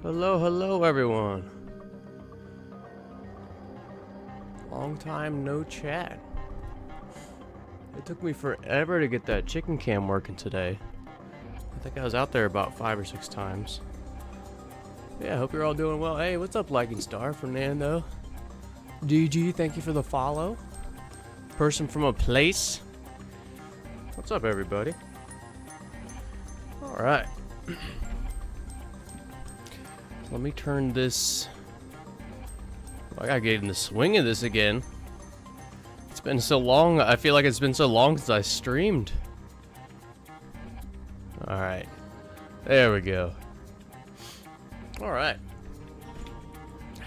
Hello everyone. Long time no chat. It took me forever to get that chicken cam working today. I think I was out there about 5 or 6 times. Yeah, hope you're all doing well. Hey, what's up, Liking Star? Fernando. DG, thank you for the follow. Person from a place. What's up, everybody? Alright. Let me turn this. I gotta get in the swing of this again. It's been so long. I feel like it's been so long since I streamed. Alright. There we go. Alright.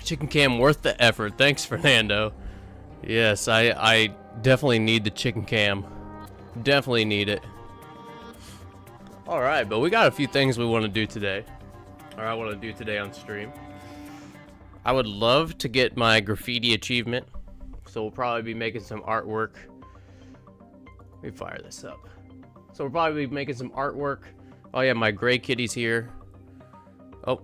Chicken cam worth the effort. Thanks, Fernando. Yes, I definitely need the chicken cam. Definitely need it. Alright, but we got a few things we want to do today. Or I want to do today on stream. I would love to get my graffiti achievement. So we'll probably be making some artwork. Let me fire this up. So we'll probably be making some artwork. Oh yeah, my gray kitty's here. Oh,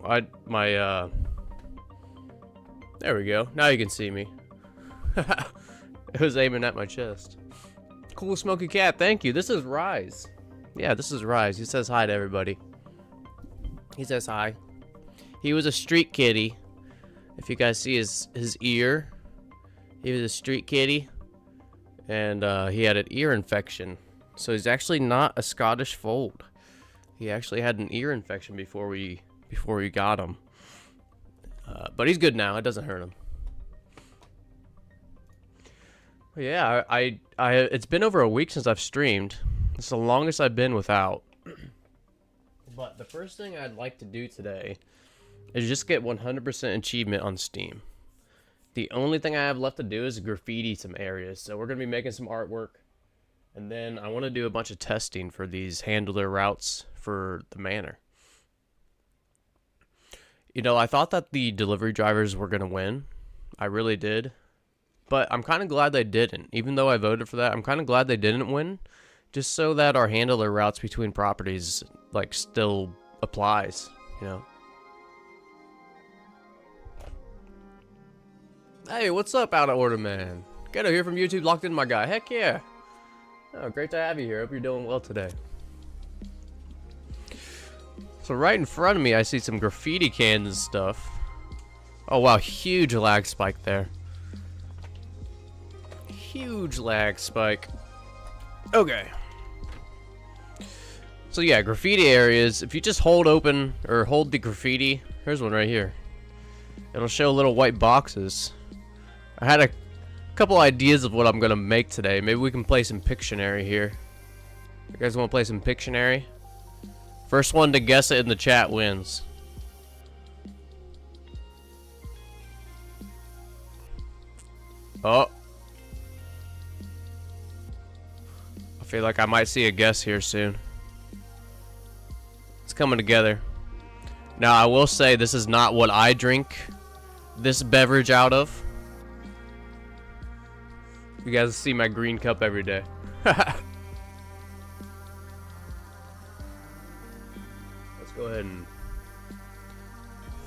there we go. Now you can see me. It was aiming at my chest. Cool smoky cat, thank you. This is Rise. Yeah, this is Rise. He says hi to everybody. He says hi. He was a street kitty. If you guys see his ear, he was a street kitty, and he had an ear infection. So he's actually not a Scottish fold. He actually had an ear infection before we got him. But he's good now. It doesn't hurt him. But yeah, I it's been over a week since I've streamed. It's the longest I've been without. But the first thing I'd like to do today is just get 100% achievement on Steam. The only thing I have left to do is graffiti some areas. So we're going to be making some artwork. And then I want to do a bunch of testing for these handler routes for the Manor. You know, I thought that the delivery drivers were going to win. I really did. But I'm kind of glad they didn't. Even though I voted for that, I'm kind of glad they didn't win. Just so that our handler routes between properties, like, still applies, you know? Hey, what's up, Out of Order Man? Ghetto here from YouTube, locked in, my guy. Heck yeah. Oh, great to have you here. Hope you're doing well today. So right in front of me, I see some graffiti cans and stuff. Oh wow, huge lag spike there. Huge lag spike. Okay. So yeah, graffiti areas. If you just hold open or hold the graffiti, here's one right here. It'll show little white boxes. I had a couple ideas of what I'm gonna make today. Maybe we can play some Pictionary here. You guys want to play some Pictionary? First one to guess it in the chat wins. Oh. I feel like I might see a guess here soon. It's coming together. Now, I will say this is not what I drink this beverage out of. You guys see my green cup every day. Let's go ahead and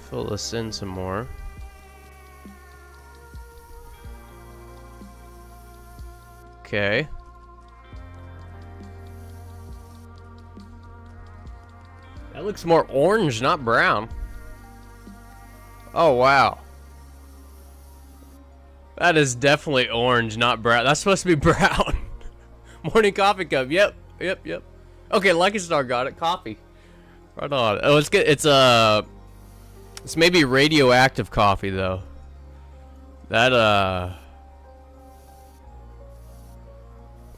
fill this in some more. Okay. That looks more orange, not brown. Oh, wow. That is definitely orange, not brown. That's supposed to be brown. Morning coffee cup. Yep. Okay, Lucky Star got it. Coffee. Right on. Oh, it's good. It's maybe radioactive coffee though. That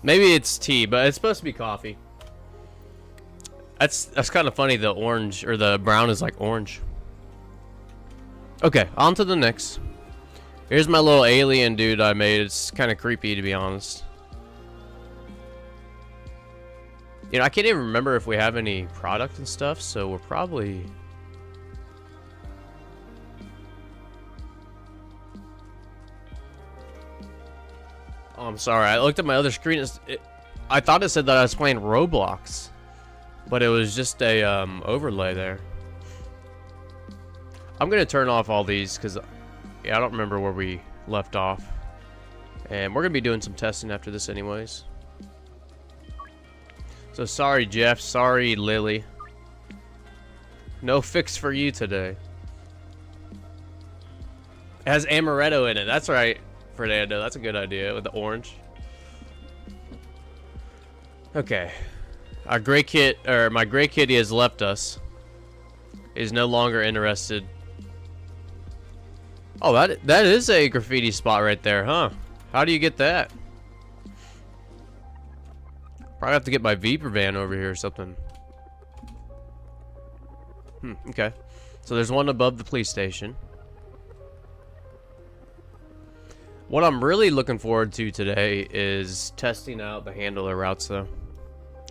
maybe it's tea, but it's supposed to be coffee. That's kind of funny. The orange or the brown is like orange. Okay, on to the next. Here's my little alien dude I made. It's kind of creepy, to be honest. You know, I can't even remember if we have any product and stuff, so we're probably... Oh, I'm sorry. I looked at my other screen. I thought it said that I was playing Roblox, but it was just a overlay there. I'm going to turn off all these because... Yeah, I don't remember where we left off. And we're going to be doing some testing after this anyways. So sorry, Jeff. Sorry, Lily. No fix for you today. It has amaretto in it. That's right, Fernando. That's a good idea with the orange. Okay. Our gray kit, or my gray kitty has left us. Is no longer interested. Oh, that is a graffiti spot right there, huh? How do you get that? Probably have to get my Viper van over here or something. Okay. So there's one above the police station. What I'm really looking forward to today is testing out the handler routes, though.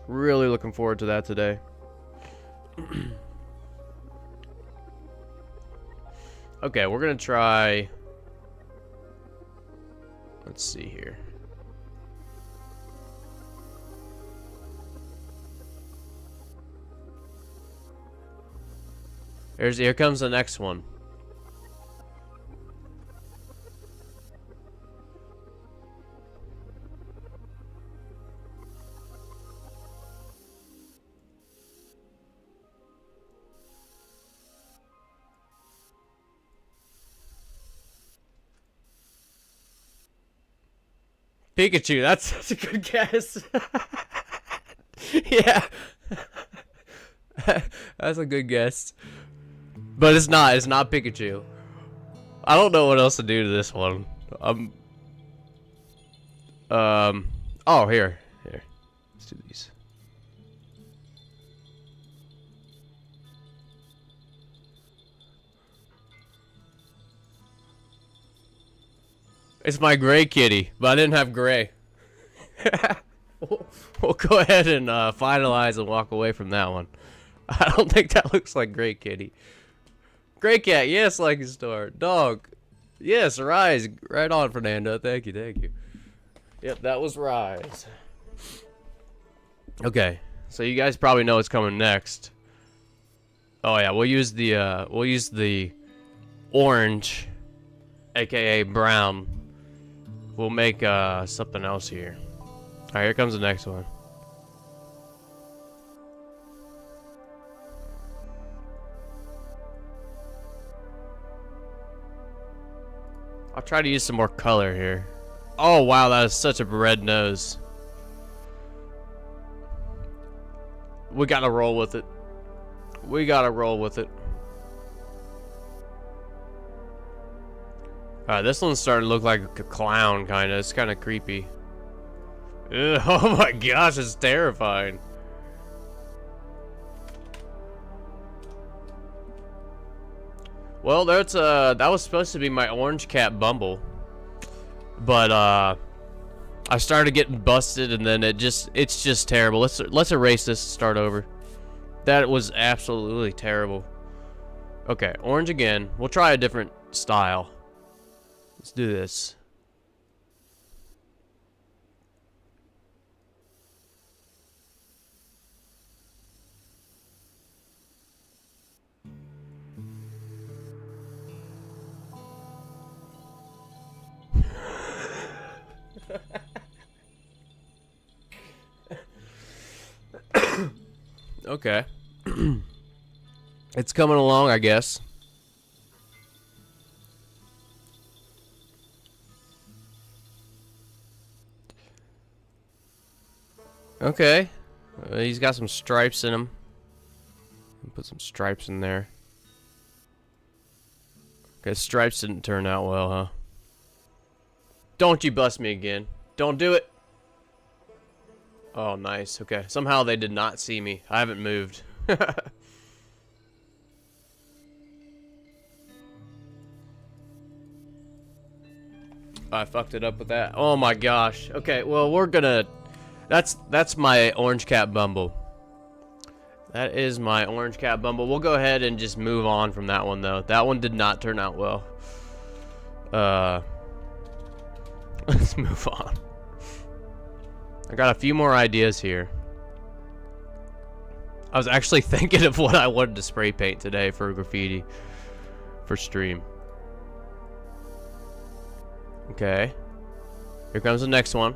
Really looking forward to that today. Okay, we're gonna try. Let's see here. Here comes the next one. Pikachu, that's a good guess. Yeah. That's a good guess. But it's not Pikachu. I don't know what else to do to this one. Oh, here. Let's do these. It's my gray kitty, but I didn't have gray. We'll go ahead and finalize and walk away from that one. I don't think that looks like gray kitty. Gray cat, yes, Lucky Star. Dog, yes, Rise. Right on, Fernando. Thank you. Yep, that was Rise. Okay, so you guys probably know what's coming next. Oh yeah, we'll use the orange aka brown. We'll make something else here. Alright, here comes the next one. I'll try to use some more color here. Oh wow, that is such a red nose. We gotta roll with it. We gotta roll with it. This one's starting to look like a clown, kinda. It's kinda creepy. Ugh, oh my gosh, it's terrifying. Well, that's that was supposed to be my orange cat Bumble, but I started getting busted, and then it's just terrible. Let's erase this and start over. That was absolutely terrible. Okay, orange again. We'll try a different style. Let's do this. Okay. It's coming along, I guess. Okay. He's got some stripes in him. Put some stripes in there. Okay, stripes didn't turn out well, huh? Don't you bust me again. Don't do it. Oh, nice. Okay. Somehow they did not see me. I haven't moved. I fucked it up with that. Oh my gosh. Okay, well, we're gonna... That's my orange cat Bumble. That is my orange cat Bumble. We'll go ahead and just move on from that one, though. That one did not turn out well. Let's move on. I got a few more ideas here. I was actually thinking of what I wanted to spray paint today for graffiti for stream. Okay. Here comes the next one.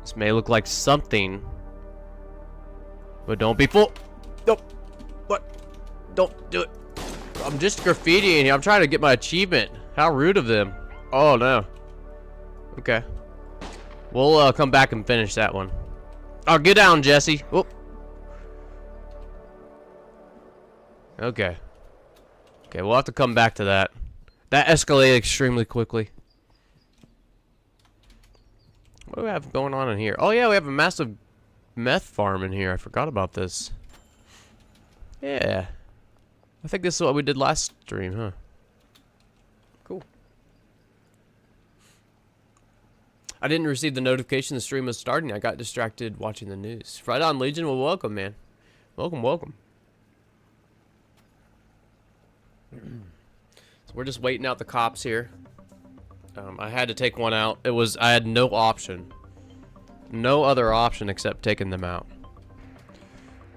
This may look like something, but don't be fooled. Nope. What? Don't do it. I'm just graffitiing here. I'm trying to get my achievement. How rude of them. Oh, no. Okay. We'll come back and finish that one. Oh, get down, Jesse. Whoop. Okay. Okay, we'll have to come back to that. That escalated extremely quickly. What do we have going on in here? Oh, yeah, we have a massive meth farm in here. I forgot about this. Yeah. I think this is what we did last stream, huh? Cool. I didn't receive the notification the stream was starting. I got distracted watching the news. Right on, Legion. Well, welcome, man. Welcome, welcome. So we're just waiting out the cops here. I had to take one out. I had no option. No other option except taking them out.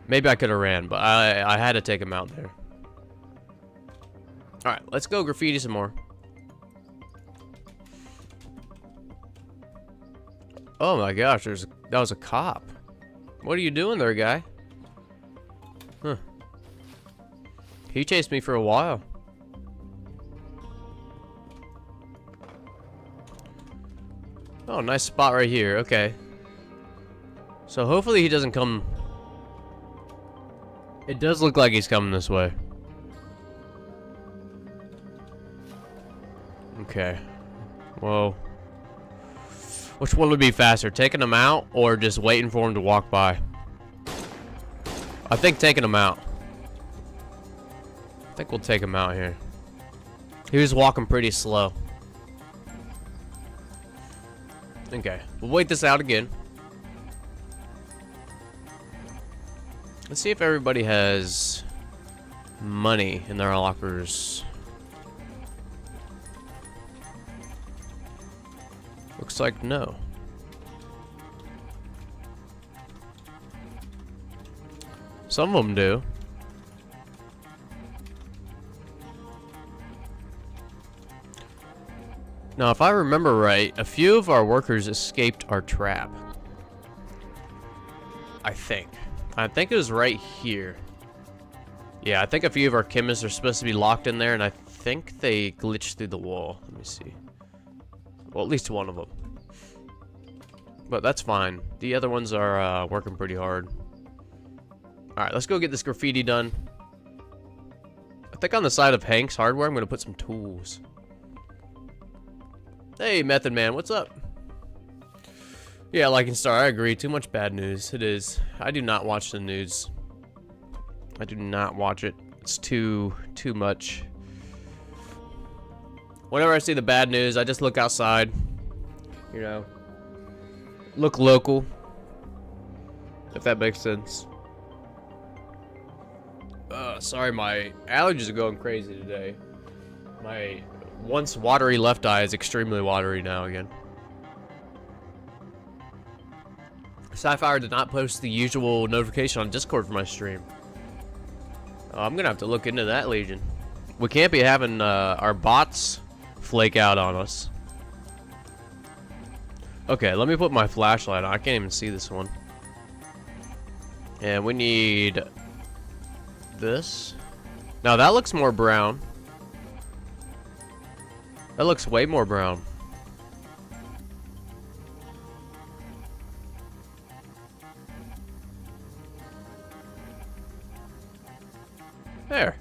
Maybe I could have ran, but I had to take them out there. Alright, let's go graffiti some more. Oh my gosh, that was a cop. What are you doing there, guy? Huh. He chased me for a while. Oh, nice spot right here. Okay. So hopefully he doesn't come... It does look like he's coming this way. Okay. Whoa. Which one would be faster? Taking him out or just waiting for him to walk by? I think taking him out. I think we'll take him out here. He was walking pretty slow. Okay. We'll wait this out again. Let's see if everybody has money in their lockers. Looks like no. Some of them do. Now, if I remember right, a few of our workers escaped our trap. I think. I think it was right here. Yeah, I think a few of our chemists are supposed to be locked in there, and I think they glitched through the wall. Let me see. Well, at least one of them. But that's fine. The other ones are working pretty hard. Alright, let's go get this graffiti done. I think on the side of Hank's Hardware, I'm going to put some tools. Hey, Method Man, what's up? Yeah, like and Star, I agree. Too much bad news. It is. I do not watch the news. I do not watch it. It's too much. Whenever I see the bad news, I just look outside. You know. Look local. If that makes sense. Sorry, my allergies are going crazy today. My once watery left eye is extremely watery now again. Sapphire did not post the usual notification on Discord for my stream. I'm gonna have to look into that, Legion. We can't be having our bots flake out on us. Okay, let me put my flashlight on. I can't even see this one. And we need this. Now that looks more brown. That looks way more brown. There.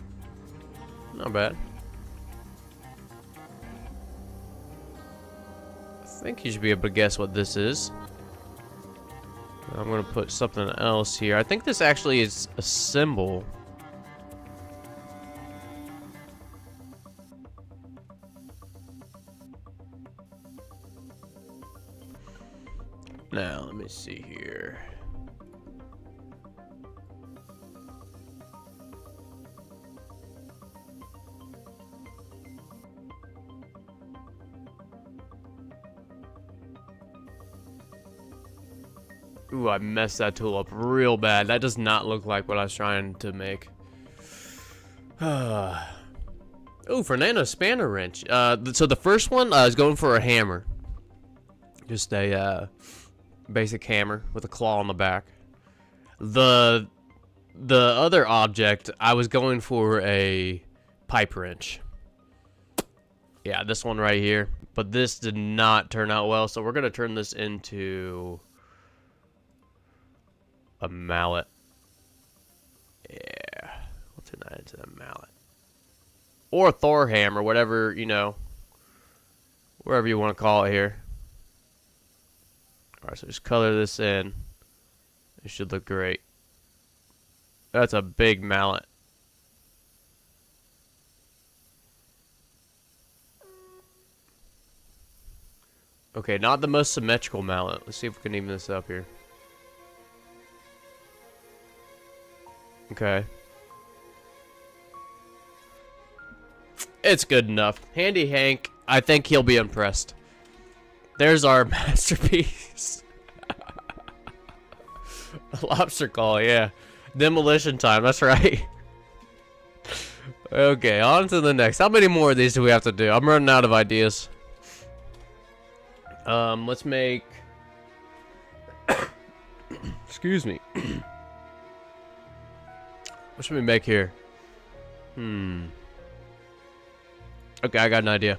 Not bad. I think you should be able to guess what this is. I'm gonna put something else here. I think this actually is a symbol. Now, let me see here. Ooh, I messed that tool up real bad. That does not look like what I was trying to make. Ooh, Fernando Spanner wrench. So the first one is going for a hammer. Just a basic hammer with a claw on the back. The other object, I was going for a pipe wrench. Yeah, this one right here. But this did not turn out well, so we're gonna turn this into a mallet. Yeah, we'll turn that into a mallet. Or a Thor hammer, whatever, you know, wherever you want to call it here. Alright, so just color this in. It should look great. That's a big mallet. Okay, not the most symmetrical mallet. Let's see if we can even this up here. Okay. It's good enough. Handy Hank, I think he'll be impressed. There's our masterpiece. Lobster call, yeah. Demolition time, that's right. Okay, on to the next. How many more of these do we have to do? I'm running out of ideas. Let's make... Excuse me. What should we make here? Okay, I got an idea.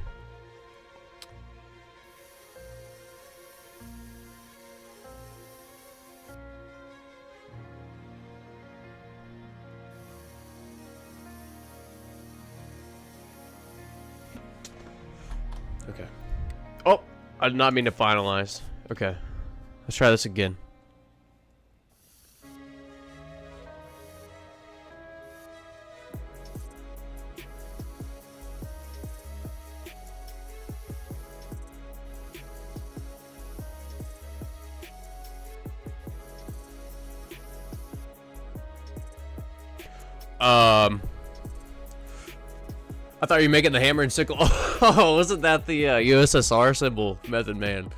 Okay. Oh, I did not mean to finalize. Okay. Let's try this again. I thought you were making the hammer and sickle. Oh, wasn't that the USSR symbol, Method Man?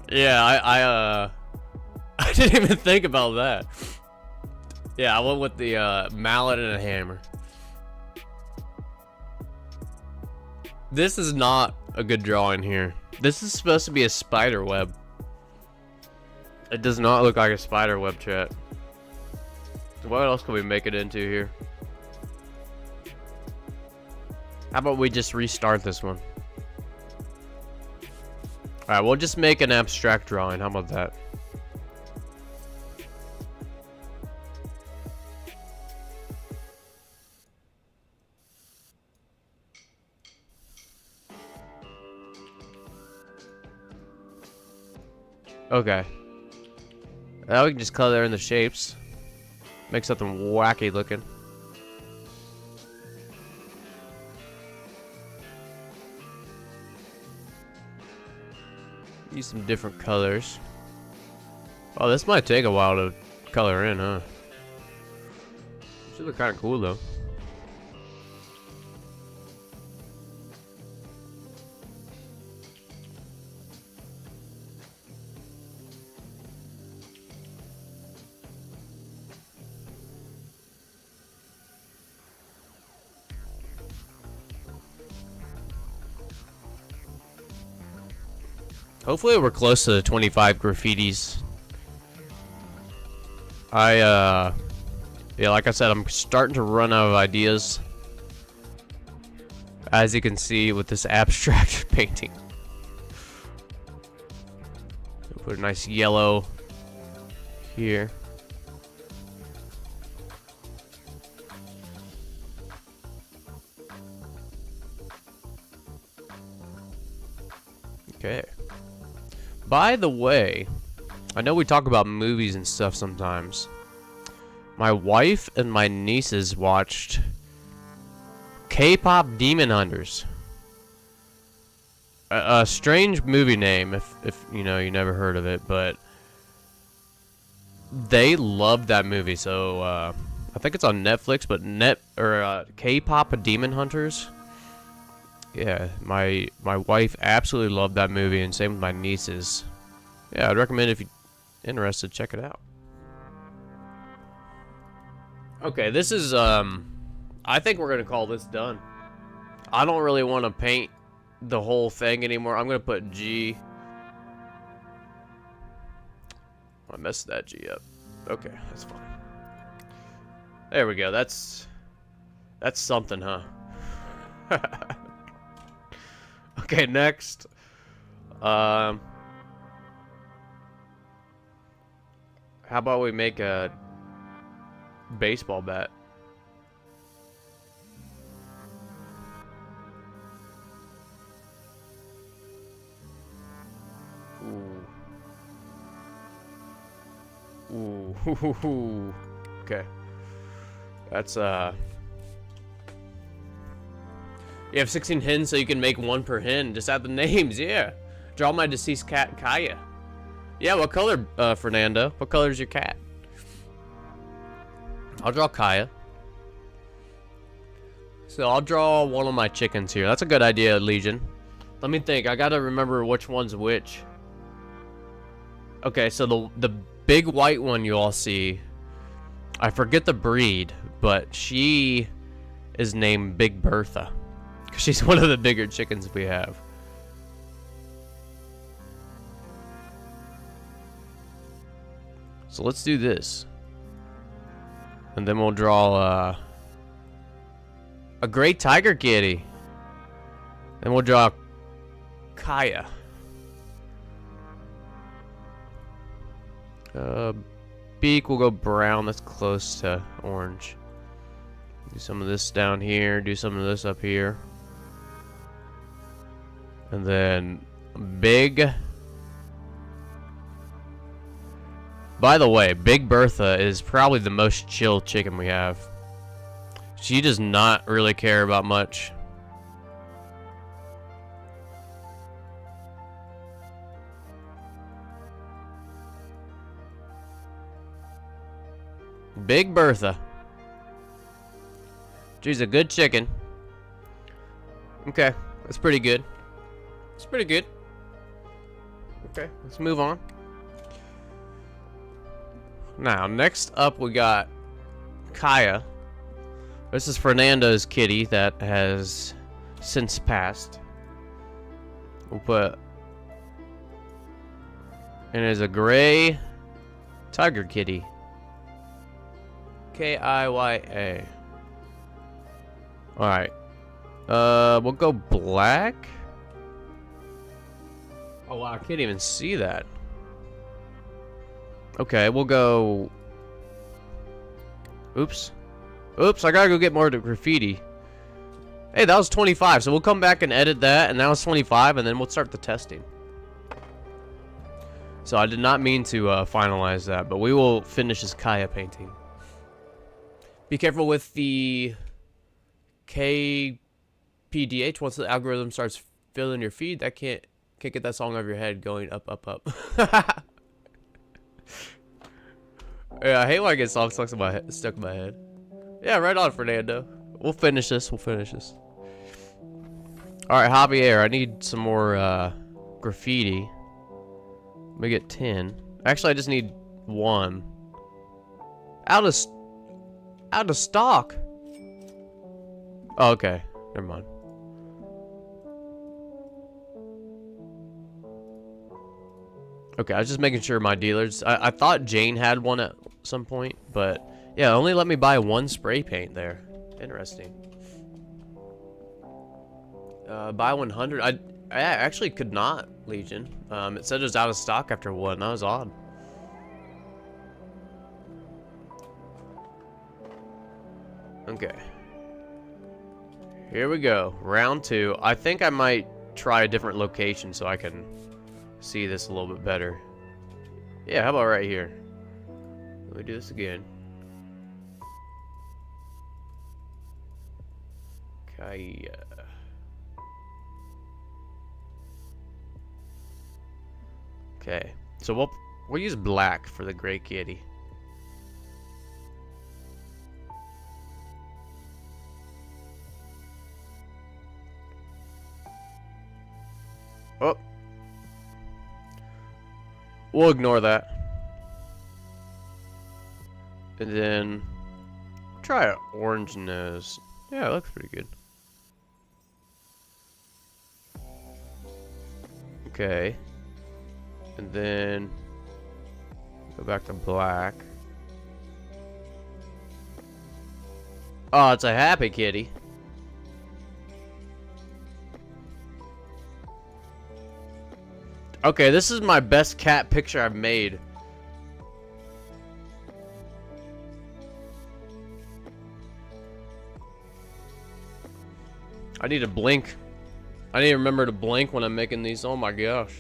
Yeah, I didn't even think about that. Yeah, I went with the mallet and a hammer. This is not a good drawing here. This is supposed to be a spider web. It does not look like a spider web, chat. What else can we make it into here? How about we just restart this one? Alright, we'll just make an abstract drawing. How about that? Okay. Now we can just color in the shapes. Make something wacky looking. Use some different colors. Oh, this might take a while to color in, huh? Should look kind of cool though. Hopefully we're close to the 25 graffitis. Yeah, like I said, I'm starting to run out of ideas. As you can see with this abstract painting. Put a nice yellow here. Okay. By the way, I know we talk about movies and stuff sometimes. My wife and my nieces watched K-pop Demon Hunters. A strange movie name, if you know, you never heard of it, but they loved that movie. So I think it's on Netflix, but K-pop Demon Hunters. Yeah, my wife absolutely loved that movie, and same with my nieces. Yeah, I'd recommend if you're interested, check it out. Okay, this is, I think we're gonna call this done. I don't really want to paint the whole thing anymore. I'm gonna put G. I messed that G up. Okay, that's fine. There we go. That's something, huh? Okay, next. How about we make a baseball bat? Ooh. Ooh. Okay. That's you have 16 hens, so you can make one per hen. Just add the names, yeah. Draw my deceased cat, Kaya. Yeah, what color, Fernando? What color is your cat? I'll draw Kaya. So I'll draw one of my chickens here. That's a good idea, Legion. Let me think. I gotta remember which one's which. Okay, so the big white one you all see, I forget the breed, but she is named Big Bertha. She's one of the bigger chickens we have. So let's do this. And then we'll draw a great tiger kitty. Then we'll draw Kaya. Beak will go brown. That's close to orange. Do some of this down here. Do some of this up here. And then Big. By the way, Big Bertha is probably the most chill chicken we have. She does not really care about much. Big Bertha. She's a good chicken. Okay, that's pretty good. It's pretty good. Okay, let's move on. Now, next up we got Kaya. This is Fernando's kitty that has since passed. We'll put... And there's a gray tiger kitty. Kiya. Alright. We'll go black. Oh wow, I can't even see that. Okay, we'll go... Oops. Oops, I gotta go get more to graffiti. Hey, that was 25, so we'll come back and edit that, and that was 25, and then we'll start the testing. So I did not mean to finalize that, but we will finish this Kiya painting. Be careful with the KPDH. Once the algorithm starts filling your feed, that can't get that song out of your head going up, up, up. Yeah, I hate when I get songs stuck in my head. Yeah, right on, Fernando. We'll finish this. We'll finish this. All right, Javier, I need some more graffiti. Let me get 10. Actually, I just need 1. Out of stock. Oh, okay. Never mind. Okay, I was just making sure my dealers... I thought Jane had one at some point, but... Yeah, only let me buy 1 spray paint there. Interesting. Buy 100. I actually could not, Legion. It said it was out of stock after 1. That was odd. Okay. Here we go. Round 2. I think I might try a different location so I can see this a little bit better. Yeah, how about right here? Let me do this again. Kiya. Okay, so we'll use black for the gray kitty. Oh, we'll ignore that, and then try an orange nose. Yeah, it looks pretty good. Okay. And then go back to black. Oh, it's a happy kitty. Okay, this is my best cat picture I've made. I need to blink. I need to remember to blink when I'm making these. Oh my gosh.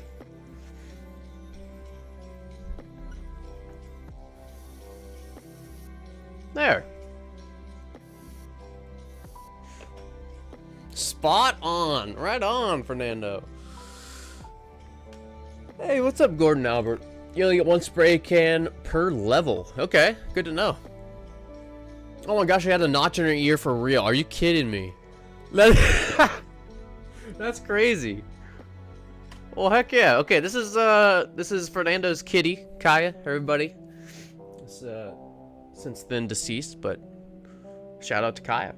There. Spot on. Right on, Fernando. Hey, what's up, Gordon Albert? You only get 1 spray can per level. Okay, good to know. Oh my gosh, I had a notch in her ear for real. Are you kidding me? That's crazy. Well, heck yeah. Okay, this is Fernando's kitty, Kiya, everybody. It's since then deceased, but shout out to Kiya.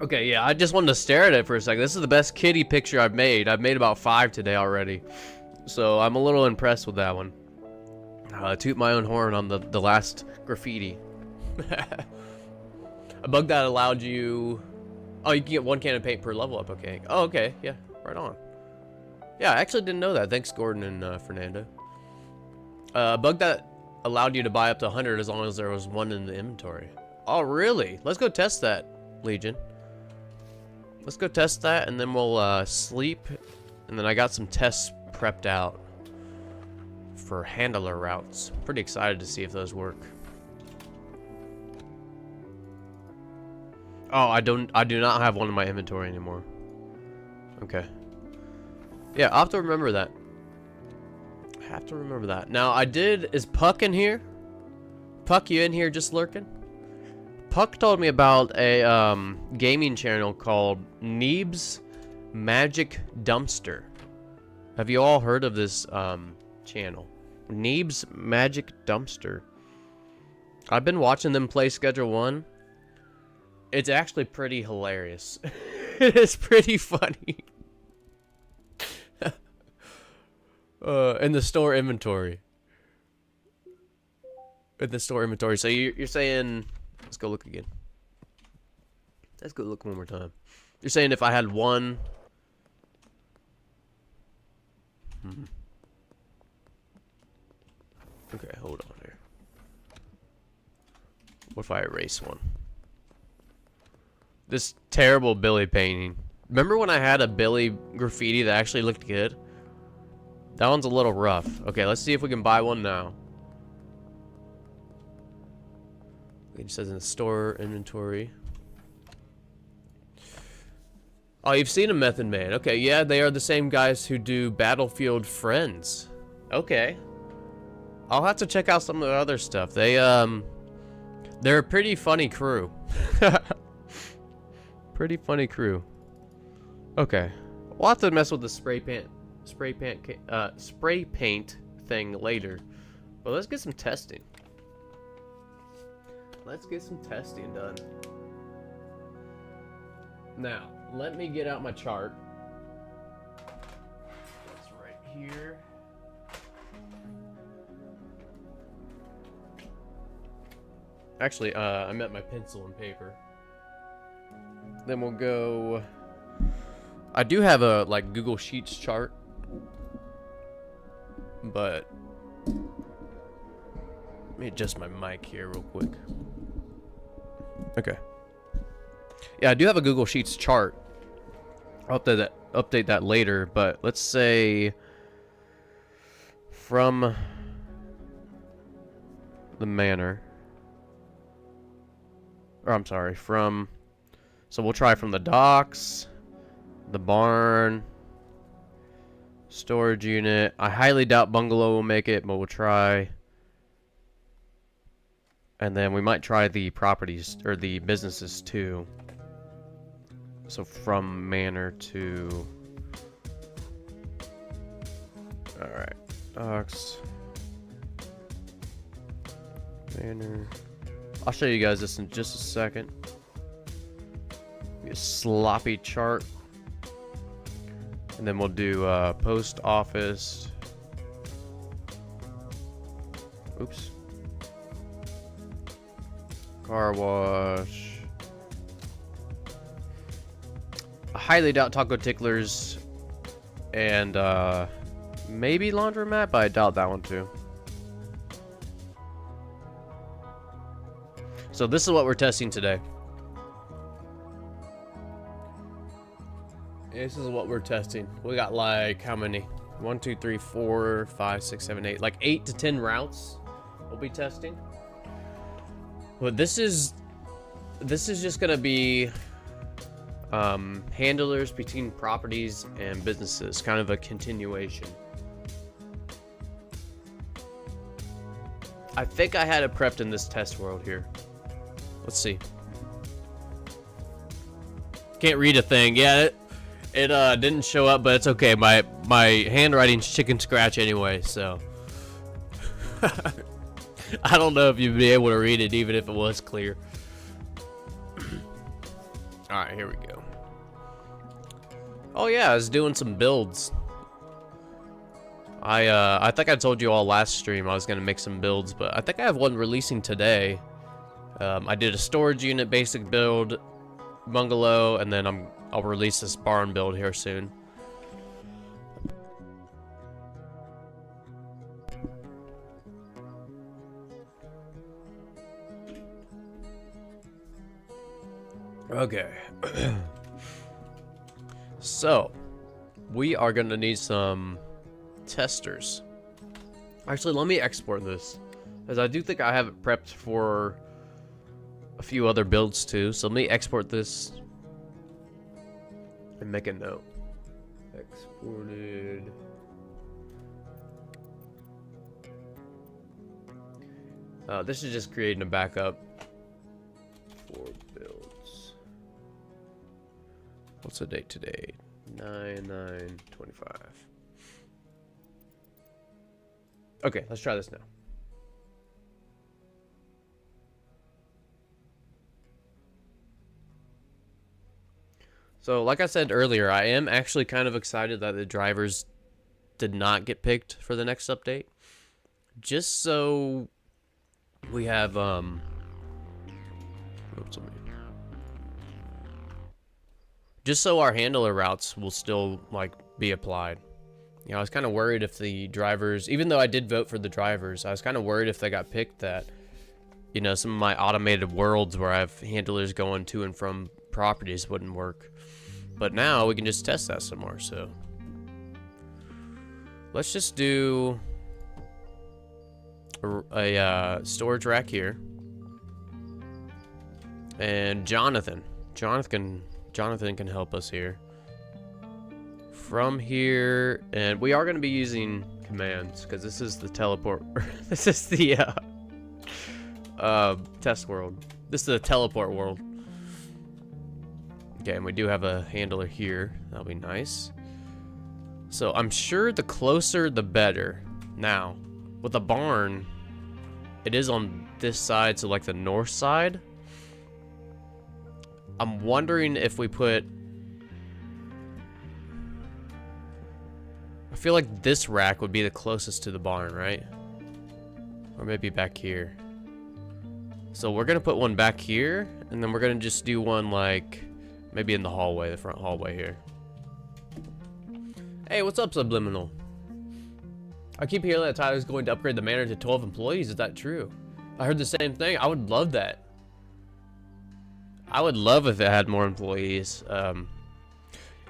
Okay, yeah, I just wanted to stare at it for a second. This is the best kitty picture I've made. I've made about 5 today already, so I'm a little impressed with that one. Toot my own horn on the last graffiti. A bug that allowed you... Oh, you can get 1 can of paint per level up, okay. Oh, okay, yeah, right on. Yeah, I actually didn't know that. Thanks, Gordon and Fernando. A bug that allowed you to buy up to 100 as long as there was 1 in the inventory. Oh, really? Let's go test that, Legion. Let's go test that, and then we'll sleep. And then I got some tests prepped out for handler routes. Pretty excited to see if those work. Oh, I do not have 1 in my inventory anymore. Okay. Yeah, I'll have to remember that. I have to remember that. Now, is Puck in here? Puck, you in here just lurking? Puck told me about a gaming channel called Neeb's Magic Dumpster. Have you all heard of this channel? Neeb's Magic Dumpster. I've been watching them play Schedule 1. It's actually pretty hilarious. It is pretty funny. In the store inventory. In the store inventory. So you're saying, let's go look again. Let's go look one more time. You're saying if I had one. Okay, hold on here. What if I erase one? This terrible Billy painting. Remember when I had a Billy graffiti that actually looked good? That one's a little rough. Okay, let's see if we can buy one now. It says in the store inventory. Oh, you've seen a Method Man. Okay, yeah, they are the same guys who do Battlefield Friends. Okay. I'll have to check out some of the other stuff. They're a pretty funny crew. Pretty funny crew. Okay. We'll have to mess with the spray paint thing later. But let's get some testing. Let's get some testing done. Now, let me get out my chart. It's right here. Actually, I meant my pencil and paper. Then we'll go. I do have a like Google Sheets chart, but let me adjust my mic here real quick. Okay. Yeah, I do have a Google Sheets chart. I'll update that later, but let's say from the manor. Or I'm sorry, from, so we'll try from the docks, the barn, storage unit. I highly doubt bungalow will make it, but we'll try. And then we might try the properties, or the businesses too. So from manor to, alright, docks, manor. I'll show you guys this in just a second. Be a sloppy chart. And then we'll do post office. Oops. Car wash. I highly doubt Taco Ticklers and maybe laundromat, but I doubt that one too. So this is what we're testing today. This is what we're testing. We got like how many? 1, 2, 3, 4, 5, 6, 7, 8. Like 8 to 10 routes we'll be testing. But this is just gonna be handlers between properties and businesses, kind of a continuation. I think I had it prepped in this test world here. Let's see. Can't read a thing. Yeah, it didn't show up, but it's okay. My handwriting's chicken scratch anyway, so I don't know if you'd be able to read it even if it was clear. All right, here we go. Oh yeah, I was doing some builds. I think I told you all last stream I was gonna make some builds, but I think I have one releasing today. I did a storage unit basic build, bungalow, and then I'll release this barn build here soon. Okay. So, we are gonna need some testers. Actually, let me export this, as I do think I have it prepped for a few other builds too. So let me export this and make a note. Exported. This is just creating a backup for builds. What's the date today? 9/9/25. Okay, let's try this now. So, like I said earlier, I am actually kind of excited that the drivers did not get picked for the next update. Just so we have, oops, just so our handler routes will still, like, be applied. You know, I was kind of worried if the drivers, even though I did vote for the drivers, I was kind of worried if they got picked that, you know, some of my automated worlds where I have handlers going to and from properties wouldn't work. But now we can just test that some more, so. Let's just do a storage rack here. And Jonathan can help us here. From here, and we are going to be using commands because this is the teleport. This is the test world. This is the teleport world. Okay, and we do have a handler here. That'll be nice. So I'm sure the closer the better. Now, with the barn, it is on this side, so like the north side. I'm wondering if we put... I feel like this rack would be the closest to the barn, right? Or maybe back here. So we're gonna put one back here, and then we're gonna just do one like maybe in the hallway, the front hallway here. Hey, what's up, Subliminal? I keep hearing that Tyler's going to upgrade the manor to 12 employees. Is that true? I heard the same thing. I would love that. I would love if it had more employees.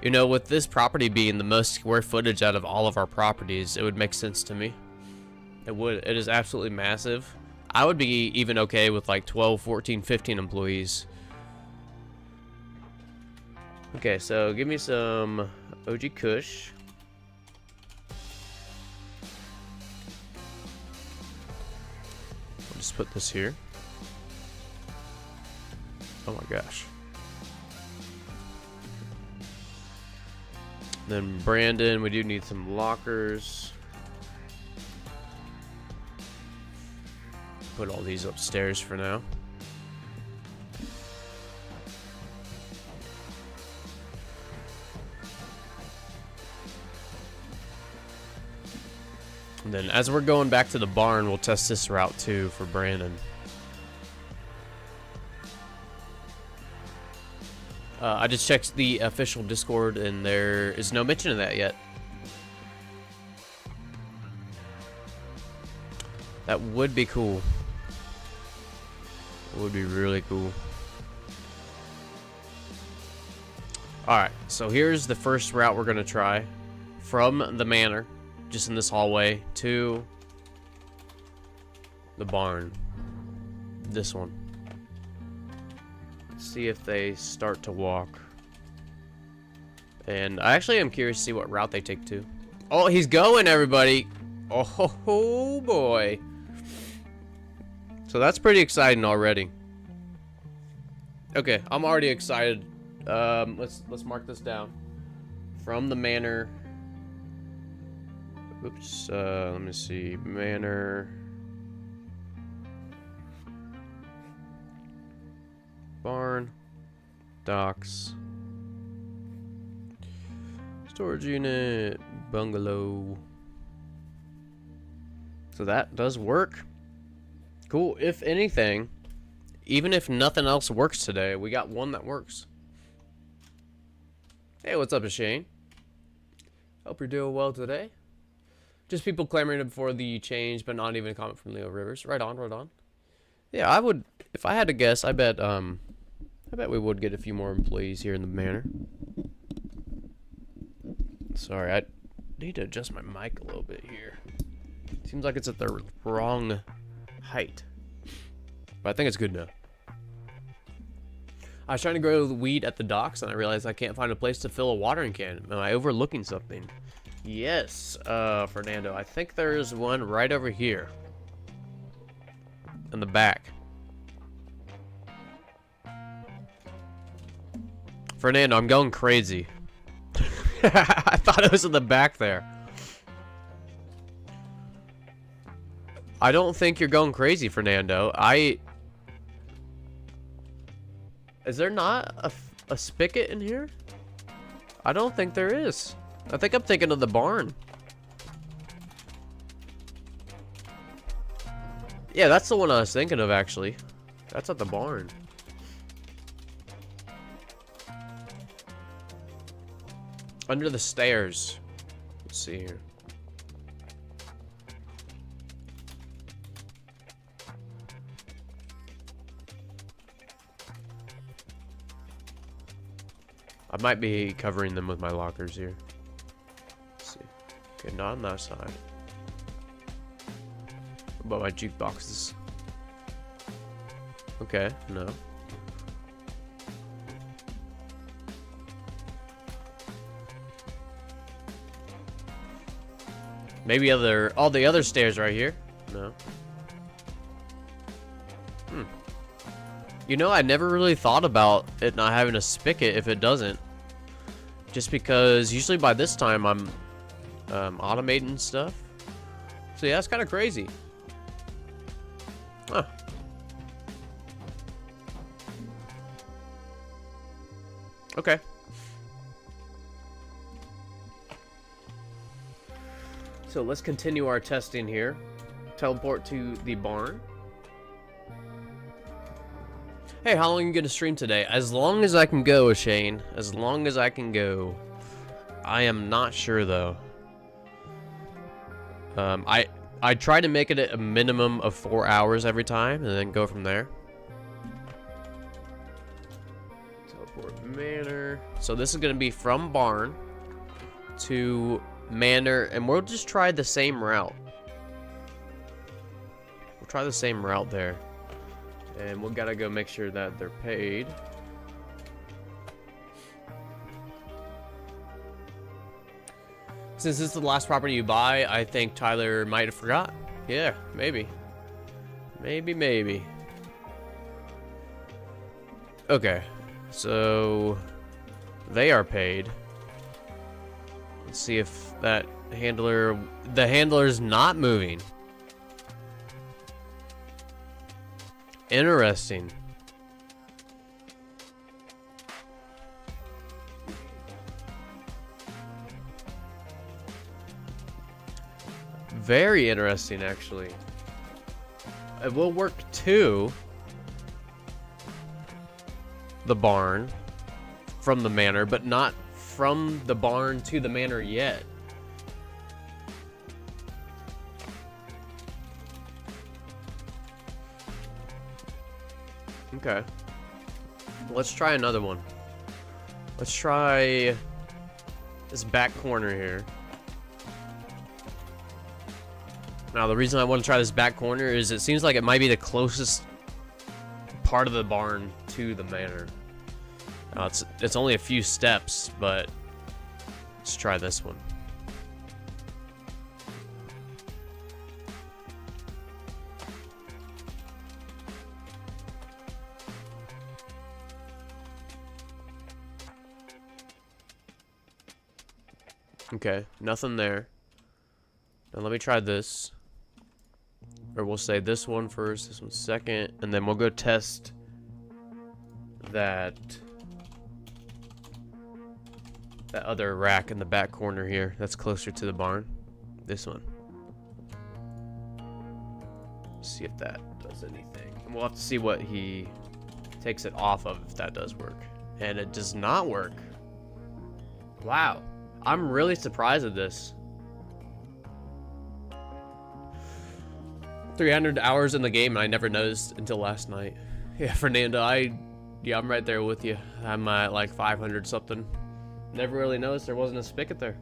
You know, with this property being the most square footage out of all of our properties, it would make sense to me. It would. It is absolutely massive. I would be even okay with like 12, 14, 15 employees. Okay, so give me some OG Kush. I'll just put this here. Oh my gosh. Then Brandon, we do need some lockers. Put all these upstairs for now. And then as we're going back to the barn, we'll test this route too for Brandon. I just checked the official Discord and there is no mention of that yet. That would be cool. It would be really cool. Alright, so here's the first route we're going to try. From the manor, just in this hallway, to the barn. This one. Let's see if they start to walk. And I actually am curious to see what route they take to. Oh, he's going, everybody! Oh boy. So that's pretty exciting already. Okay, I'm already excited. Let's mark this down. From the manor. Oops, let me see. Manor. Barn. Docks. Storage unit. Bungalow. So that does work. Cool. If anything, even if nothing else works today, we got one that works. Hey, what's up, Shane? Hope you're doing well today. Just people clamoring for the change, but not even a comment from Leo Rivers. Right on, right on. Yeah, I would, if I had to guess, I bet we would get a few more employees here in the manor. Sorry, I need to adjust my mic a little bit here. Seems like it's at the wrong height. But I think it's good now. I was trying to grow the weed at the docks and I realized I can't find a place to fill a watering can. Am I overlooking something? Yes, Fernando. I think there's one right over here. In the back. Fernando, I'm going crazy. I thought it was in the back there. I don't think you're going crazy, Fernando. Is there not a spigot in here? I don't think there is. I think I'm thinking of the barn. Yeah, that's the one I was thinking of, actually. That's at the barn. Under the stairs. Let's see here. I might be covering them with my lockers here. Let's see. Okay, not on that side. What about my jukeboxes? Okay, no. Maybe all the other stairs right here? No. You know, I never really thought about it not having a spigot if it doesn't. Just because usually by this time I'm automating stuff. So yeah, that's kind of crazy. Huh. Okay. So let's continue our testing here. Teleport to the barn. Hey, how long are you gonna stream today? As long as I can go, Shane. As long as I can go. I am not sure though. I try to make it a minimum of 4 hours every time, and then go from there. Teleport Manor. So this is gonna be from barn to Manor, and we'll just try the same route. We'll try the same route there. And we've got to go make sure that they're paid. Since this is the last property you buy, I think Tyler might have forgot. Yeah, maybe. Maybe. Okay, so they are paid. Let's see if that handler... The handler's not moving. Interesting. Very interesting, actually. It will work to the barn from the manor, but not from the barn to the manor yet. Okay. Let's try another one. Let's try this back corner here. Now, the reason I want to try this back corner is it seems like it might be the closest part of the barn to the manor. Now, it's only a few steps, but let's try this one. Okay, nothing there. Now let me try this. Or we'll say this one first, this one second, and then we'll go test that other rack in the back corner here that's closer to the barn. This one. See if that does anything. And we'll have to see what he takes it off of if that does work. And it does not work. Wow. I'm really surprised at this. 300 hours in the game, and I never noticed until last night. Yeah, Fernando, yeah, I'm right there with you. I'm at like 500 something. Never really noticed there wasn't a spigot there.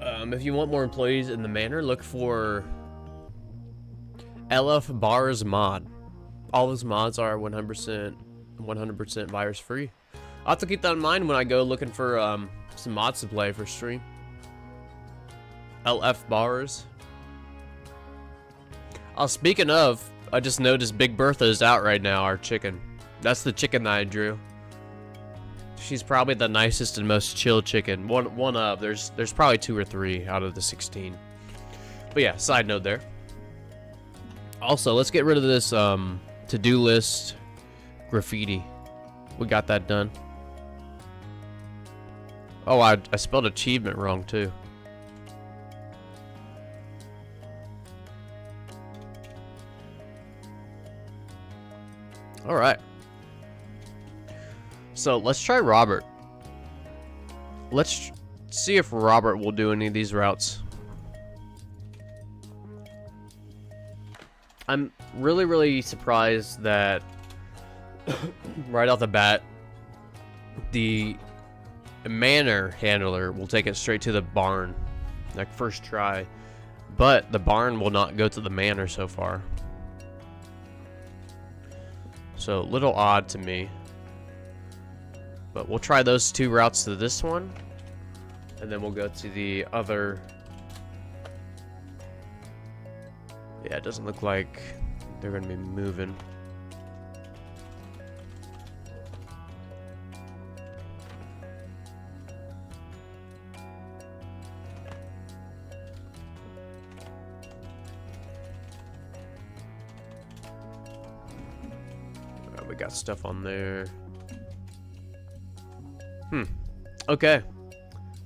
If you want more employees in the manor, look for LF Bars mod. All those mods are 100% virus free. I'll have to keep that in mind when I go looking for some mods to play for stream. LF Bars. Speaking of, I just noticed Big Bertha's out right now, our chicken. That's the chicken that I drew. She's probably the nicest and most chill chicken. One of. There's probably 2 or 3 out of the 16. But yeah, side note there. Also, let's get rid of this to-do list graffiti. we got that done. Oh, I spelled achievement wrong too. All right. So let's try Robert. Let's see if Robert will do any of these routes. I'm really surprised that right off the bat, the Manor handler will take it straight to the barn, like first try, but the barn will not go to the manor so far. So a little odd to me, but we'll try those two routes to this one, and then we'll go to the other. Yeah, it doesn't look like they're gonna be moving. We got stuff on there. Okay.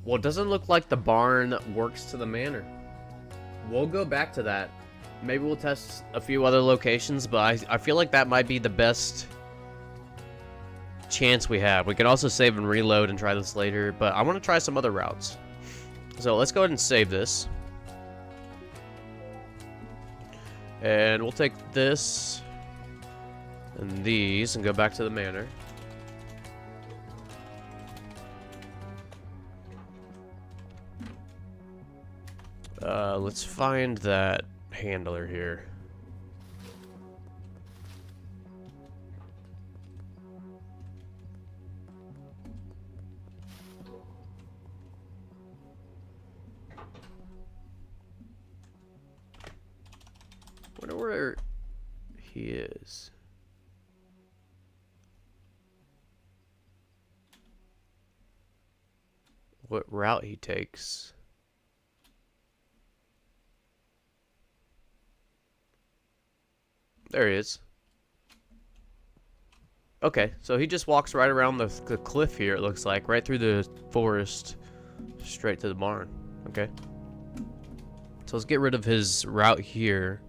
Well, it doesn't look like the barn works to the manor. We'll go back to that. Maybe we'll test a few other locations, but I feel like that might be the best chance we have. We can also save and reload and try this later, but I want to try some other routes. So let's go ahead and save this. And we'll take this and these and go back to the manor. Let's find that handler here. Wonder where he is. What route he takes. There he is. Okay, so he just walks right around the cliff here, it looks like, right through the forest, straight to the barn. Okay. So let's get rid of his route here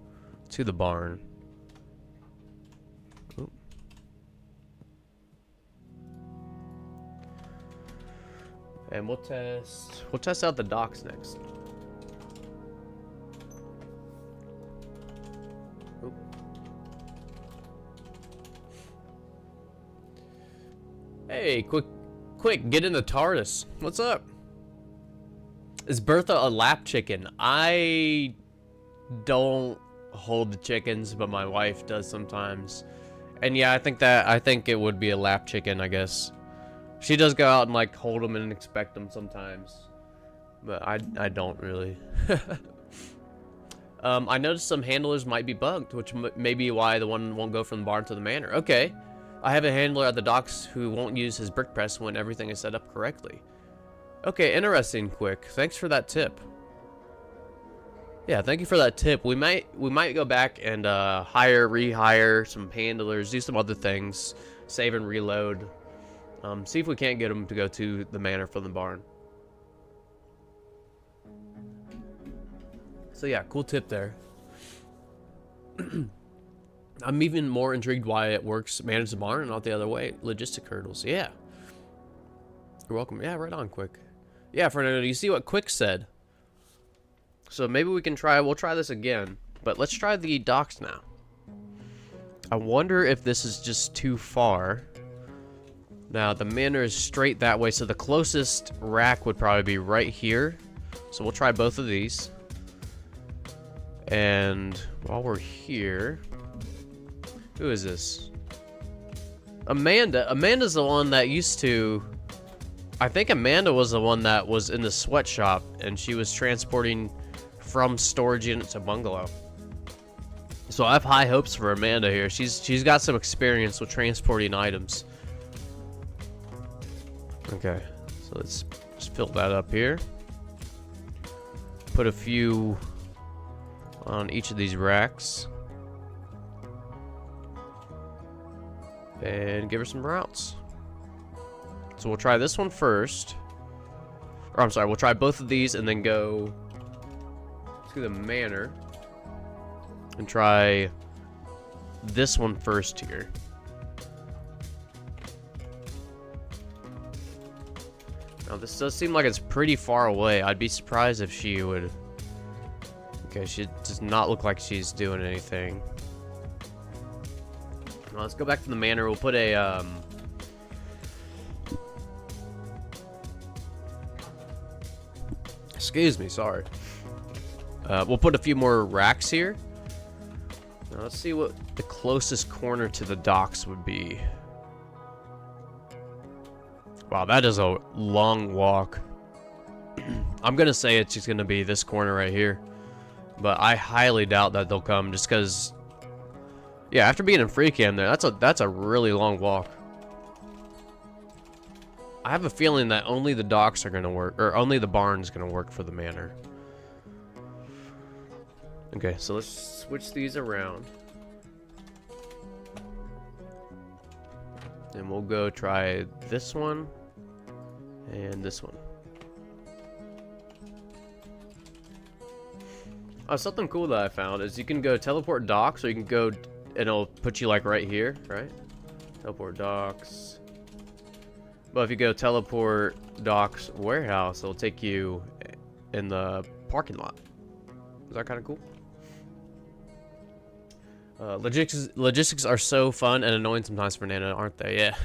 to the barn. Ooh. And we'll test out the docks next. Ooh. Hey, quick, get in the TARDIS. What's up? Is Bertha a lap chicken? I don't hold the chickens, but my wife does sometimes. And yeah, I think it would be a lap chicken, I guess. She does go out and like hold them and expect them sometimes. But I don't really. I noticed some handlers might be bugged, which may be why the one won't go from the barn to the manor. Okay. I have a handler at the docks who won't use his brick press when everything is set up correctly. Okay, interesting, Quick. Thanks for that tip. Yeah, thank you for that tip. We might go back and rehire some handlers, do some other things, save and reload. See if we can't get them to go to the manor from the barn. So yeah, cool tip there. I'm even more intrigued why it works manage the barn and not the other way. Logistic hurdles. Yeah. You're welcome. Yeah, right on, Quick. Yeah, Fernando, you see what Quick said? So maybe we'll try this again. But let's try the docks now. I wonder if this is just too far. Now, the manor is straight that way, so the closest rack would probably be right here. So we'll try both of these. And while we're here... Who is this? Amanda. Amanda's the one that used to... I think Amanda was the one that was in the sweatshop, and she was transporting from storage unit to bungalow. So I have high hopes for Amanda here. She's got some experience with transporting items. Okay, so let's just fill that up here. Put a few on each of these racks. And give her some routes. So we'll try this one first. Or I'm sorry, we'll try both of these and then go to the Manor. And try this one first here. Now this does seem like it's pretty far away. I'd be surprised if she would... Okay, she does not look like she's doing anything. Now let's go back to the Manor. We'll put a... Excuse me, sorry. We'll put a few more racks here. Now let's see what the closest corner to the docks would be. Wow, that is a long walk. I'm gonna say it's just gonna be this corner right here. But I highly doubt that they'll come just because... Yeah, after being in free cam there, that's a really long walk. I have a feeling that only the docks are gonna work, or only the barn's gonna work for the Manor. Okay, so let's switch these around. And we'll go try this one and this one. Oh, something cool that I found is you can go teleport docks, or you can go and it'll put you like right here, right? Teleport docks. But if you go teleport docks warehouse, it'll take you in the parking lot. Is that kind of cool? Logistics are so fun and annoying sometimes for Nana, aren't they? Yeah.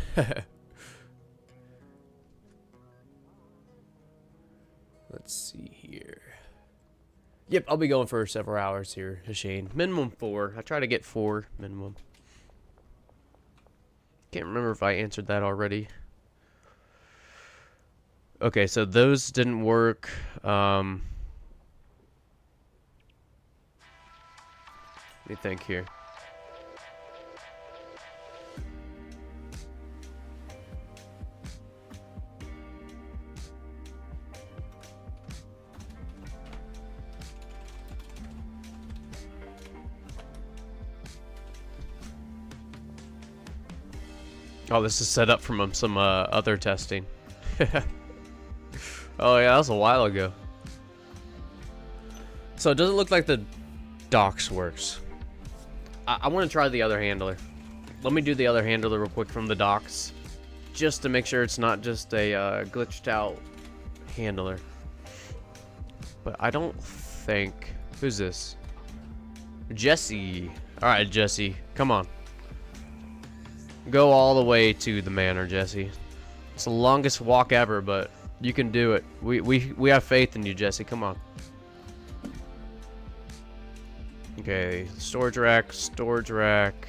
Let's see here. Yep, I'll be going for several hours here, Shane. Minimum 4. I try to get 4 minimum. Can't remember if I answered that already. Okay, so those didn't work. Let me think here. Oh, this is set up from some other testing. Oh yeah, that was a while ago. So it doesn't look like the docks works. I want to try the other handler. Let me do the other handler real quick from the docks, just to make sure it's not just a glitched out handler. But I don't think... Who's this? Jesse. Alright, Jesse. Come on. Go all the way to the Manor, Jesse. It's the longest walk ever, but you can do it. We have faith in you, Jesse. Come on. Okay, storage rack, storage rack.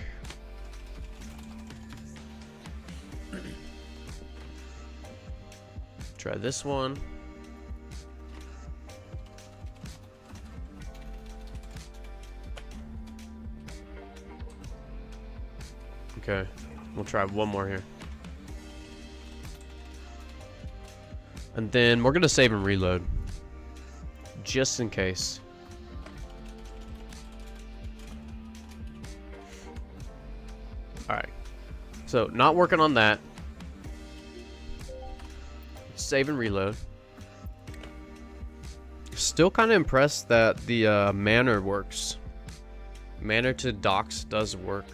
Try this one. Okay, we'll try one more here. And then we're gonna save and reload, just in case. Alright, so not working on that. Save and reload. Still kind of impressed that the Manor works. Manor to docks does work.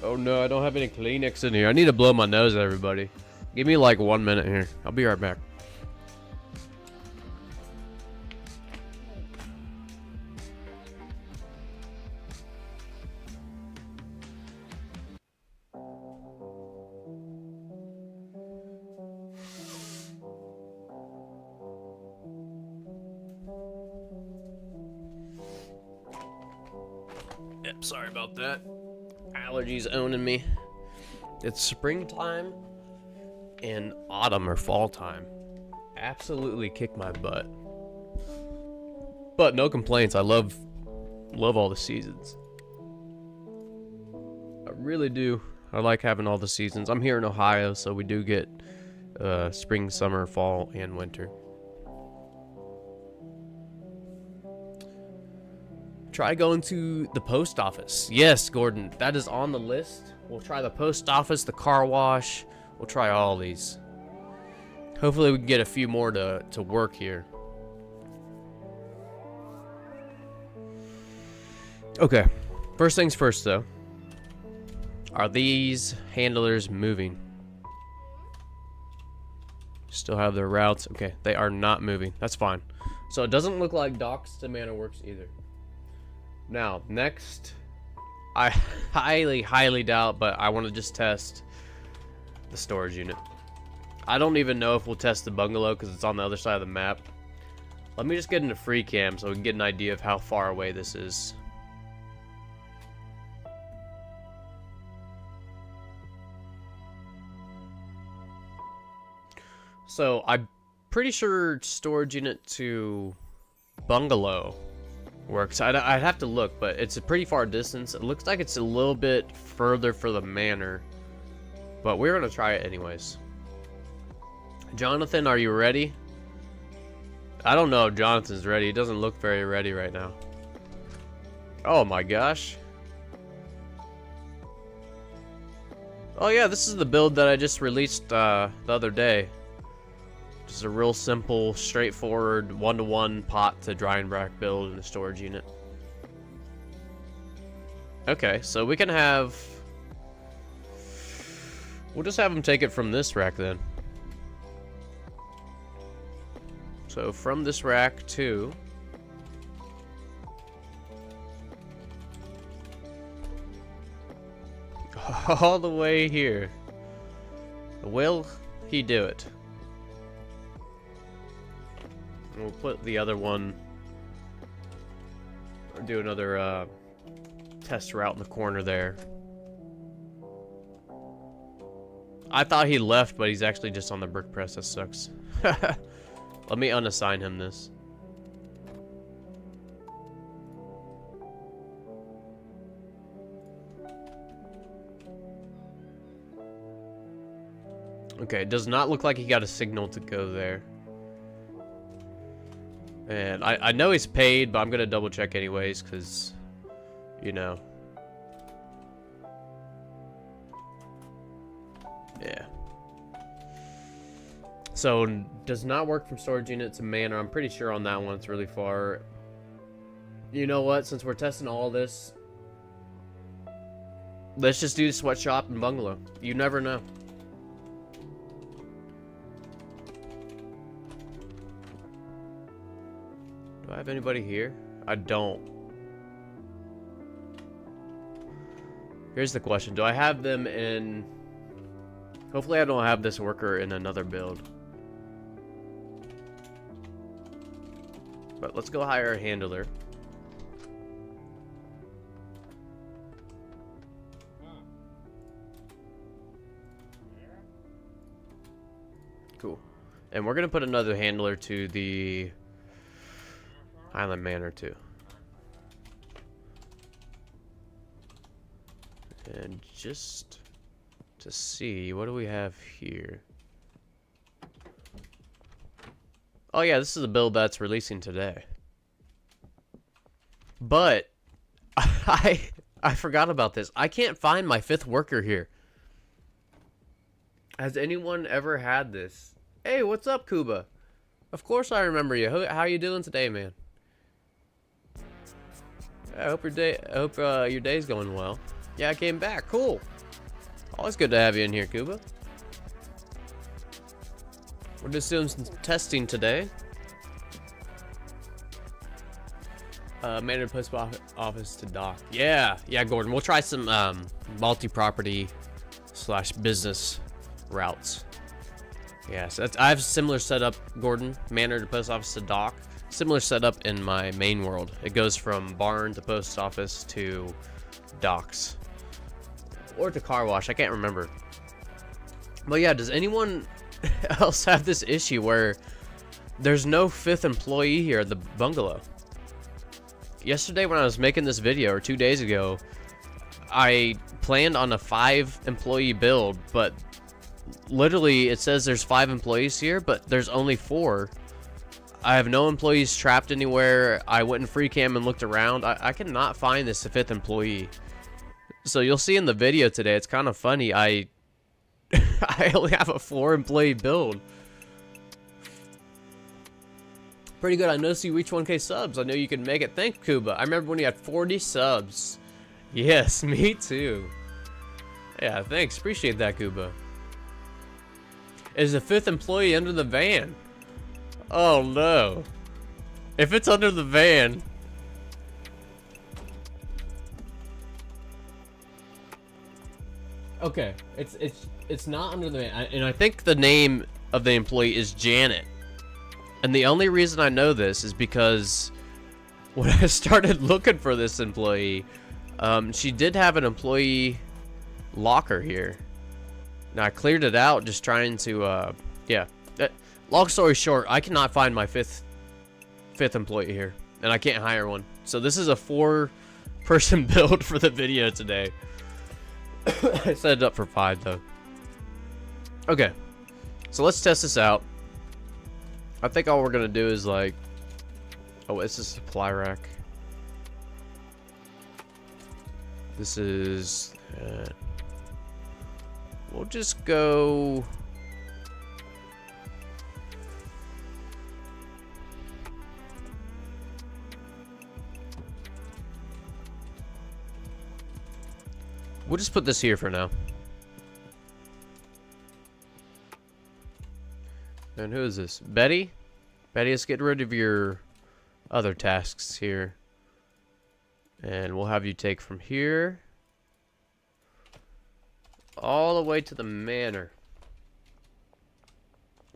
Oh no, I don't have any Kleenex in here. I need to blow my nose, everybody. Give me like 1 minute here. I'll be right back. Yep, sorry about that. Allergies owning me. It's springtime and autumn or fall time. Absolutely kick my butt. But no complaints. I love all the seasons. I really do. I like having all the seasons. I'm here in Ohio, so we do get spring, summer, fall, and winter. Try going to the post office. Yes, Gordon, that is on the list. We'll try the post office, the car wash. We'll try all these. Hopefully we can get a few more to work here. Okay. First things first, though. Are these handlers moving? Still have their routes. Okay, they are not moving. That's fine. So it doesn't look like docks to Manor works either. Now, next, I highly doubt, but I want to just test the storage unit. I don't even know if we'll test the bungalow because it's on the other side of the map. Let me just get into free cam so we can get an idea of how far away this is. So I'm pretty sure storage unit to bungalow works. I'd have to look, but it's a pretty far distance. It looks like it's a little bit further for the manor, but we're gonna try it anyways. Jonathan, are you ready? I don't know if Jonathan's ready. He doesn't look very ready right now. Oh my gosh. Oh yeah, this is the build that I just released the other day. Just a real simple, straightforward, one-to-one pot to dry and rack build in a storage unit. Okay, so we can have... We'll just have them take it from this rack then. So from this rack to... all the way here. Will he do it? We'll put the other one, or do another test route in the corner there. I thought he left, but he's actually just on the brick press. That sucks. Let me unassign him this. Okay, it does not look like he got a signal to go there. And I know he's paid, but I'm gonna double check anyways, because, you know. Yeah. So, does not work from storage unit to manor. I'm pretty sure on that one it's really far. You know what? Since we're testing all this, let's just do sweatshop and bungalow. You never know. Do I have anybody here? I don't. Here's the question. Do I have them in... Hopefully I don't have this worker in another build. But let's go hire a handler. Cool. And we're going to put another handler to the... Highland Manor too. And just to see, what do we have here? Oh yeah, this is a build that's releasing today. But I forgot about this. I can't find my 5th worker here. Has anyone ever had this? Hey, what's up, Kuba? Of course I remember you. How you doing today, man? I hope your day's going well. Yeah, I came back. Cool. Always good to have you in here, Kuba. We're just doing some testing today. Manor post office to dock. Yeah, Gordon. We'll try some multi-property / business routes. Yeah, so I have a similar setup, Gordon. Manor to post office to dock. Similar setup in my main world. It goes from barn to post office to docks. Or to car wash, I can't remember. But yeah, does anyone else have this issue where there's no 5th employee here at the bungalow? Yesterday when I was making this video, or 2 days ago, I planned on a 5 employee build, but literally it says there's 5 employees here, but there's only 4. I have no employees trapped anywhere. I went in free cam and looked around. I cannot find this 5th employee. So you'll see in the video today, it's kind of funny. I only have a 4 employee build. Pretty good. I noticed you reached 1K subs. I know you can make it. Thank Kuba. I remember when you had 40 subs. Yes, me too. Yeah, thanks. Appreciate that, Kuba. Is the 5th employee under the van? Oh no. If it's under the van. Okay, it's not under the van, and I think the name of the employee is Janet. And the only reason I know this is because when I started looking for this employee, she did have an employee locker here. Now I cleared it out just trying to yeah. Long story short, I cannot find my fifth employee here, and I can't hire one. So this is a 4-person build for the video today. I set it up for 5 though. Okay, so let's test this out. I think all we're gonna do is like, oh, it's a supply rack. This is, we'll just go. We'll just put this here for now. And who is this? Betty? Betty, let's get rid of your other tasks here. And we'll have you take from here all the way to the manor.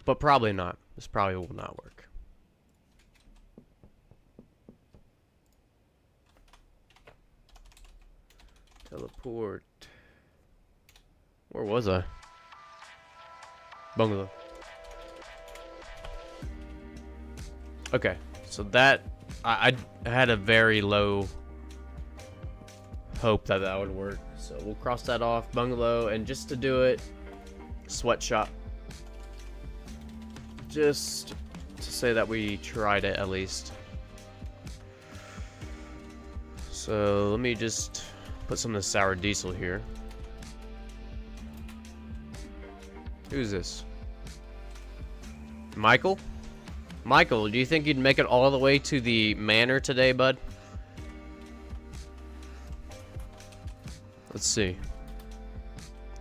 But probably not. This probably will not work. Teleport. Where was I? Bungalow. Okay, so that I had a very low hope that that would work. So we'll cross that off. Bungalow, and just to do it, sweatshop. Just to say that we tried it at least. So let me just put some of the sour diesel here. Who's this? Michael? Michael, do you think you'd make it all the way to the manor today, bud? Let's see.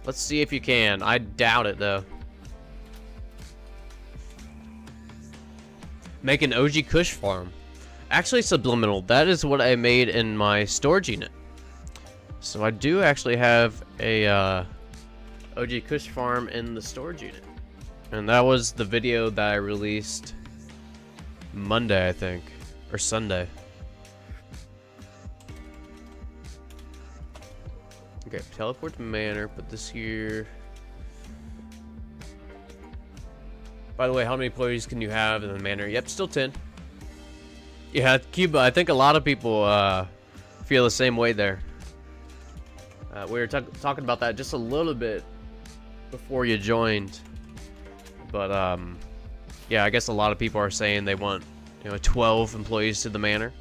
Let's see if you can. I doubt it, though. Make an OG Kush farm. Actually, subliminal. That is what I made in my storage unit. So I do actually have a OG Kush farm in the storage unit. And that was the video that I released Monday, I think. Or Sunday. Okay, teleport to manor. Put this here. By the way, how many employees can you have in the manor? Yep, still 10. Yeah, Cuba, I think a lot of people feel the same way there. We were talking about that just a little bit before you joined. But, yeah, I guess a lot of people are saying they want, 12 employees to the manor.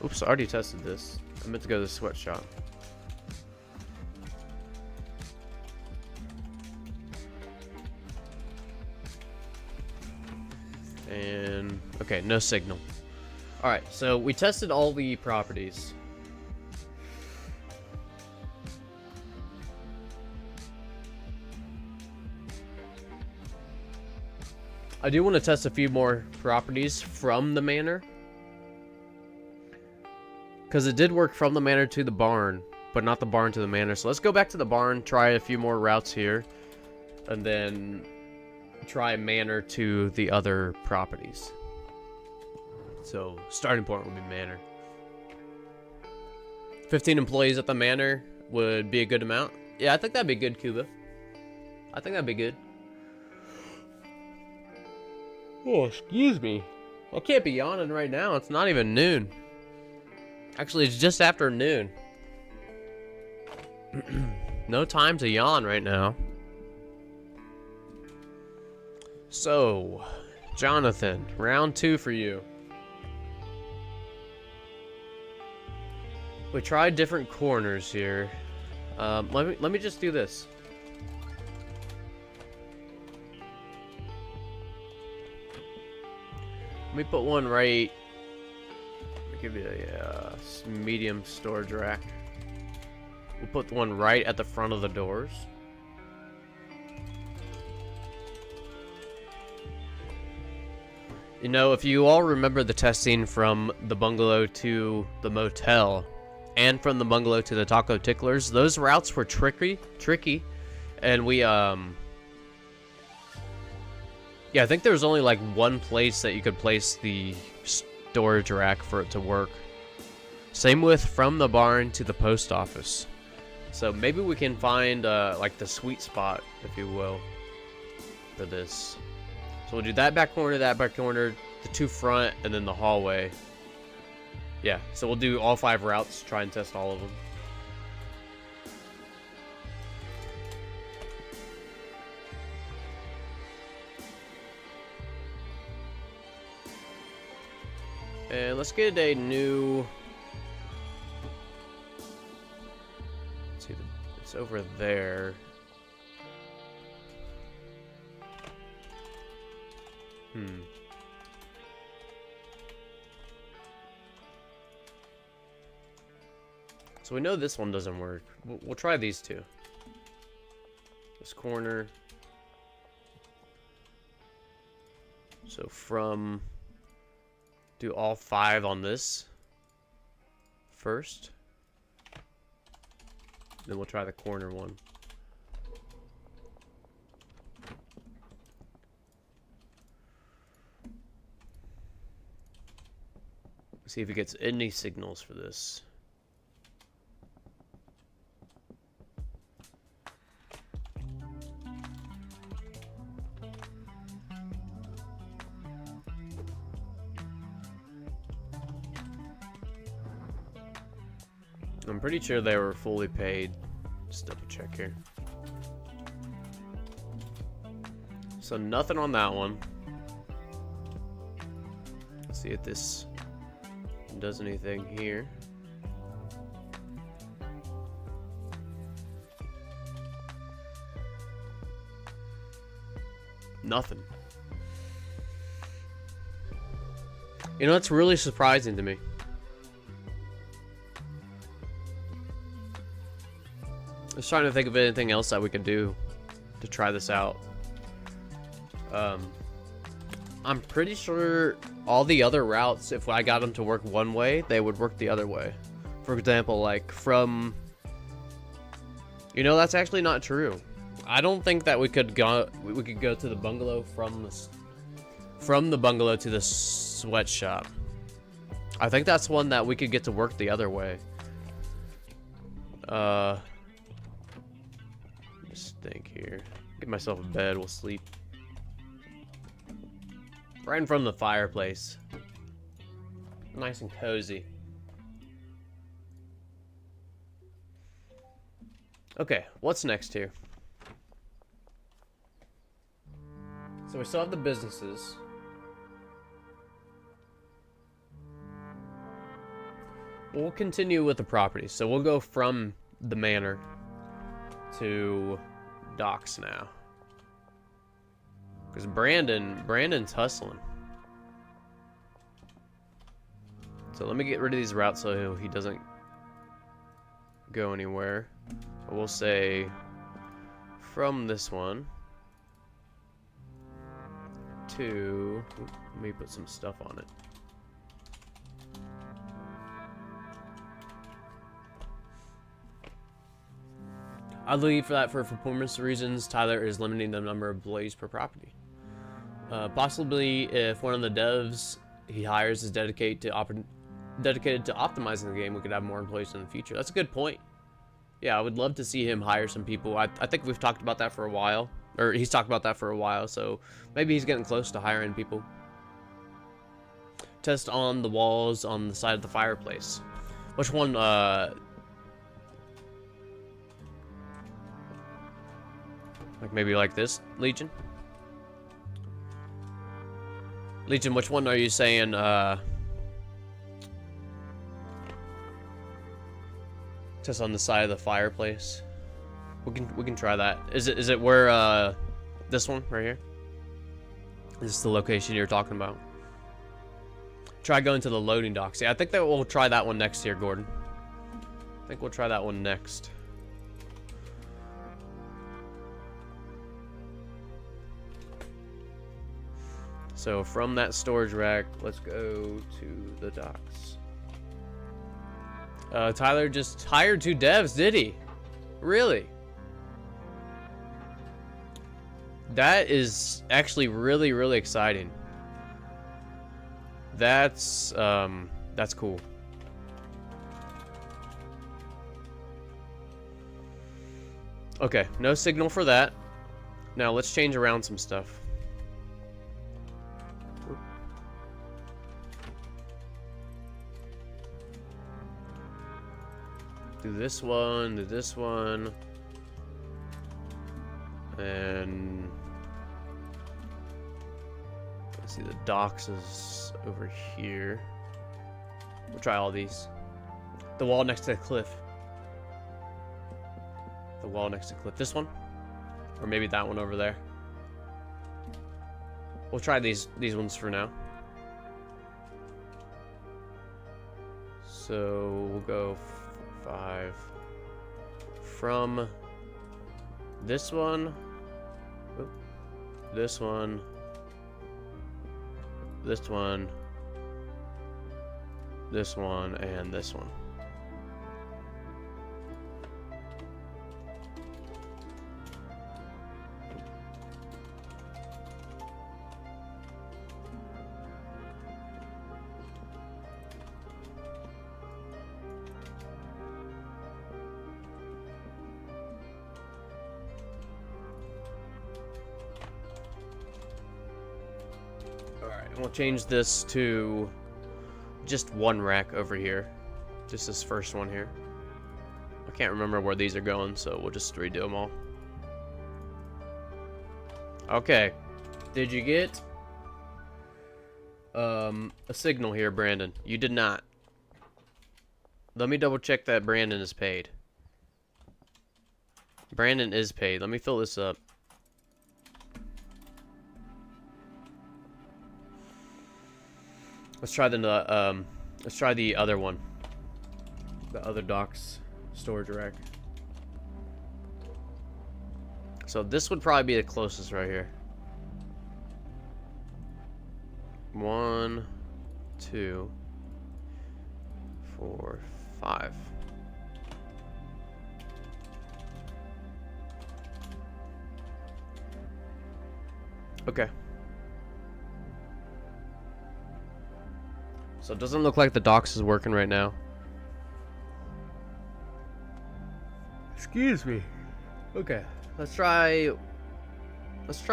Oops, I already tested this. I meant to go to the sweatshop. And, okay, no signal. Alright, so we tested all the properties. I do want to test a few more properties from the manor. Because it did work from the manor to the barn, but not the barn to the manor. So let's go back to the barn, try a few more routes here, and then try manor to the other properties. So starting point would be manor. 15 employees at the manor would be a good amount. Yeah, I think that'd be good, Cuba. I think that'd be good. Oh, excuse me. I can't be yawning right now. It's not even noon. Actually, it's just after noon. No time to yawn right now. So, Jonathan, round 2 for you. We tried different corners here. Let me just do this. Let me put one right. I'll give you a medium storage rack. We'll put one right at the front of the doors. You know, if you all remember the testing from the bungalow to the motel, and from the bungalow to the Taco Ticklers, those routes were tricky, and we, yeah, I think there was only like one place that you could place the storage rack for it to work. Same with from the barn to the post office. So maybe we can find, like the sweet spot, if you will, for this. So we'll do that back corner, the two front, and then the hallway. Yeah, so we'll do all 5 routes, try and test all of them. And let's get a new... Let's see, it's over there. So we know this one doesn't work. We'll try these two. This corner. So from... Do all 5 on this first. Then we'll try the corner one. See if it gets any signals for this. I'm pretty sure they were fully paid. Just double check here. So nothing on that one. Let's see if this does anything here. Nothing. You know, it's really surprising to me. I was trying to think of anything else that we could do to try this out. I'm pretty sure all the other routes, if I got them to work one way, they would work the other way. For example, like from... You know, that's actually not true. I don't think that we could go to the bungalow from the bungalow to the sweatshop. I think that's one that we could get to work the other way. Just think here. Get myself a bed, we'll sleep. Right in front of the fireplace. Nice and cozy. Okay, what's next here? So we still have the businesses. We'll continue with the properties. So we'll go from the manor to docks now. Because Brandon's hustling. So let me get rid of these routes so he doesn't go anywhere. We'll say from this one to... Let me put some stuff on it. I'll leave for that for performance reasons. Tyler is limiting the number of employees per property. Possibly if one of the devs he hires is dedicated to optimizing the game, we could have more employees in the future. That's a good point. Yeah, I would love to see him hire some people. I think we've talked about that for a while. Or he's talked about that for a while, so maybe he's getting close to hiring people. Test on the walls on the side of the fireplace. Which one, like maybe like this, Legion? Legion, which one are you saying, Just on the side of the fireplace. We can try that. Is it where this one right here? Is this the location you're talking about? Try going to the loading docks. Yeah, I think that we'll try that one next here, Gordon. I think we'll try that one next. So from that storage rack, let's go to the docks. Tyler just hired 2 devs, did he? Really? That is actually really, really exciting. That's cool. Okay, no signal for that. Now let's change around some stuff. Do this one, do this one. And let's see, the docks is over here. We'll try all these. The wall next to the cliff. The wall next to the cliff. This one? Or maybe that one over there. We'll try these ones for now. So we'll go 5 from this one. Oop, this one. This one. This one and this one. And we'll change this to just one rack over here. Just this first one here. I can't remember where these are going, so we'll just redo them all. Okay. Did you get a signal here, Brandon? You did not. Let me double check that Brandon is paid. Brandon is paid. Let me fill this up. Let's try the other one. The other docks storage rack. So this would probably be the closest right here. 1, 2, 4, 5. Okay. So it doesn't look like the docks is working right now. Excuse me. Okay, let's try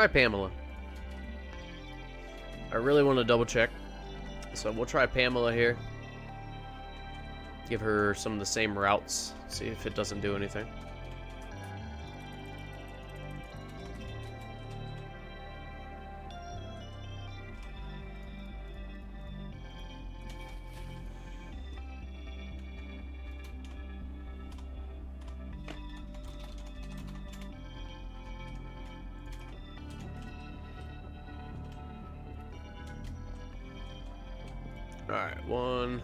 Pamela. I really want to double check. So we'll try Pamela here. Give her some of the same routes. See if it doesn't do anything. Alright, 1,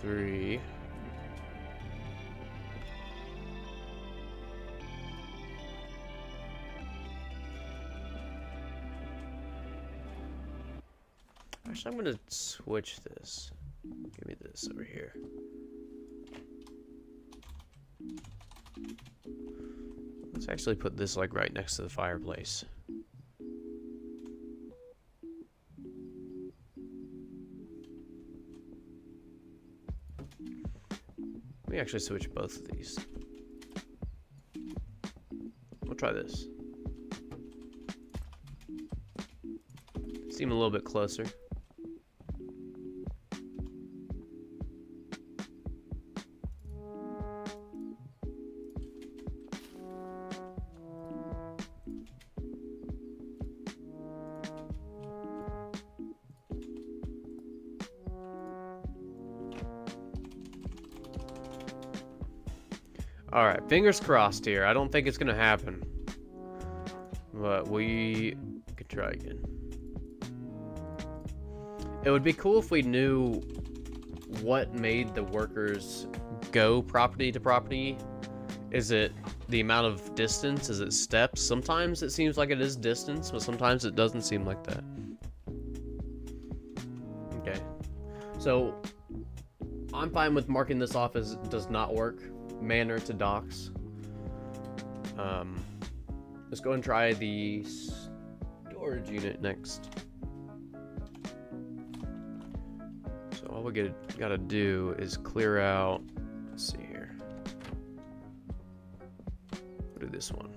3. Actually, I'm gonna switch this. Give me this over here. Let's actually put this like right next to the fireplace. Let me actually switch both of these. We'll try this. Seem a little bit closer. Alright, fingers crossed here. I don't think it's gonna happen. But we could try again. It would be cool if we knew what made the workers go property to property. Is it the amount of distance? Is it steps? Sometimes it seems like it is distance, but sometimes it doesn't seem like that. Okay. So, I'm fine with marking this off as does not work. Manor to docks. Let's go and try the storage unit next. So all we gotta do is clear out. Let's see here. We'll do this one.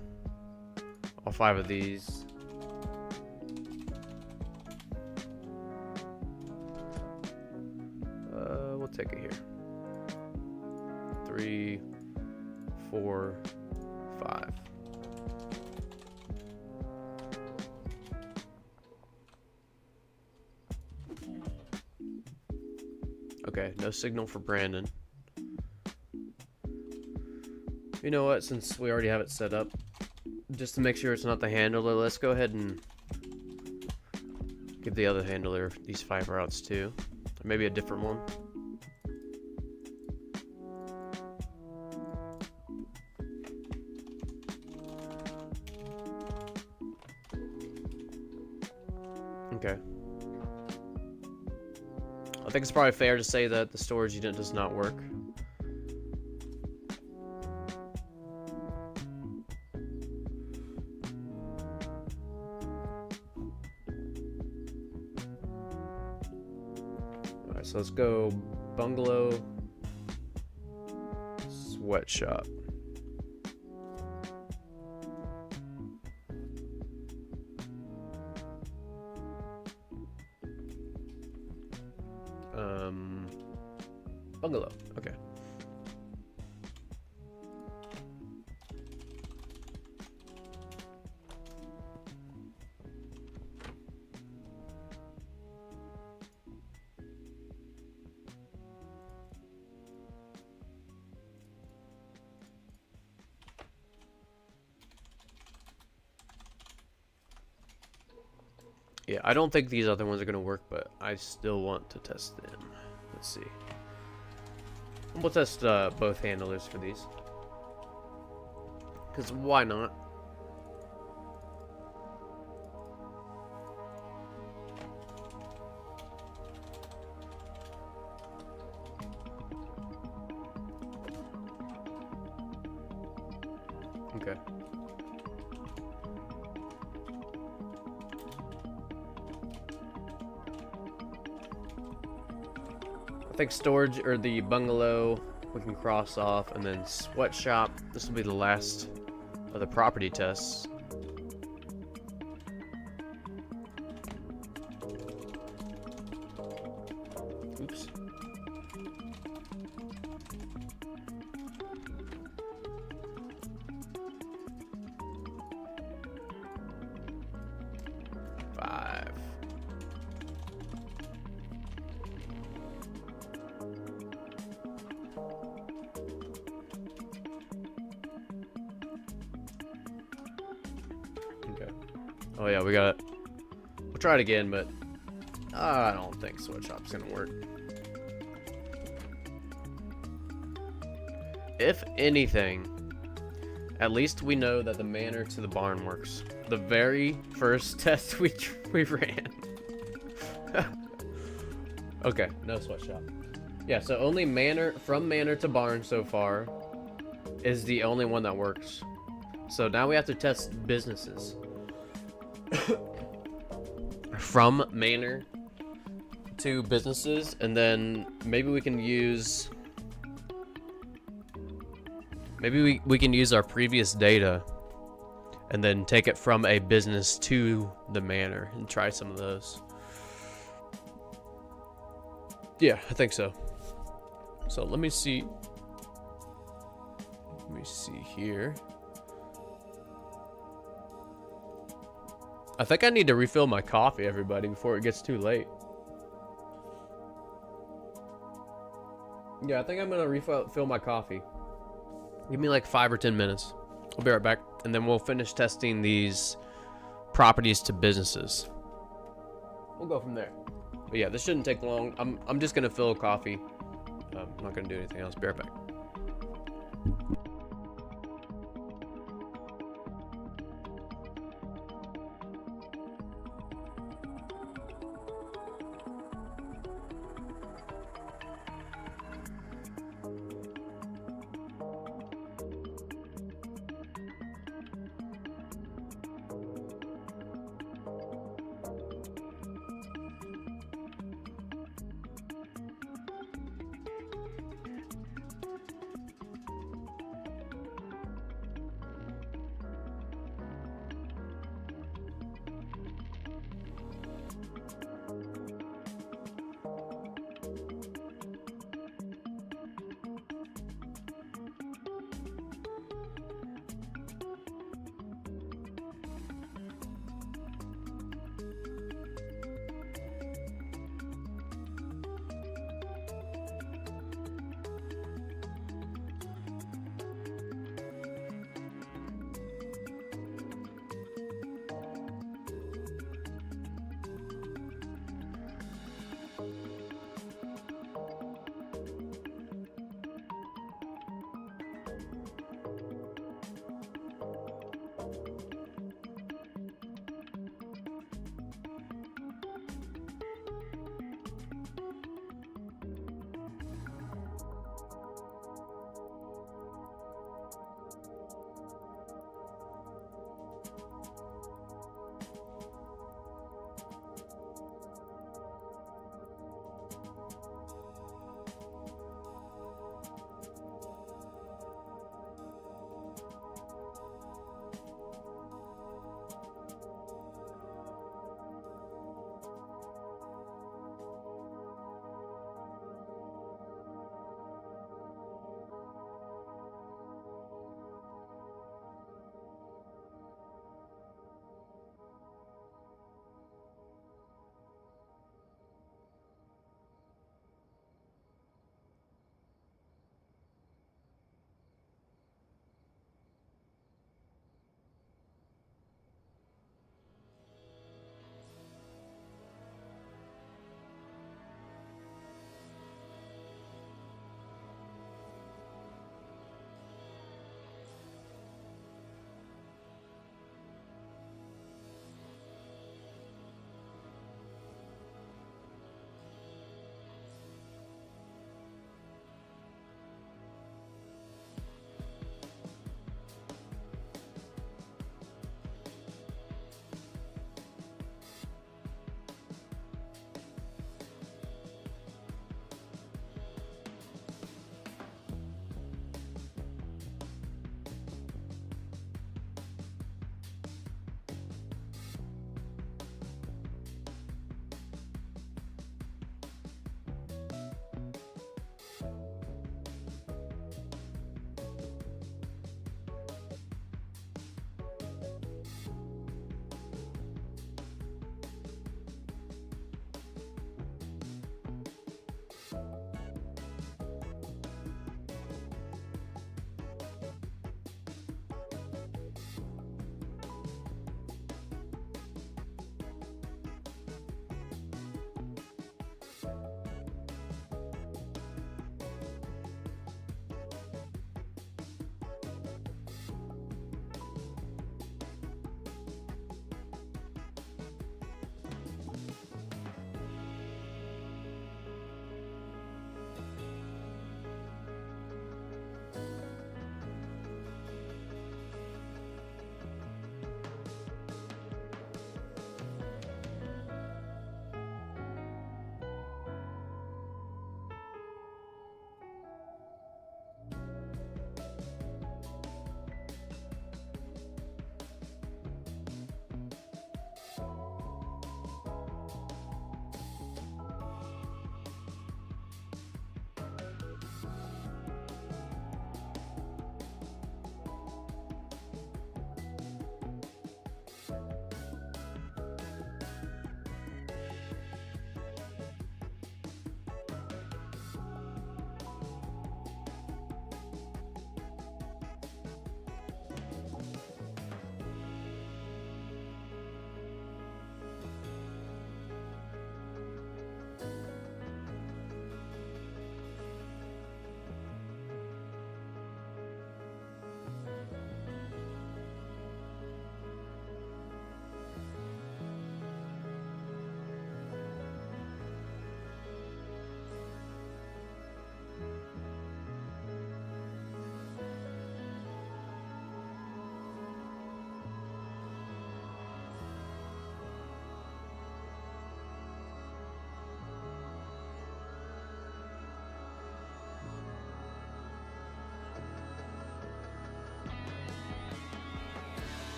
All 5 of these. We'll take it here. 3, 4, 5. Okay, no signal for Brandon. You know what, since we already have it set up, just to make sure it's not the handler, let's go ahead and give the other handler these 5 routes too. Or maybe a different one. Okay. I think it's probably fair to say that the storage unit does not work. Alright, so let's go bungalow, sweatshop. Bungalow, okay. Yeah, I don't think these other ones are going to work, but I still want to test them. Let's see. We'll test both handlers for these. Because why not? Okay. I think storage, or the bungalow, we can cross off, and then sweatshop, this will be the last of the property tests. Oops. Okay. Oh yeah, we got it. We'll try it again, but I don't think sweatshop's gonna work. If anything, at least we know that the manor to the barn works. The very first test we ran. Okay, no sweatshop. Yeah, so only manor, from manor to barn so far, is the only one that works. So now we have to test businesses. From manor to businesses, and then maybe we can use... Maybe we can use our previous data and then take it from a business to the manor and try some of those. Yeah, I think so. So let me see. Let me see here. I think I need to refill my coffee, everybody, before it gets too late. Yeah, I think I'm gonna refill my coffee. Give me like 5 or 10 minutes. I'll be right back, and then we'll finish testing these properties to businesses. We'll go from there. But yeah, this shouldn't take long. I'm just gonna fill coffee. I'm not gonna do anything else. Be right back.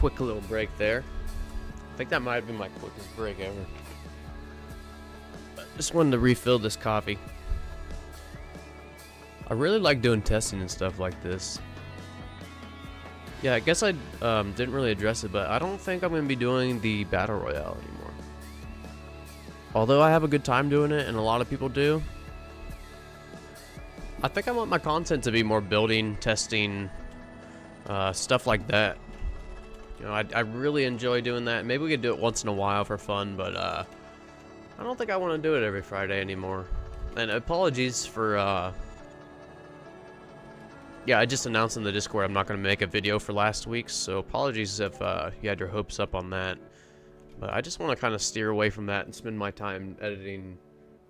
quick little break there. I think that might have been my quickest break ever. Just wanted to refill this coffee. I really like doing testing and stuff like this. Yeah, I guess I didn't really address it, but I don't think I'm going to be doing the Battle Royale anymore. Although I have a good time doing it, and a lot of people do. I think I want my content to be more building, testing, stuff like that. You know, I really enjoy doing that. Maybe we could do it once in a while for fun, but I don't think I want to do it every Friday anymore. And apologies for... yeah, I just announced in the Discord I'm not going to make a video for last week, so apologies if you had your hopes up on that. But I just want to kind of steer away from that and spend my time editing,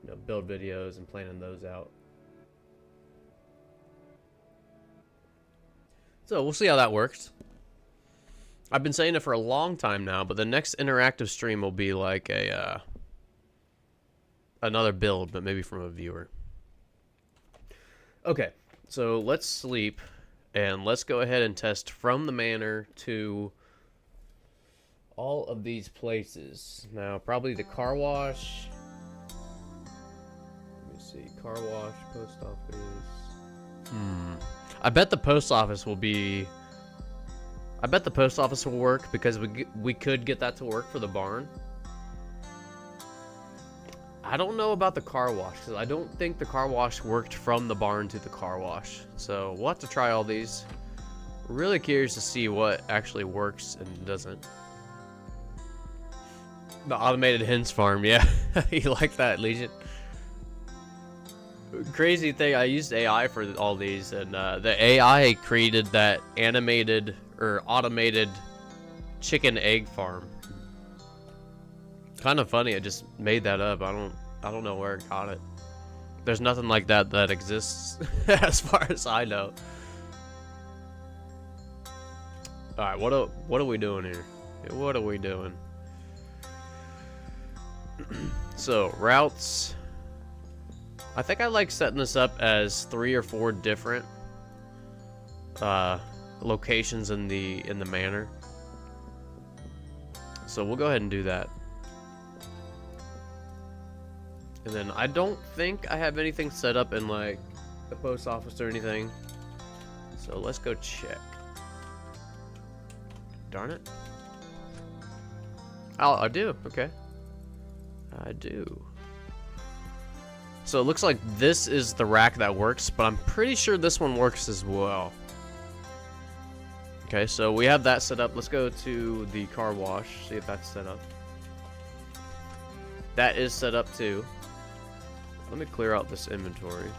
you know, build videos and planning those out. So we'll see how that works. I've been saying it for a long time now, but the next interactive stream will be like a another build, but maybe from a viewer. Okay. So let's sleep, and let's go ahead and test from the manor to all of these places. Now, probably the car wash. Let me see. Car wash, post office. I bet the post office will be... I bet the post office will work because we could get that to work for the barn. I don't know about the car wash, because I don't think the car wash worked from the barn to the car wash. So we'll have to try all these. Really curious to see what actually works and doesn't. The automated hens farm, yeah. You like that, Legion? Crazy thing, I used AI for all these, and the AI created that animated or automated chicken egg farm. Kind of funny, I just made that up. I don't know where it got it. There's nothing like that that exists as far as I know. All right, what are we doing here? What are we doing? So, routes. I think I like setting this up as 3 or 4 different locations in the manor. So we'll go ahead and do that. And then I don't think I have anything set up in like the post office or anything. So let's go check. Darn it. Oh, I do. Okay. I do. So it looks like this is the rack that works, but I'm pretty sure this one works as well. Okay, so we have that set up. Let's go to the car wash, see if that's set up. That is set up too. Let me clear out this inventory.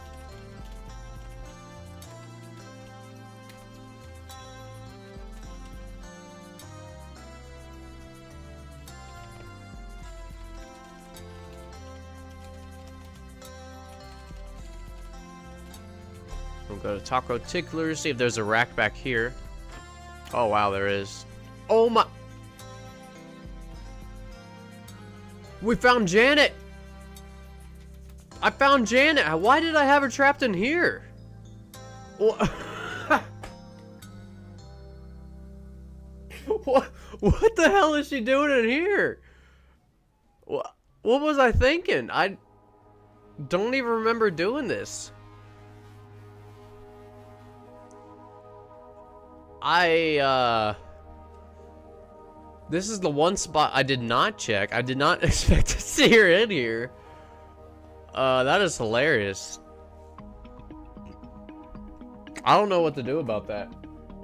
We'll go to Taco Ticklers, see if there's a rack back here. Oh wow, there is. Oh my! We found Janet! I found Janet! Why did I have her trapped in here? What? What the hell is she doing in here? What was I thinking? I don't even remember doing this. This is the one spot I did not check. I did not expect to see her in here. That is hilarious. I don't know what to do about that.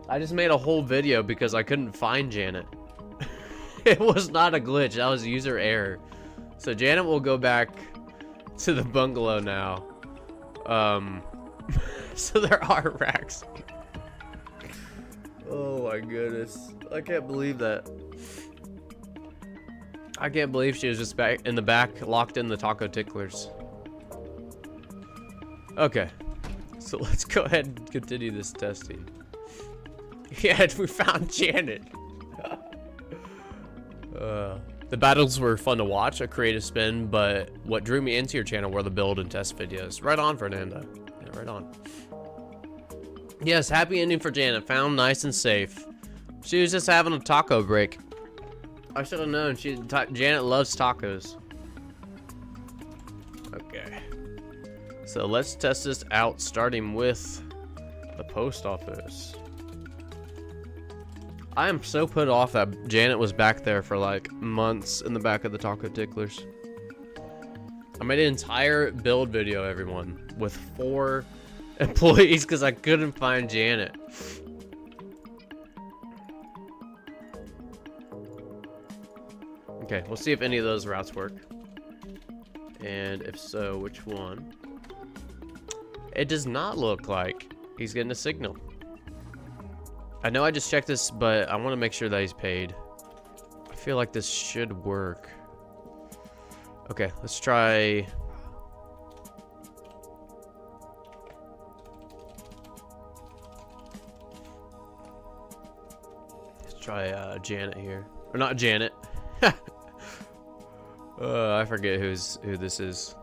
I just made a whole video because I couldn't find Janet. It was not a glitch, that was user error. So Janet will go back to the bungalow now. So there are racks. Oh my goodness. I can't believe that. I can't believe she was just back in the back, locked in the Taco Ticklers. Okay. So let's go ahead and continue this testing. Yeah, we found Janet. The battles were fun to watch, a creative spin, but what drew me into your channel were the build and test videos. Right on, Fernanda. Yeah, right on. Yes, happy ending for Janet. Found nice and safe. She was just having a taco break. I should have known. Janet loves tacos. Okay. So let's test this out, starting with the post office. I am so put off that Janet was back there for like months in the back of the taco ticklers. I made an entire build video, everyone, with 4 employees because I couldn't find Janet. Okay, we'll see if any of those routes work. And if so, which one? It does not look like he's getting a signal. I know I just checked this, but I want to make sure that he's paid. I feel like this should work. Okay, let's try... Let's try Janet here. Or not Janet. I forget who this is.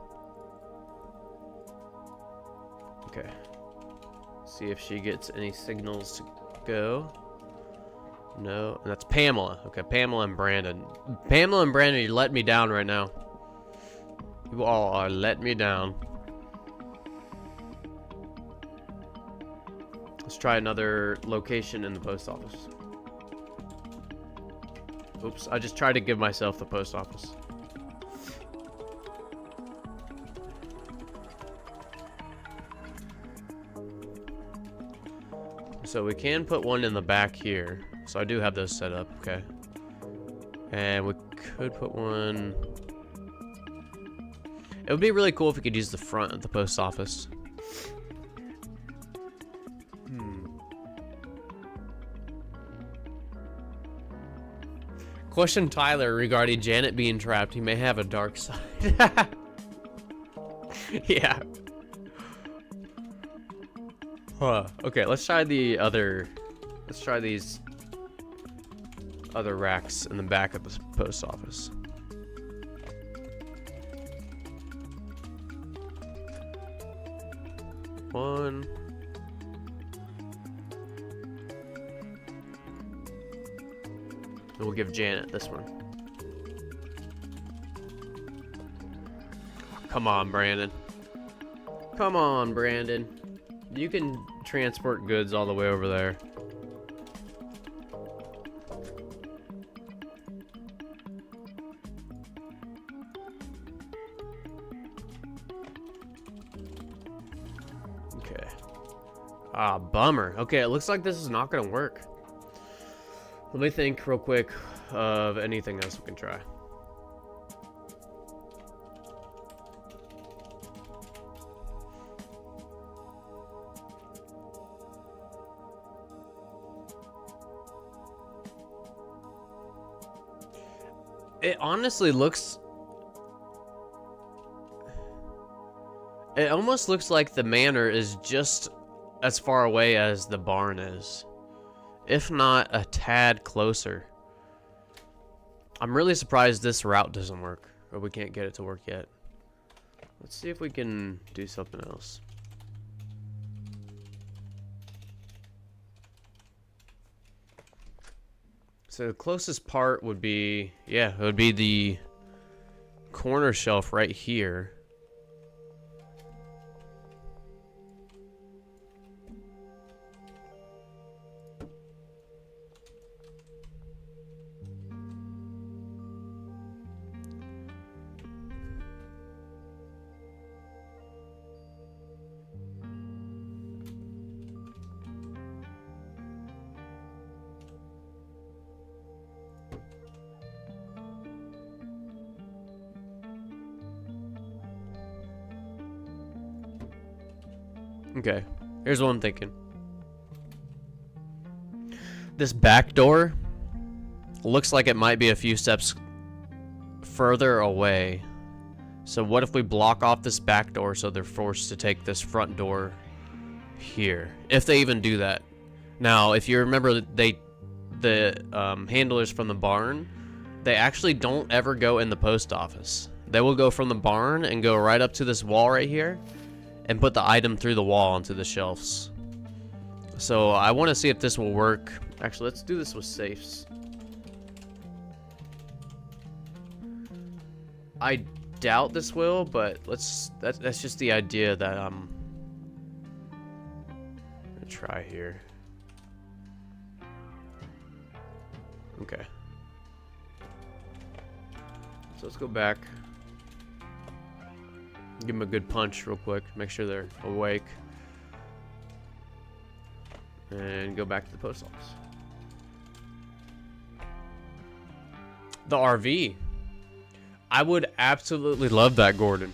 Okay. See if she gets any signals to go. No, and that's Pamela. Okay, Pamela and Brandon. Pamela and Brandon, you let me down right now. You all are letting me down. Let's try another location in the post office. Oops, I just tried to give myself the post office. So we can put one in the back here. So I do have those set up, okay. And we could put one... It would be really cool if we could use the front of the post office. Question Tyler regarding Janet being trapped. He may have a dark side. Yeah. Huh. Okay, let's try the other... Let's try these other racks in the back of the post office. One. And we'll give Janet this one. Come on, Brandon. Come on, Brandon. You can transport goods all the way over there. Okay. Ah, bummer. Okay, it looks like this is not gonna work. Let me think real quick of anything else we can try. It honestly looks... It almost looks like the manor is just as far away as the barn is. If not a tad closer. I'm really surprised this route doesn't work. Or we can't get it to work yet. Let's see if we can do something else. So the closest part would be, yeah, it would be the corner shelf right here. Okay, here's what I'm thinking. This back door looks like it might be a few steps further away. So what if we block off this back door so they're forced to take this front door here? If they even do that. Now, if you remember, the handlers from the barn, they actually don't ever go in the post office. They will go from the barn and go right up to this wall right here and put the item through the wall onto the shelves. So I want to see if this will work Actually, let's do this with safes. I doubt this will, but that's just the idea that I'm gonna try here. Okay. So let's go back. Give them a good punch real quick. Make sure they're awake. And go back to the post office. The RV. I would absolutely love that, Gordon.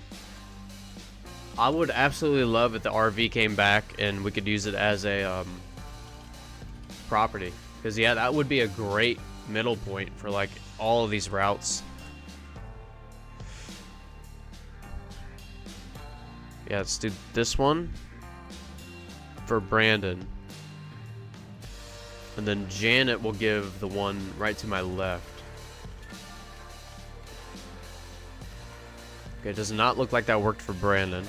I would absolutely love if the RV came back and we could use it as a property. Because, yeah, that would be a great middle point for, like, all of these routes. Yeah, let's do this one for Brandon. And then Janet will give the one right to my left. Okay, it does not look like that worked for Brandon.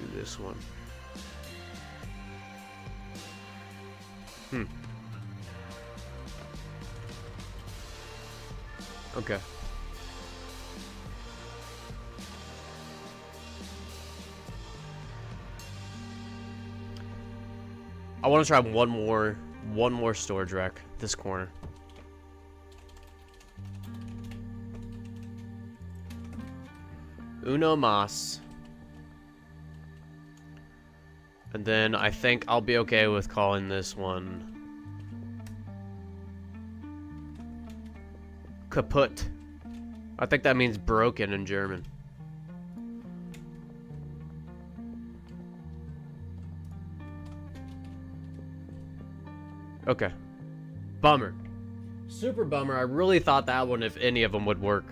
Do this one. Okay. I want to try one more storage rack this corner. Uno mas. And then I think I'll be okay with calling this one Kaputt. I think that means broken in German. Okay. Bummer. Super bummer. I really thought that one, if any of them, would work.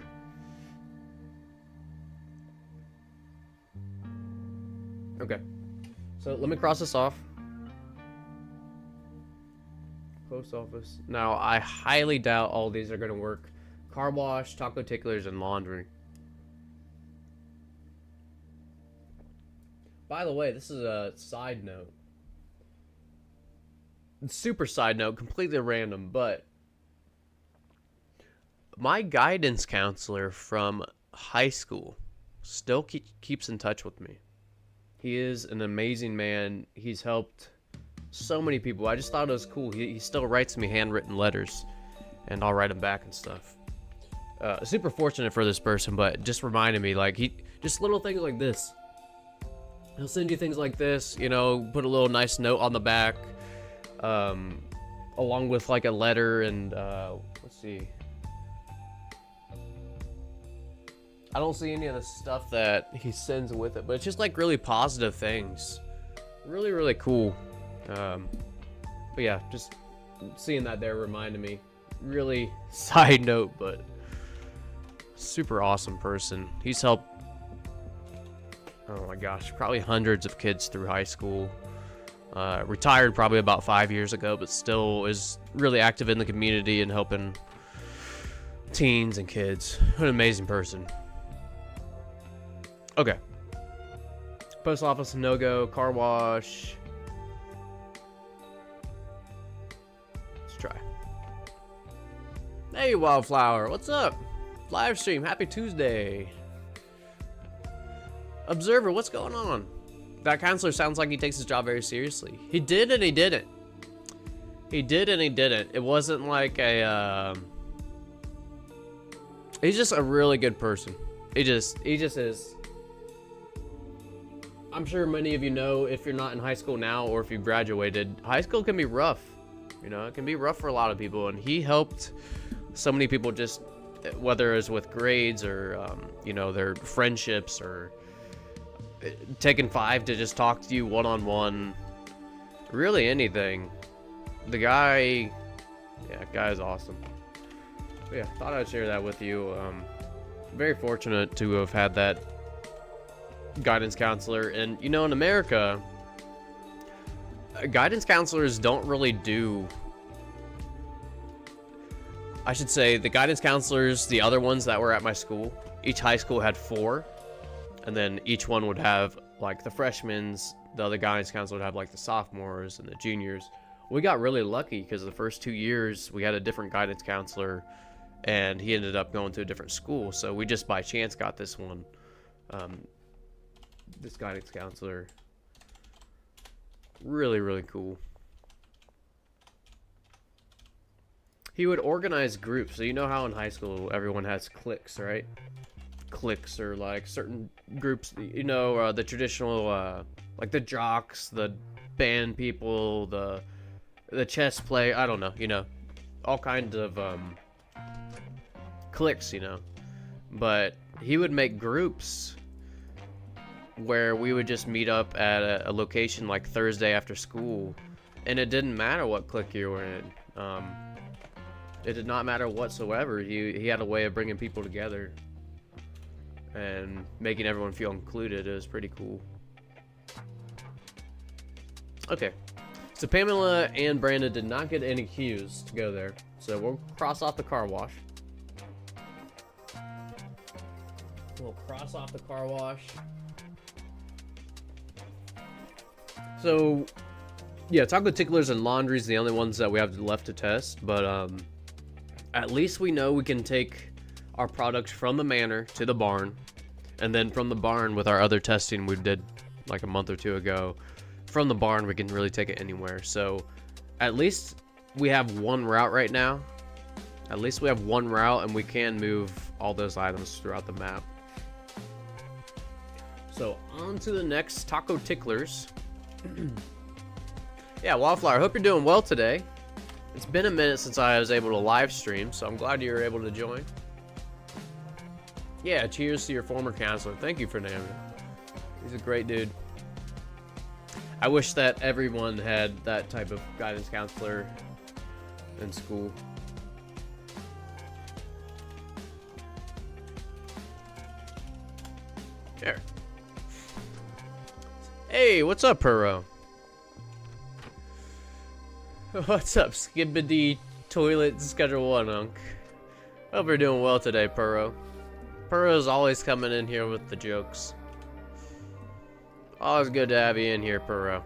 Okay. So let me cross this off. Post office. Now, I highly doubt all these are going to work. Car wash, taco ticklers, and laundry. By the way, this is a side note. Super side note, completely random, but my guidance counselor from high school still keeps in touch with me. He is an amazing man. He's helped so many people. I just thought it was cool. He still writes me handwritten letters, and I'll write them back and stuff. Super fortunate for this person, but just reminded me, like, just little things like this. He'll send you things like this, you know, put a little nice note on the back, along with like a letter and let's see. I don't see any of the stuff that he sends with it, but it's just like really positive things. Really, really cool. But yeah, just seeing that there reminded me. Really side note, but super awesome person. He's helped, oh my gosh, probably hundreds of kids through high school. Retired probably about 5 years ago, but still is really active in the community and helping teens and kids. What an amazing person. Okay. Post office, no-go. Car wash. Let's try. Hey, Wildflower. What's up? Live stream. Happy Tuesday. Observer, what's going on? That counselor sounds like he takes his job very seriously. He did and he didn't. He did and he didn't. It wasn't like a, he's just a really good person. He just is. I'm sure many of you know, if you're not in high school now or if you graduated, high school can be rough. You know, it can be rough for a lot of people, and he helped so many people, just whether it was with grades or, you know, their friendships, or taking 5 to just talk to you one-on-one, really anything. The guy, yeah, guy is awesome. But yeah, thought I'd share that with you. Very fortunate to have had that guidance counselor. And you know, in America, guidance counselors don't really do, I should say, the guidance counselors, the other ones that were at my school, each high school had 4. And then each one would have like the freshmen, the other guidance counselor would have like the sophomores and the juniors. We got really lucky because the first 2 years we had a different guidance counselor, and he ended up going to a different school. So we just by chance got this one, this guidance counselor. Really, really cool. He would organize groups. So you know how in high school everyone has cliques, right? Cliques are like certain groups, you know, the traditional, like the jocks, the band people, the chess play, I don't know, you know, all kinds of cliques, you know. But he would make groups where we would just meet up at a location like Thursday after school, and it didn't matter what clique you were in. It did not matter whatsoever. He had a way of bringing people together and making everyone feel included. It was pretty cool. Okay, so Pamela and Brandon did not get any cues to go there, so we'll cross off the car wash. We'll cross off the car wash. So, yeah, taco ticklers and laundry is the only ones that we have left to test, but at least we know we can take our products from the manor to the barn, and then from the barn with our other testing we did like a month or two ago, from the barn we can really take it anywhere. So at least we have one route right now. At least we have one route, and we can move all those items throughout the map. So on to the next taco ticklers. Yeah, Wildflower, I hope you're doing well today. It's been a minute since I was able to live stream, so I'm glad you were able to join. Yeah, cheers to your former counselor. Thank you, Fernando. He's a great dude. I wish that everyone had that type of guidance counselor in school. Here. Hey, what's up, Purro? What's up, Skibbity Toilet Schedule 1, Unk? Hope you're doing well today, Purro. Purro's always coming in here with the jokes. Always good to have you in here, Purro.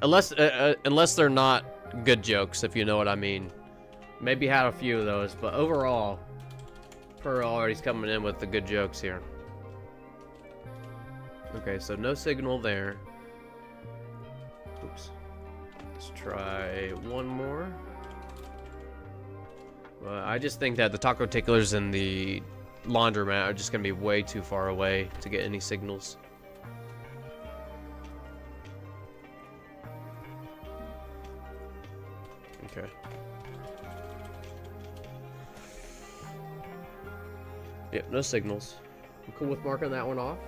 Unless they're not good jokes, if you know what I mean. Maybe had a few of those, but overall, Purro already's coming in with the good jokes here. Okay, so no signal there. Oops. Let's try one more. I just think that the taco ticklers and the laundromat are just gonna be way too far away to get any signals. Okay. Yep, no signals. I'm cool with marking that one off.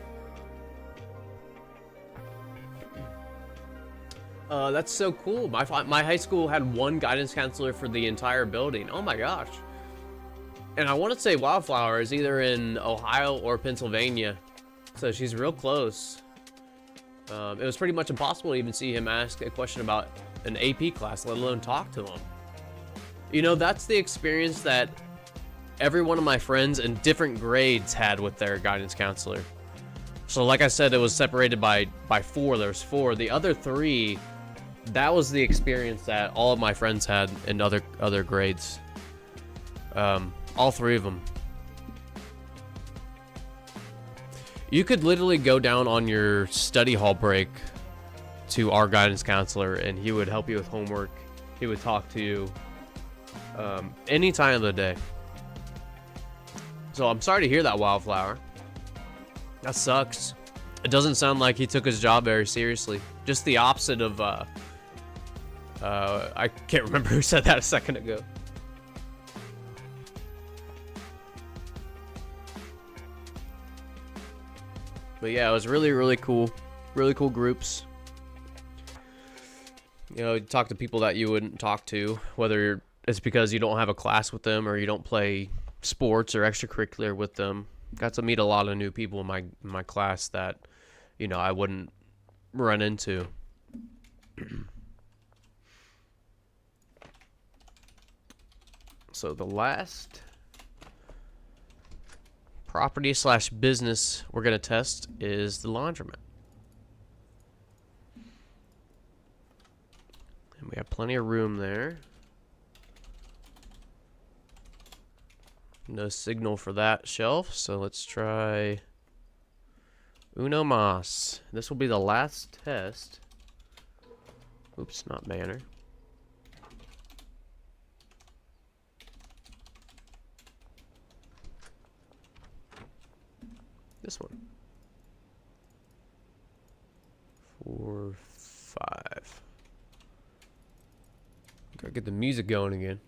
That's so cool. My high school had one guidance counselor for the entire building. Oh my gosh. And I want to say Wildflower is either in Ohio or Pennsylvania, so she's real close. It was pretty much impossible to even see him ask a question about an AP class, let alone talk to him. You know, that's the experience that every one of my friends in different grades had with their guidance counselor. So like I said, it was separated by 4. There's 4. The other 3, that was the experience that all of my friends had in other grades. All 3 of them. You could literally go down on your study hall break to our guidance counselor, and he would help you with homework. He would talk to you any time of the day. So I'm sorry to hear that, Wildflower. That sucks. It doesn't sound like he took his job very seriously. Just the opposite of, I can't remember who said that a second ago. But yeah, it was really, really cool. Really cool groups. You know, you talk to people that you wouldn't talk to, whether it's because you don't have a class with them or you don't play sports or extracurricular with them. Got to meet a lot of new people in my class that, you know, I wouldn't run into. So the last property slash business we're going to test is the laundromat. And we have plenty of room there. No signal for that shelf, so let's try Uno Mas. This will be the last test. Oops, not Manor. This one. 4, 5. Gotta get the music going again.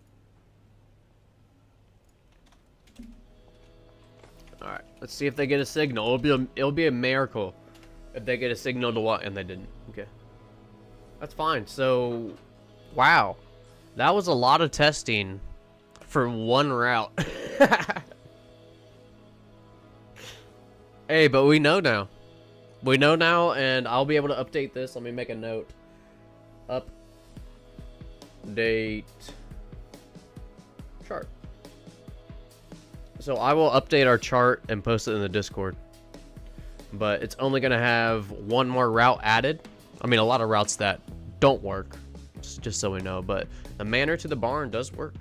Alright, let's see if they get a signal. It'll be a miracle if they get a signal to what, and they didn't. Okay. That's fine. So, wow. That was a lot of testing for one route. Hey, but we know now. We know now, and I'll be able to update this. Let me make a note. Update chart. So I will update our chart and post it in the Discord. But it's only going to have one more route added. I mean, a lot of routes that don't work, just so we know. But the Manor to the barn does work.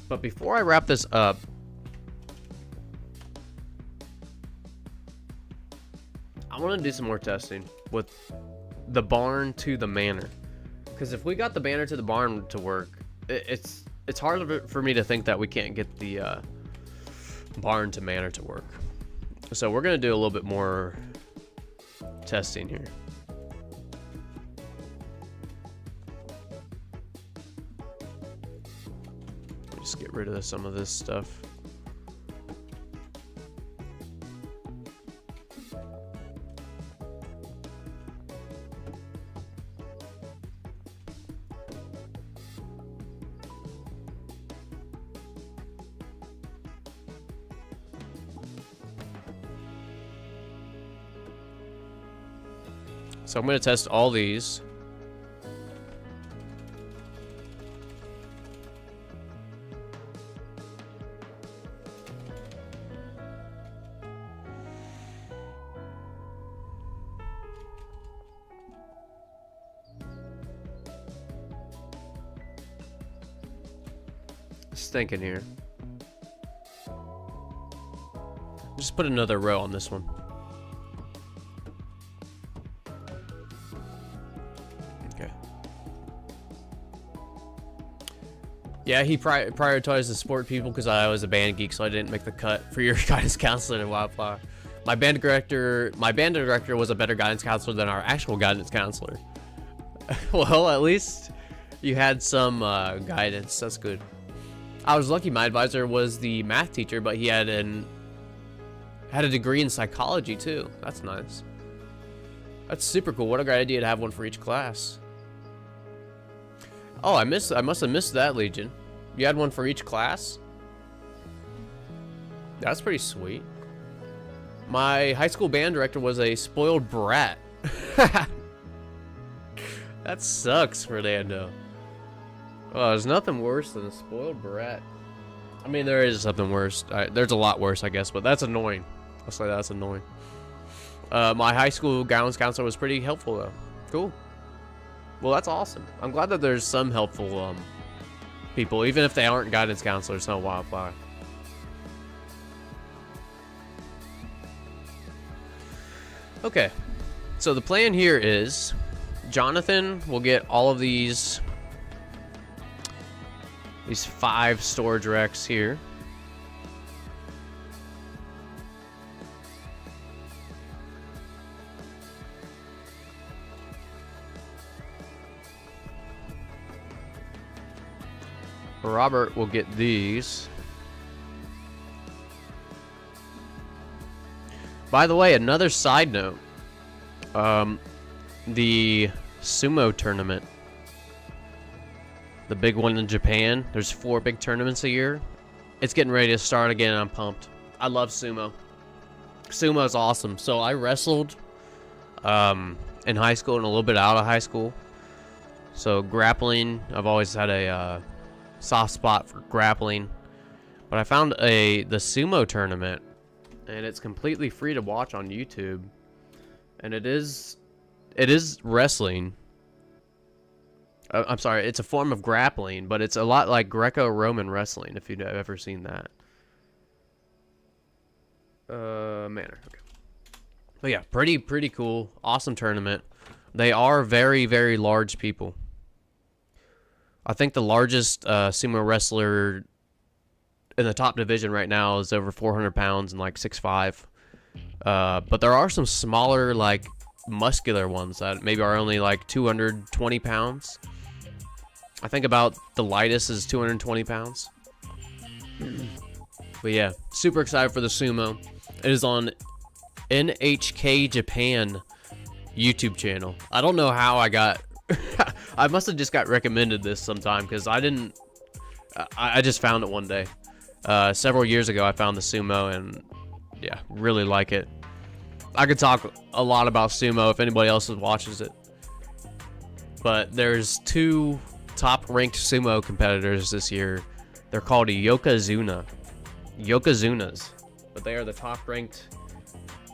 But before I wrap this up, I want to do some more testing with the barn to the Manor. Because if we got the Manor to the barn to work, it's hard for me to think that we can't get the barn to Manor to work. So we're going to do a little bit more testing here. Just get rid of some of this stuff. So I'm going to test all these. Just thinking here. Just put another row on this one. Yeah, he prioritized the sport people because I was a band geek, so I didn't make the cut for your guidance counselor in Wildflower. My band director was a better guidance counselor than our actual guidance counselor. Well, at least you had some guidance. That's good. I was lucky. My advisor was the math teacher, but he had a degree in psychology too. That's nice. That's super cool. What a great idea to have one for each class. Oh, I must have missed that, Legion. You had one for each class? That's pretty sweet. My high school band director was a spoiled brat. That sucks, Fernando. Oh, there's nothing worse than a spoiled brat. I mean, there is something worse. There's a lot worse, I guess, but that's annoying. I'll say that's annoying. My high school guidance counselor was pretty helpful, though. Cool. Well, that's awesome. I'm glad that there's some helpful people, even if they aren't guidance counselors on Wildflower. Okay, so the plan here is Jonathan will get all of these 5 storage racks here. Robert will get these. By the way, another side note. The sumo tournament. The big one in Japan. There's 4 big tournaments a year. It's getting ready to start again and I'm pumped. I love sumo. Sumo is awesome. So I wrestled in high school and a little bit out of high school. So grappling, I've always had a soft spot for grappling, but I found the sumo tournament and it's completely free to watch on YouTube. And it is wrestling. I'm sorry, it's a form of grappling, but it's a lot like Greco-Roman wrestling, if you've ever seen that. Manor. Okay. But yeah, pretty cool. Awesome tournament. They are very, very large people. I think the largest sumo wrestler in the top division right now is over 400 pounds and like 6'5". But there are some smaller, like, muscular ones that maybe are only like 220 pounds. I think about the lightest is 220 pounds. But yeah, super excited for the sumo. It is on NHK Japan YouTube channel. I don't know how I got... I must have just got recommended this sometime because I didn't... I just found it one day. Several years ago I found the sumo and yeah, really like it. I could talk a lot about sumo if anybody else watches it. But there's 2 top-ranked sumo competitors this year. They're called Yokozunas. But they are the top-ranked...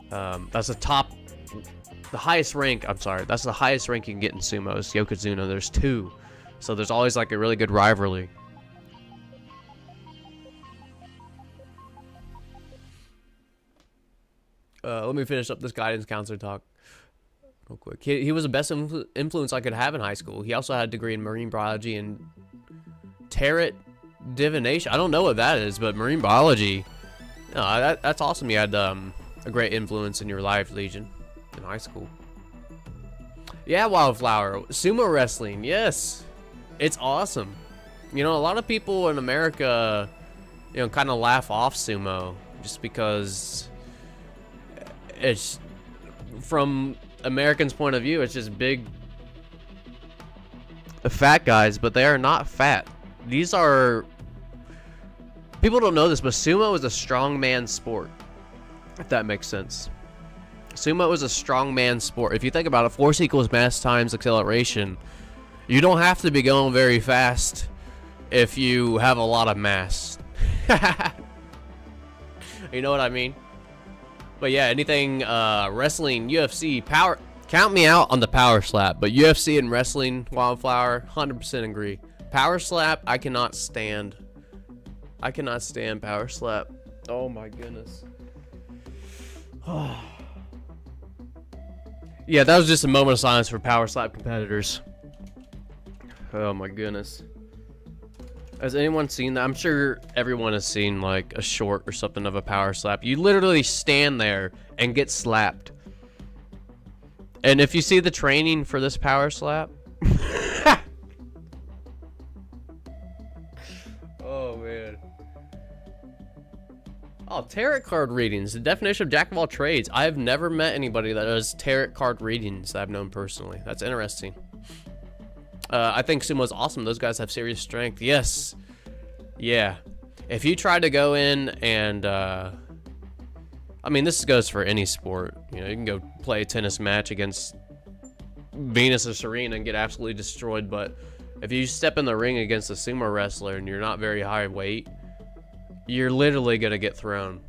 that's the highest rank, I'm sorry. That's the highest rank you can get in sumo is Yokozuna. There's 2. So there's always like a really good rivalry. Let me finish up this guidance counselor talk real quick. He was the best influence I could have in high school. He also had a degree in marine biology and tarot divination. I don't know what that is, but marine biology. No, that's awesome. You had a great influence in your life, Legion, in high school. Yeah, Wildflower. Sumo wrestling. Yes. It's awesome. You know, a lot of people in America, you know, kind of laugh off sumo just because... it's from Americans' point of view, it's just big fat guys, but they are not fat. These are, people don't know this, but sumo is a strongman sport, if that makes sense. Sumo is a strongman sport. If you think about it, force equals mass times acceleration. You don't have to be going very fast if you have a lot of mass. You know what I mean? But yeah, anything wrestling, UFC, power, count me out on the power slap. But UFC and wrestling, Wildflower, 100% agree. Power slap, I cannot stand. I cannot stand power slap. Oh my goodness. Yeah, that was just a moment of silence for power slap competitors. Oh my goodness. Has anyone seen that? I'm sure everyone has seen like a short or something of a power slap. You literally stand there and get slapped. And if you see the training for this power slap. Oh man. Oh, tarot card readings. The definition of jack of all trades. I have never met anybody that does tarot card readings that I've known personally. That's interesting. I think sumo's awesome. Those guys have serious strength. Yes. Yeah. If you try to go in and, I mean, this goes for any sport. You know, you can go play a tennis match against Venus or Serena and get absolutely destroyed. But if you step in the ring against a sumo wrestler and you're not very high weight, you're literally going to get thrown.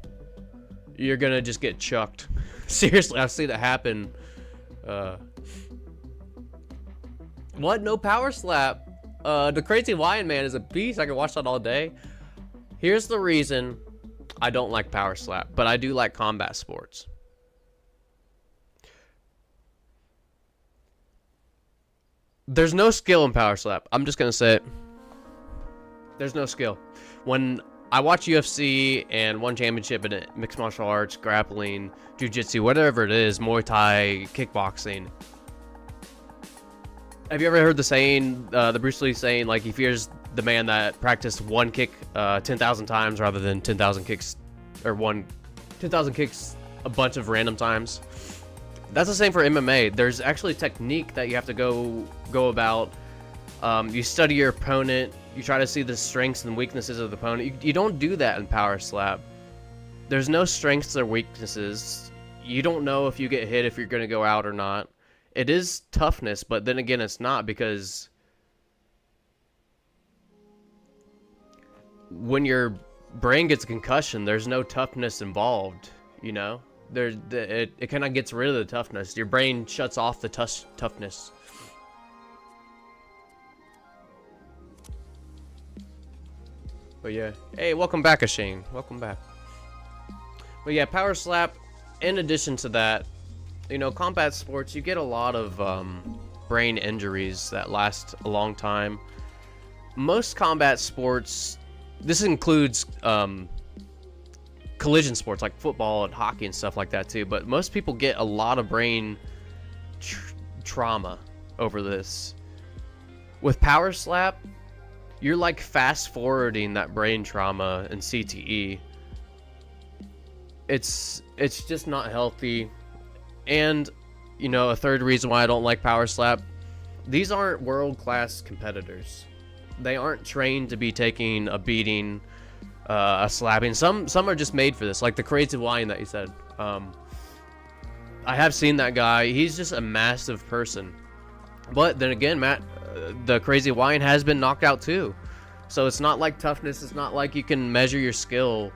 You're going to just get chucked. Seriously, I've seen it happen. What? No power slap? The Crazy Lion Man is a beast. I can watch that all day. Here's the reason I don't like power slap, but I do like combat sports. There's no skill in power slap. I'm just gonna say it. There's no skill. When I watch UFC and one championship in it, mixed martial arts, grappling, jiu-jitsu, whatever it is, Muay Thai, kickboxing. Have you ever heard the saying, the Bruce Lee saying, like, he fears the man that practiced one kick 10,000 times rather than 10,000 kicks, or 10,000 kicks a bunch of random times? That's the same for MMA. There's actually technique that you have to go about. You study your opponent. You try to see the strengths and weaknesses of the opponent. You don't do that in power slap. There's no strengths or weaknesses. You don't know if you get hit, if you're going to go out or not. It is toughness, but then again, it's not, because when your brain gets a concussion, there's no toughness involved. You know, it kind of gets rid of the toughness. Your brain shuts off the toughness. But yeah, hey, welcome back, Ashane. Welcome back. But yeah, power slap. In addition to that, you know, combat sports, you get a lot of brain injuries that last a long time. Most combat sports, this includes collision sports like football and hockey and stuff like that too, but most people get a lot of brain trauma over this. With power slap, you're like fast forwarding that brain trauma in CTE. It's just not healthy. And you know, a third reason why I don't like power slap, these aren't world-class competitors. They aren't trained to be taking a beating, a slapping. Some are just made for this, like the Crazy Lion that you said. I have seen that guy. He's just a massive person. But then again, Matt, the Crazy Lion has been knocked out too. So it's not like toughness. It's not like you can measure your skill.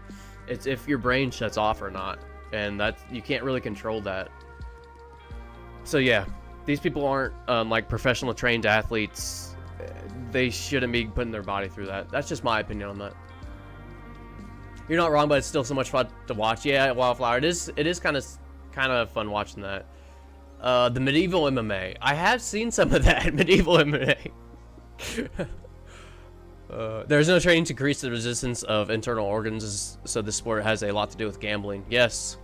It's if your brain shuts off or not, and that you can't really control that. So yeah, these people aren't like professional trained athletes. They shouldn't be putting their body through that. That's just my opinion on that. You're not wrong, but it's still so much fun to watch. Yeah, Wildflower. It is kind of fun watching that. The medieval MMA. I have seen some of that medieval MMA. There's no training to increase the resistance of internal organs, so this sport has a lot to do with gambling. Yes.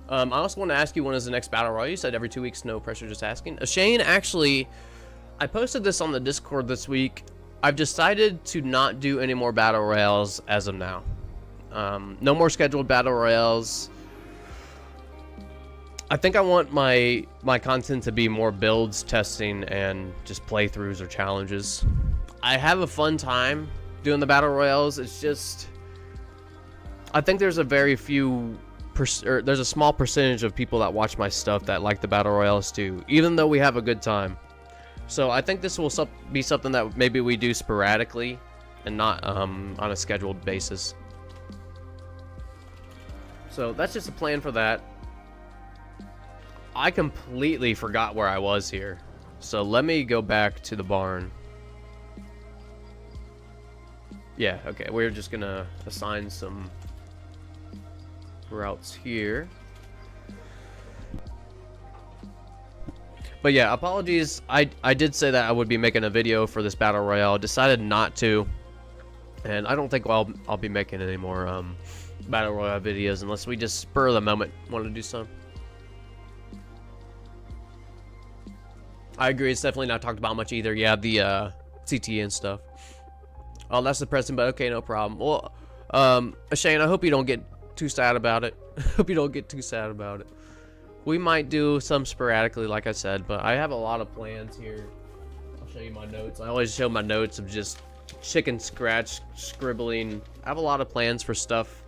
I also want to ask you, when is the next battle royale? You said every 2 weeks, no pressure, just asking. Shane, actually, I posted this on the Discord this week. I've decided to not do any more battle royales as of now. No more scheduled battle royales. I think I want my content to be more builds, testing, and just playthroughs or challenges. I have a fun time doing the battle royales. It's just, I think there's a very few, there's a small percentage of people that watch my stuff that like the battle royales too, even though we have a good time. So I think this will be something that maybe we do sporadically and not on a scheduled basis. So that's just a plan for that. I completely forgot where I was here. So let me go back to the barn. Yeah, okay, we're just gonna assign some routes here. But yeah, apologies. I did say that I would be making a video for this battle royale. Decided not to, and I don't think I'll be making any more battle royale videos unless we just spur of the moment want to do some. I agree. It's definitely not talked about much either. Yeah, the CTE and stuff. Oh, that's depressing, but okay, no problem. Well, Shane, I hope you don't get too sad about it. Hope you don't get too sad about it. We might do some sporadically, like I said, but I have a lot of plans here. I'll show you my notes. I always show my notes of just chicken scratch scribbling. I have a lot of plans for stuff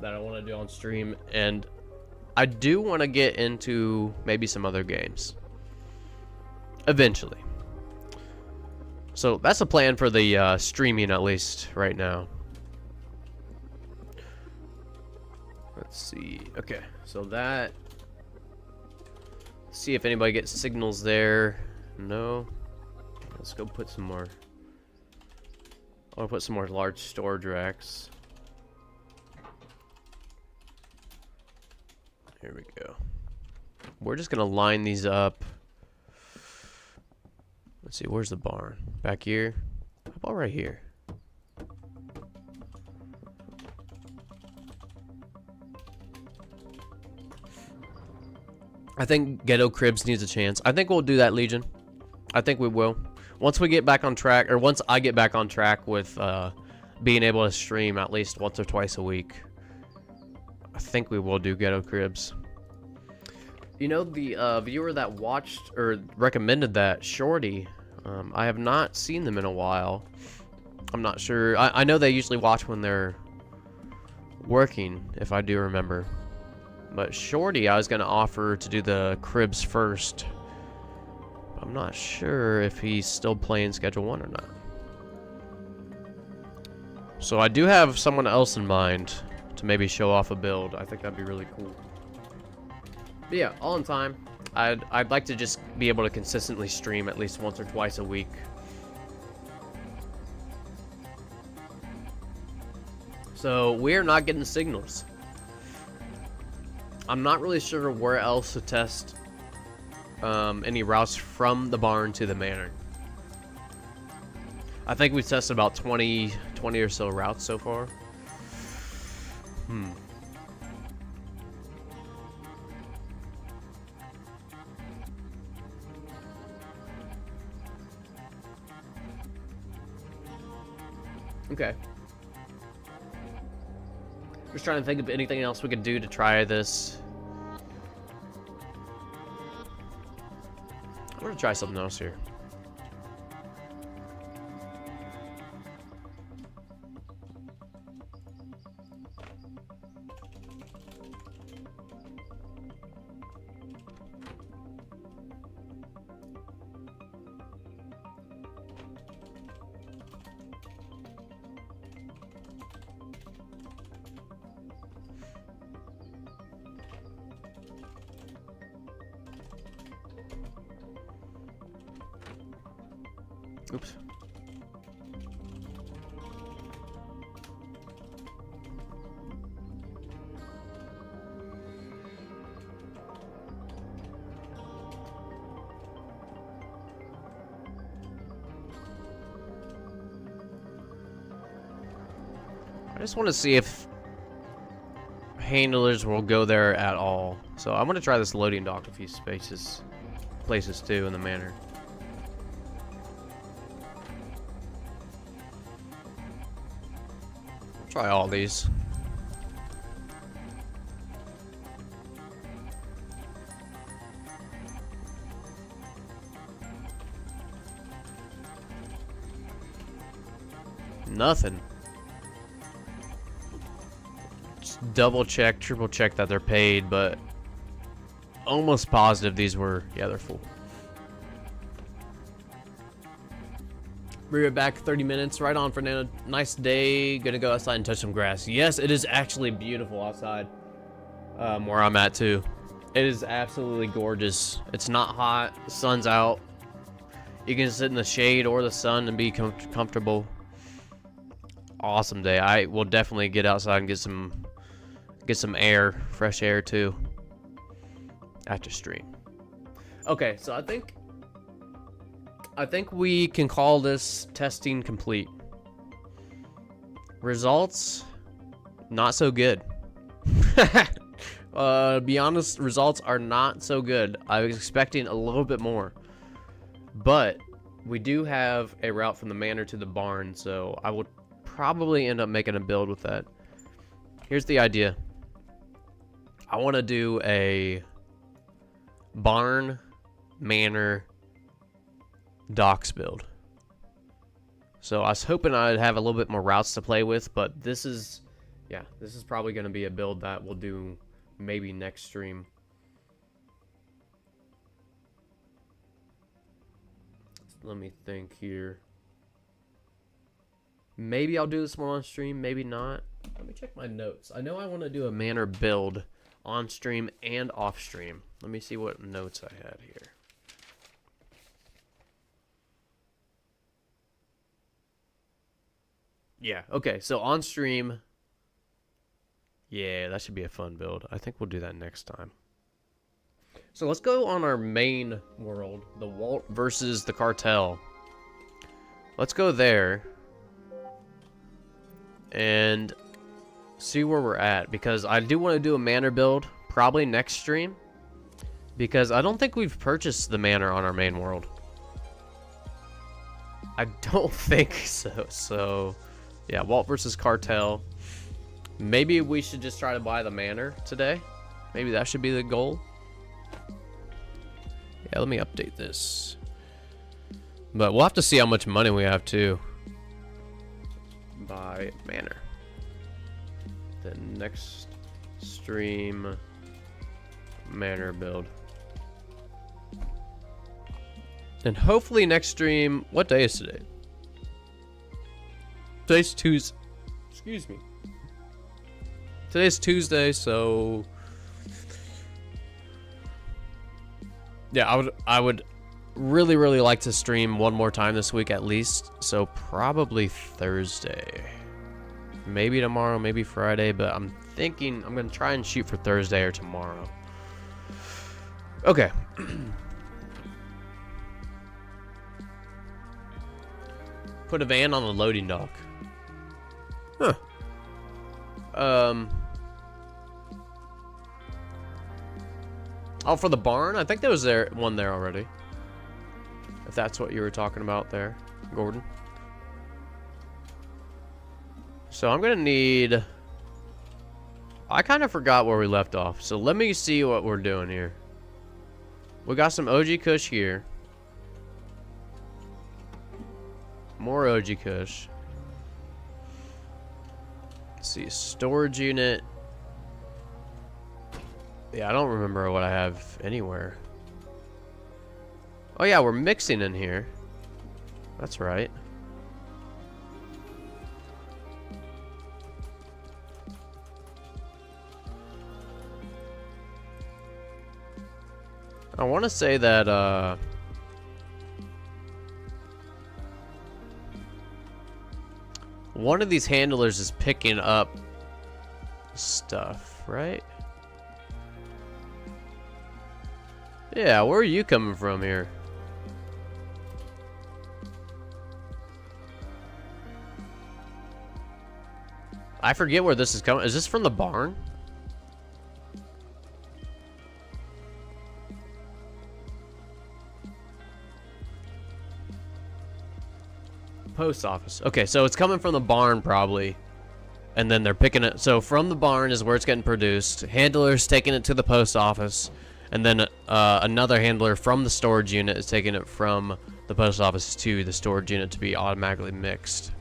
that I want to do on stream, and I do want to get into maybe some other games eventually. So that's a plan for the streaming, at least right now. Let's see. Okay, so that. See if anybody gets signals there. No. Let's go put some more. I want to put some more large storage racks. Here we go. We're just gonna line these up. Let's see, where's the barn? Back here? How about right here? I think Ghetto Cribs needs a chance. I think we'll do that, Legion. I think we will. Once we get back on track, or once I get back on track with being able to stream at least once or twice a week, I think we will do Ghetto Cribs. You know, the viewer that watched or recommended that, Shorty, I have not seen them in a while. I'm not sure. I know they usually watch when they're working, if I do remember. But Shorty, I was going to offer to do the cribs first. I'm not sure if he's still playing Schedule 1 or not. So I do have someone else in mind. to maybe show off a build. I think that'd be really cool. But yeah, all in time. I'd like to just be able to consistently stream at least once or twice a week. So we're not getting signals. I'm not really sure where else to test any routes from the barn to the manor. I think we've tested about 20 or so routes so far. Okay. Just trying to think of anything else we could do to try this. I'm gonna try something else here. Oops. I just want to see if handlers will go there at all. So I'm going to try this loading dock a few places too in the manor. Try all these. Nothing. Just double check, triple check that they're paid, but almost positive these were, yeah, they're full. We're back 30 minutes. Right on, Fernando. Nice day. Gonna go outside and touch some grass. Yes, it is actually beautiful outside. Where I'm at too. It is absolutely gorgeous. It's not hot. The sun's out. You can sit in the shade or the sun and be comfortable. Awesome day. I will definitely get outside and get some air, fresh air too. After stream. Okay, so I think we can call this testing complete. Results, not so good. Be honest, results are not so good. I was expecting a little bit more. But we do have a route from the manor to the barn, so I would probably end up making a build with that. Here's the idea. I want to do a barn, manor, docks build. So I was hoping I'd have a little bit more routes to play with, but this is probably going to be a build that we'll do maybe next stream. Let me think here. Maybe I'll do this more on stream, maybe not. Let me check my notes. I know I want to do a manor build on stream and off stream. Let me see what notes I had here. Yeah, okay, so on stream, yeah, that should be a fun build. I think we'll do that next time. So let's go on our main world, the Walt versus the Cartel. Let's go there and see where we're at, because I do want to do a manor build probably next stream, because I don't think we've purchased the manor on our main world. I don't think so. So yeah, Walt versus Cartel. Maybe we should just try to buy the manor today. Maybe that should be the goal. Yeah, let me update this. But we'll have to see how much money we have too. Buy manor. The next stream manor build. And hopefully next stream, what day is today? Today's Tuesday. Excuse me. Today's Tuesday, so yeah, I would really like to stream one more time this week at least. So probably Thursday. Maybe tomorrow, maybe Friday, but I'm thinking I'm gonna try and shoot for Thursday or tomorrow. Okay. Put a van on the loading dock. Huh. Oh, for the barn? I think there was one there already. If that's what you were talking about there, Gordon. So I'm gonna need... I kind of forgot where we left off. So let me see what we're doing here. We got some OG Kush here. More OG Kush. Let's see, storage unit. Yeah, I don't remember what I have anywhere. Oh yeah, we're mixing in here. That's right. I want to say that, one of these handlers is picking up stuff, right? Yeah, where are you coming from here? I forget where this is coming. Is this from the barn? Post office. Okay, so it's coming from the barn probably. And then they're picking it. So from the barn is where it's getting produced. Handler's taking it to the post office. And then another handler from the storage unit is taking it from the post office to the storage unit to be automatically mixed.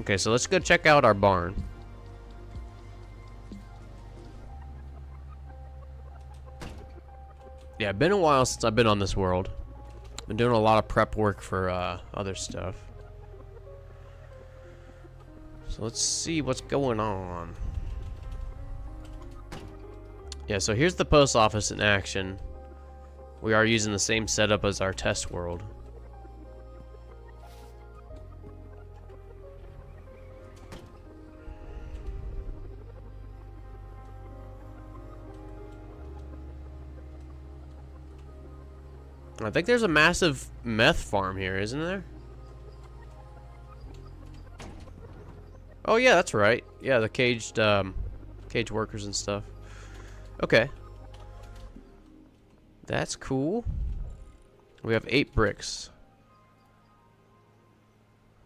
Okay, so let's go check out our barn. Yeah, been a while since I've been on this world. Been doing a lot of prep work for other stuff. So let's see what's going on. Yeah, so here's the post office in action. We are using the same setup as our test world. I think there's a massive meth farm here, isn't there? Oh yeah, that's right. Yeah, the caged workers and stuff. Okay. That's cool. We have 8 bricks.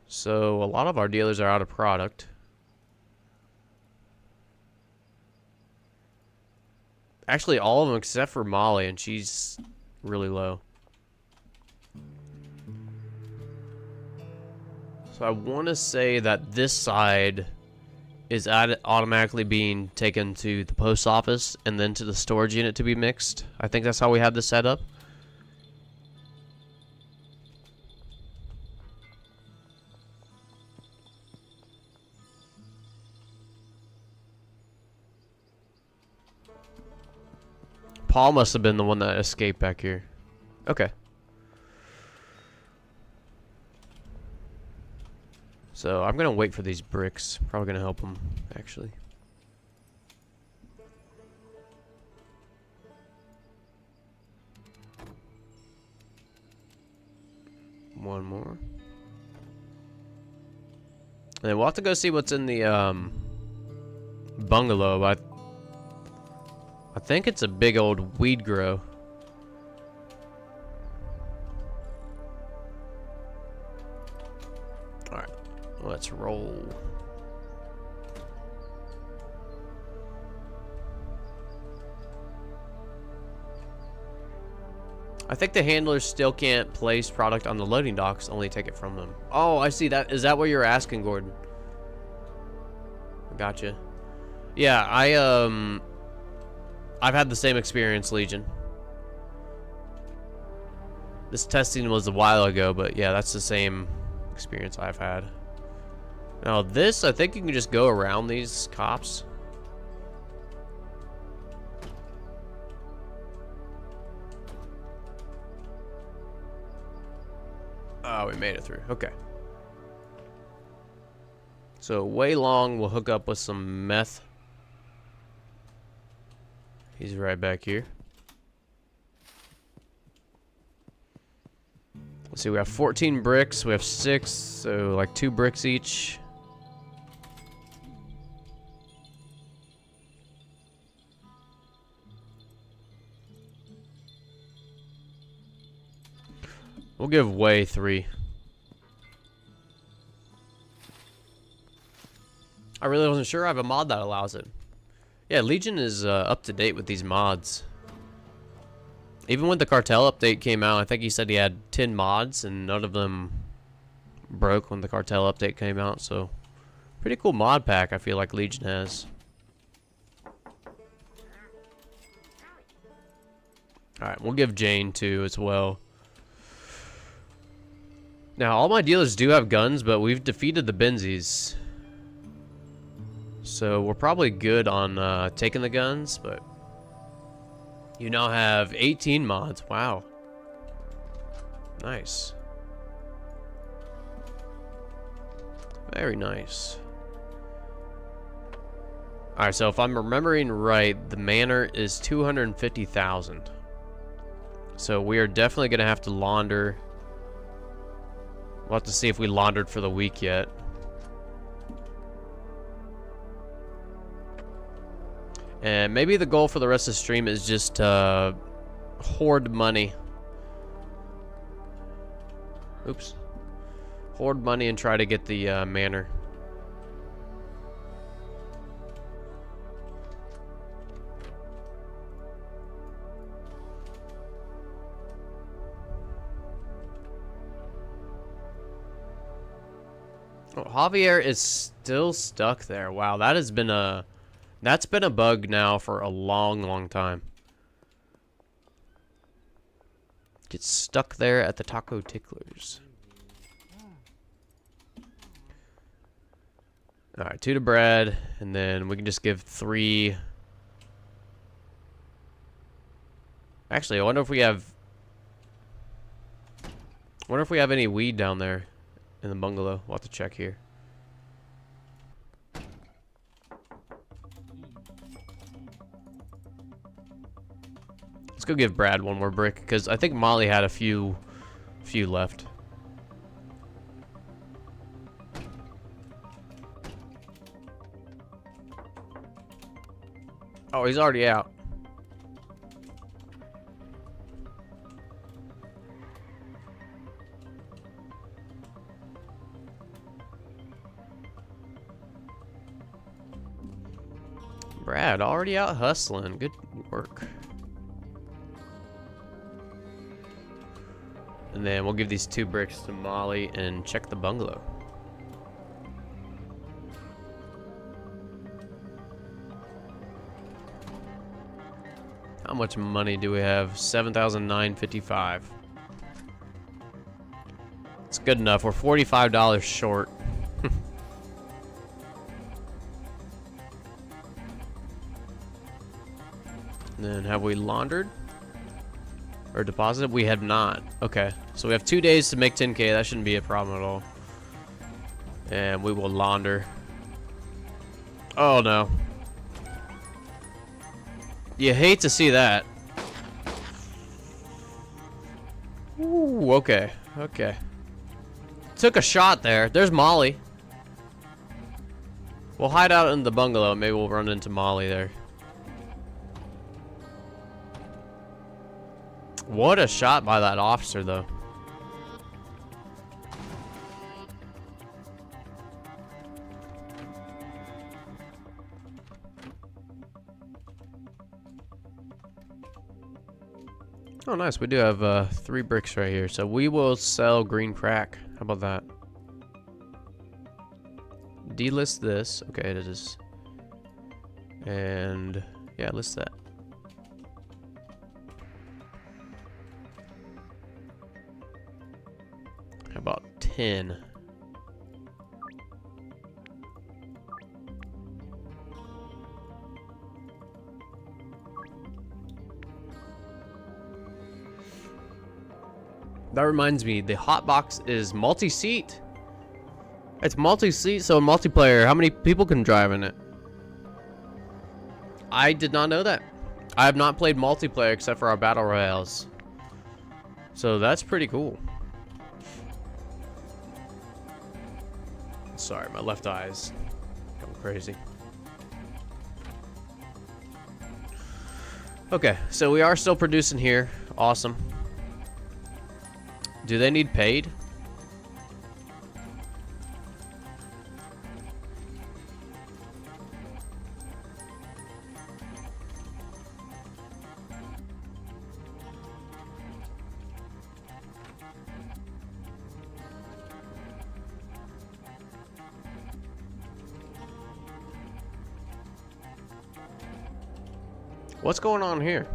So a lot of our dealers are out of product. Actually, all of them except for Molly, and she's really low. So I want to say that this side is automatically being taken to the post office and then to the storage unit to be mixed. I think that's how we have this set up. Paul must have been the one that escaped back here. Okay. So I'm gonna wait for these bricks. Probably gonna help them, actually. One more. And then we'll have to go see what's in the bungalow. I think it's a big old weed grow. Alright, let's roll. I think the handlers still can't place product on the loading docks, only take it from them. Oh, I see that. Is that what you were asking, Gordon? Gotcha. Yeah, I've had the same experience, Legion. This testing was a while ago, but yeah, that's the same experience I've had. Now this, I think you can just go around these cops. Oh, we made it through. Okay. So Wei Long will hook up with some meth. He's right back here. Let's see, we have 14 bricks. We have 6, so like 2 bricks each. We'll give Wei 3. I really wasn't sure I have a mod that allows it. Yeah, Legion is up to date with these mods. Even when the cartel update came out, I think he said he had 10 mods and none of them broke when the cartel update came out, so pretty cool mod pack I feel like Legion has. Alright, we'll give Jane 2 as well. Now, all my dealers do have guns, but we've defeated the Benzies. So we're probably good on taking the guns, but you now have 18 mods. Wow. Nice. Very nice. Alright, so if I'm remembering right, the Manor is 250,000. So we are definitely going to have to launder. We'll have to see if we laundered for the week yet. And maybe the goal for the rest of the stream is just hoard money. Oops. Hoard money and try to get the Manor. Oh, Javier is still stuck there. Wow, that has been that's been a bug now for a long, long time. Gets stuck there at the Taco Ticklers. Alright, 2 to Brad, and then we can just give 3. Actually, I wonder if we have any weed down there in the bungalow. We'll have to check here. Let's go give Brad 1 more brick, because I think Molly had a few left. Oh, he's already out. Brad, already out hustling. Good work. And then we'll give these 2 bricks to Molly and check the bungalow. How much money do we have? 7,955. It's good enough. We're $45 short. And then have we laundered? Or deposited? We have not. Okay. So we have 2 days to make 10K. That shouldn't be a problem at all. And we will launder. Oh no. You hate to see that. Ooh, okay. Okay. Took a shot there. There's Molly. We'll hide out in the bungalow. Maybe we'll run into Molly there. What a shot by that officer, though. Oh, nice. We do have 3 bricks right here. So we will sell green crack. How about that? Delist this. Okay, it is. And yeah, list that. How about 10? That reminds me, the hotbox is multi-seat. It's multi-seat, so in multiplayer, how many people can drive in it? I did not know that. I have not played multiplayer except for our battle royales. So that's pretty cool. Sorry, my left eye's going crazy. Okay, so we are still producing here. Awesome. Do they need paid? What's going on here?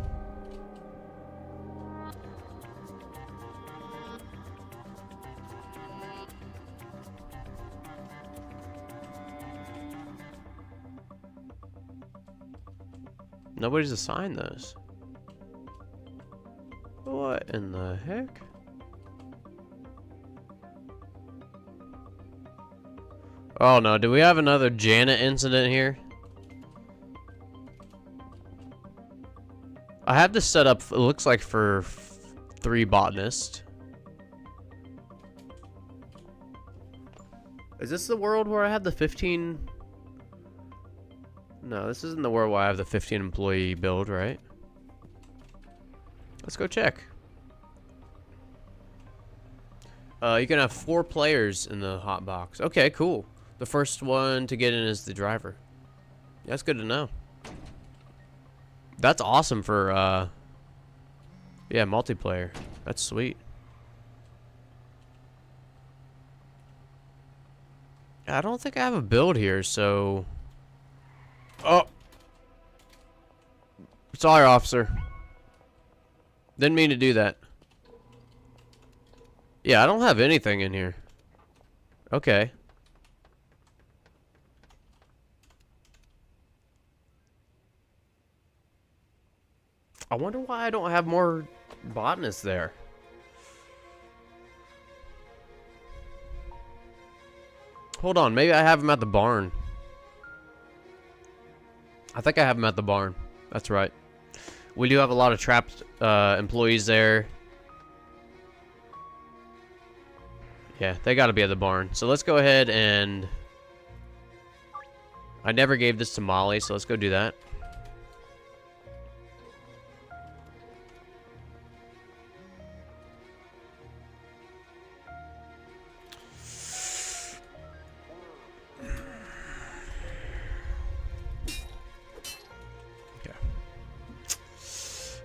Nobody's assigned those. What in the heck? Oh no, do we have another Janet incident here? I have this set up, it looks like for 3 botanists. Is this the world where I have the 15? No, this isn't the world where I have the 15 employee build, right? Let's go check. You can have 4 players in the hot box. Okay, cool. The first one to get in is the driver. That's good to know. That's awesome for, yeah, multiplayer. That's sweet. I don't think I have a build here, so... Oh! Sorry, officer. Didn't mean to do that. Yeah, I don't have anything in here. Okay. I wonder why I don't have more botanists there. Hold on, maybe I have them at the barn. I think I have them at the barn. That's right. We do have a lot of trapped employees there. Yeah, they gotta be at the barn. So let's go ahead and... I never gave this to Molly, so let's go do that.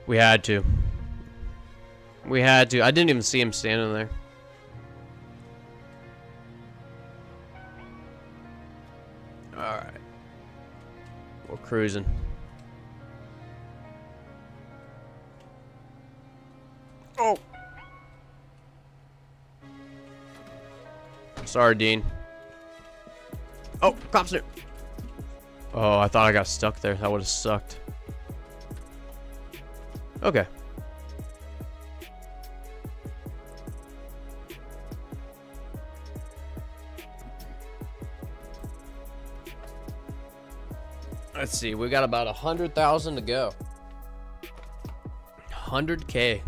We had to. We had to. I didn't even see him standing there. Alright. We're cruising. Oh! Sorry, Dean. Oh, cops there. Oh, I thought I got stuck there. That would have sucked. Okay. Let's see, we got about 100,000 to go. 100K.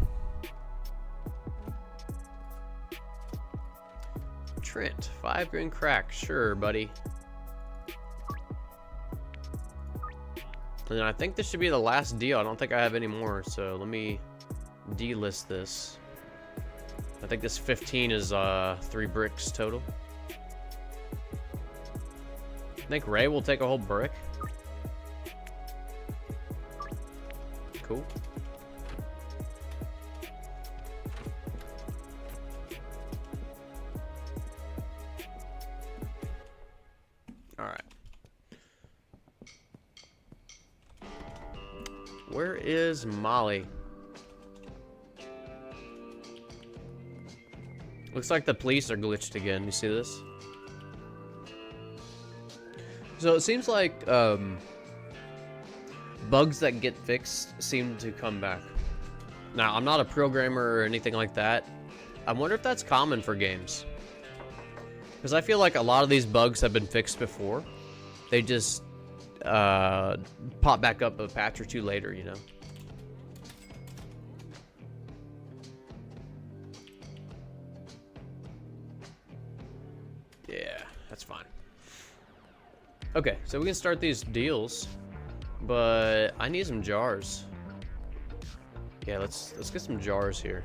Trent, 5 grand crack, sure, buddy. And I think this should be the last deal. I don't think I have any more, so let me delist this. I think this 15 is 3 bricks total. I think Ray will take a whole brick. Cool. Alright. Where is Molly? Looks like the police are glitched again. You see this? So it seems like bugs that get fixed seem to come back. Now, I'm not a programmer or anything like that. I wonder if that's common for games. Because I feel like a lot of these bugs have been fixed before. They just pop back up a patch or two later, you know? Yeah, that's fine. Okay, so we can start these deals, but I need some jars. Yeah, let's get some jars here.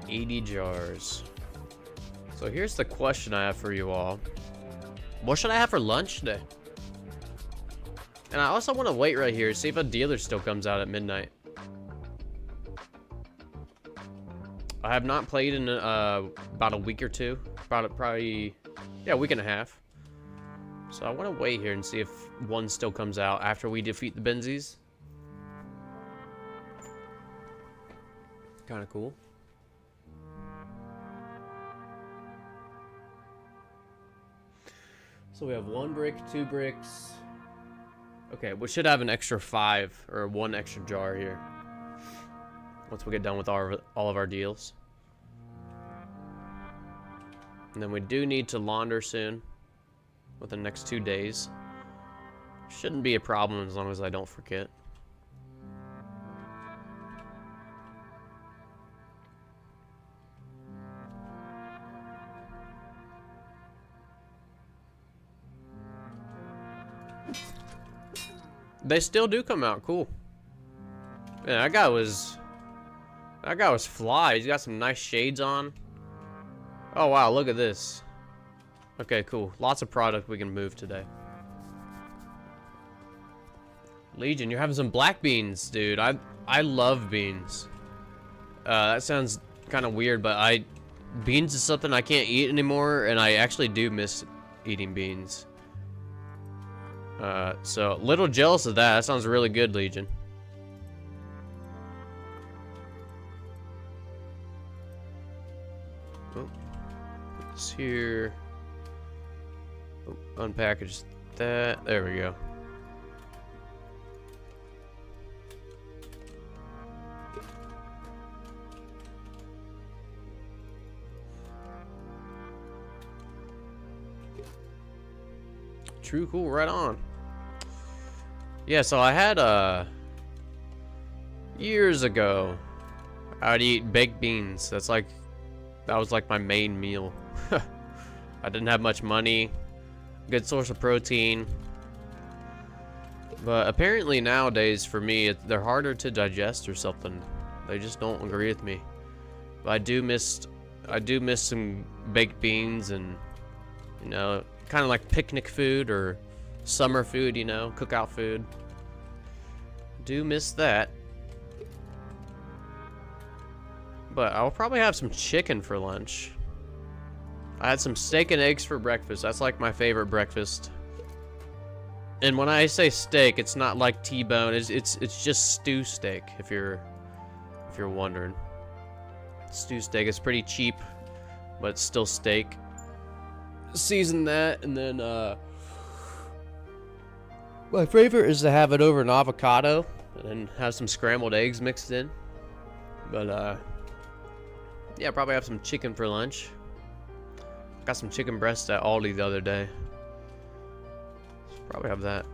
$80 jars. So here's the question I have for you all. What should I have for lunch today? And I also want to wait right here, see if a dealer still comes out at midnight. I have not played in about a week or two. Probably, yeah, a week and a half. So I want to wait here and see if one still comes out after we defeat the Benzies. Kind of cool. So we have 1 brick, 2 bricks. Okay, we should have an extra 5 or 1 extra jar here once we get done with all of our deals. And then we do need to launder soon within the next 2 days. Shouldn't be a problem as long as I don't forget. They still do come out, cool. Yeah, that guy was fly. He's got some nice shades on. Oh wow, look at this. Okay, cool. Lots of product we can move today. Legion, you're having some black beans, dude. I love beans. That sounds kind of weird, but beans is something I can't eat anymore, and I actually do miss eating beans. So a little jealous of that. That sounds really good, Legion. Oh, put this here. Oh, unpackage that. There we go. True, cool, right on. Yeah, so I had years ago I'd eat baked beans. That was like my main meal. I didn't have much money, good source of protein, but apparently nowadays for me they're harder to digest or something. They just don't agree with me. But I do miss some baked beans, and you know, kind of like picnic food or summer food, you know, cookout food. Do miss that. But I'll probably have some chicken for lunch. I had some steak and eggs for breakfast. That's like my favorite breakfast. And when I say steak, it's not like T-bone. It's just stew steak, if you're wondering. Stew steak is pretty cheap, but it's still steak. Season that, and then my favorite is to have it over an avocado and then have some scrambled eggs mixed in. But yeah, probably have some chicken for lunch. Got some chicken breast at Aldi the other day. Probably have that.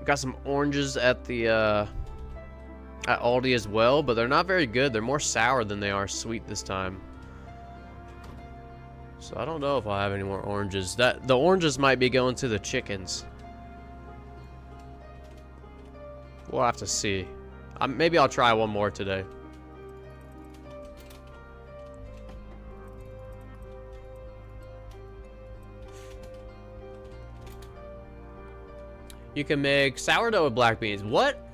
Got some oranges at the at Aldi as well, but they're not very good. They're more sour than they are sweet this time. So I don't know if I'll have any more oranges. The oranges might be going to the chickens. We'll have to see. Maybe I'll try one more today. You can make sourdough with black beans. What?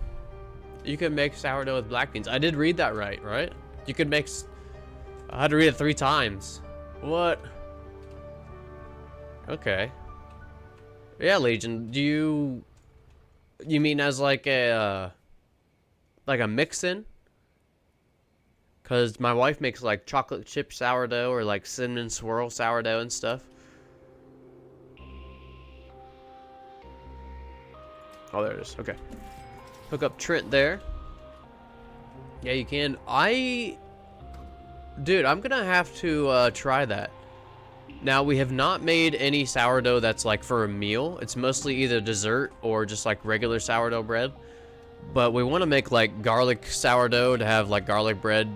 You can make sourdough with black beans. I did read that right? You could make... I had to read it 3 times. What? Okay. Yeah, Legion. Do you mean as like a mix-in? Because my wife makes like chocolate chip sourdough or like cinnamon swirl sourdough and stuff. Oh, there it is. Okay. Hook up Trent there. Yeah, you can. Dude, I'm gonna have to try that. Now, we have not made any sourdough that's like for a meal. It's mostly either dessert or just like regular sourdough bread. But we want to make like garlic sourdough to have like garlic bread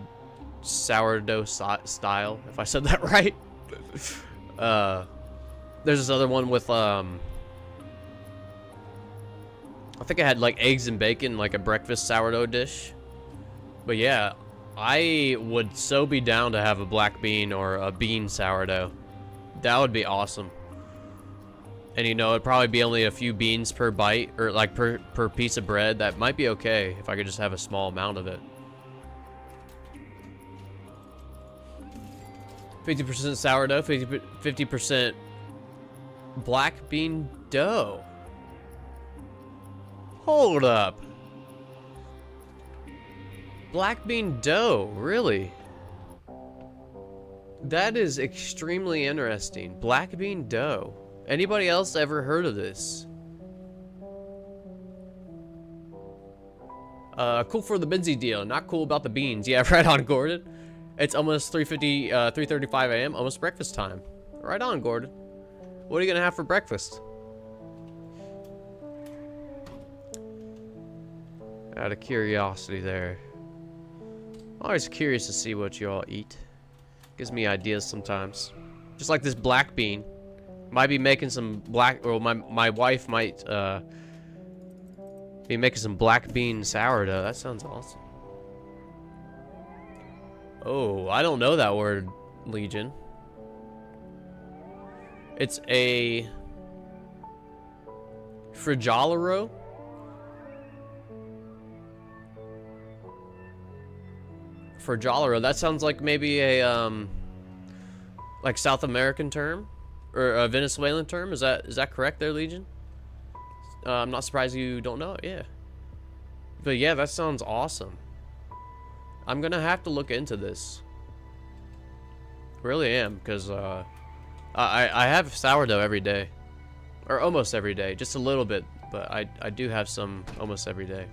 sourdough style, if I said that right. There's this other one with I think I had like eggs and bacon, like a breakfast sourdough dish. But yeah, I would so be down to have a black bean or a bean sourdough. That would be awesome. And you know, it'd probably be only a few beans per bite, or like per piece of bread. That might be okay if I could just have a small amount of it. 50% sourdough, 50% black bean dough. Hold up. Black bean dough, really? That is extremely interesting. Black bean dough. Anybody else ever heard of this? Cool for the Benzie deal. Not cool about the beans. Yeah, right on, Gordon. It's almost 3:35 a.m. Almost breakfast time. Right on, Gordon. What are you gonna have for breakfast? Out of curiosity there. Always curious to see what you all eat. Gives me ideas sometimes. Just like this black bean. Might be making some black, or my wife might be making some black bean sourdough. That sounds awesome. Oh, I don't know that word, Legion. It's a frigolaro. Frigolaro. That sounds like maybe a like South American term or a Venezuelan term. Is that correct there, Legion? I'm not surprised you don't know it. Yeah. But yeah, that sounds awesome. I'm gonna have to look into this. Really am, because I have sourdough every day, or almost every day, just a little bit, but I do have some almost every day.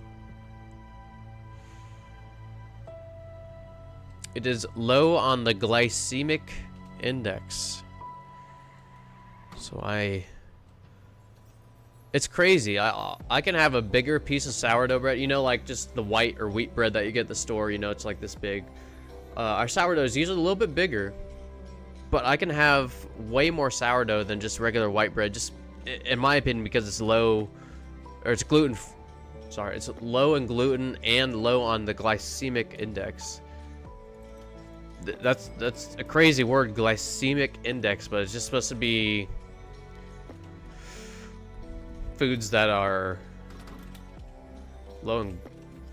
It is low on the glycemic index. So it's crazy. I can have a bigger piece of sourdough bread, you know, like just the white or wheat bread that you get at the store, you know, it's like this big. Our sourdough is usually a little bit bigger, but I can have way more sourdough than just regular white bread, just in my opinion, because it's low, or it's gluten, sorry, it's low in gluten and low on the glycemic index. That's a crazy word, glycemic index, but it's just supposed to be foods that are low in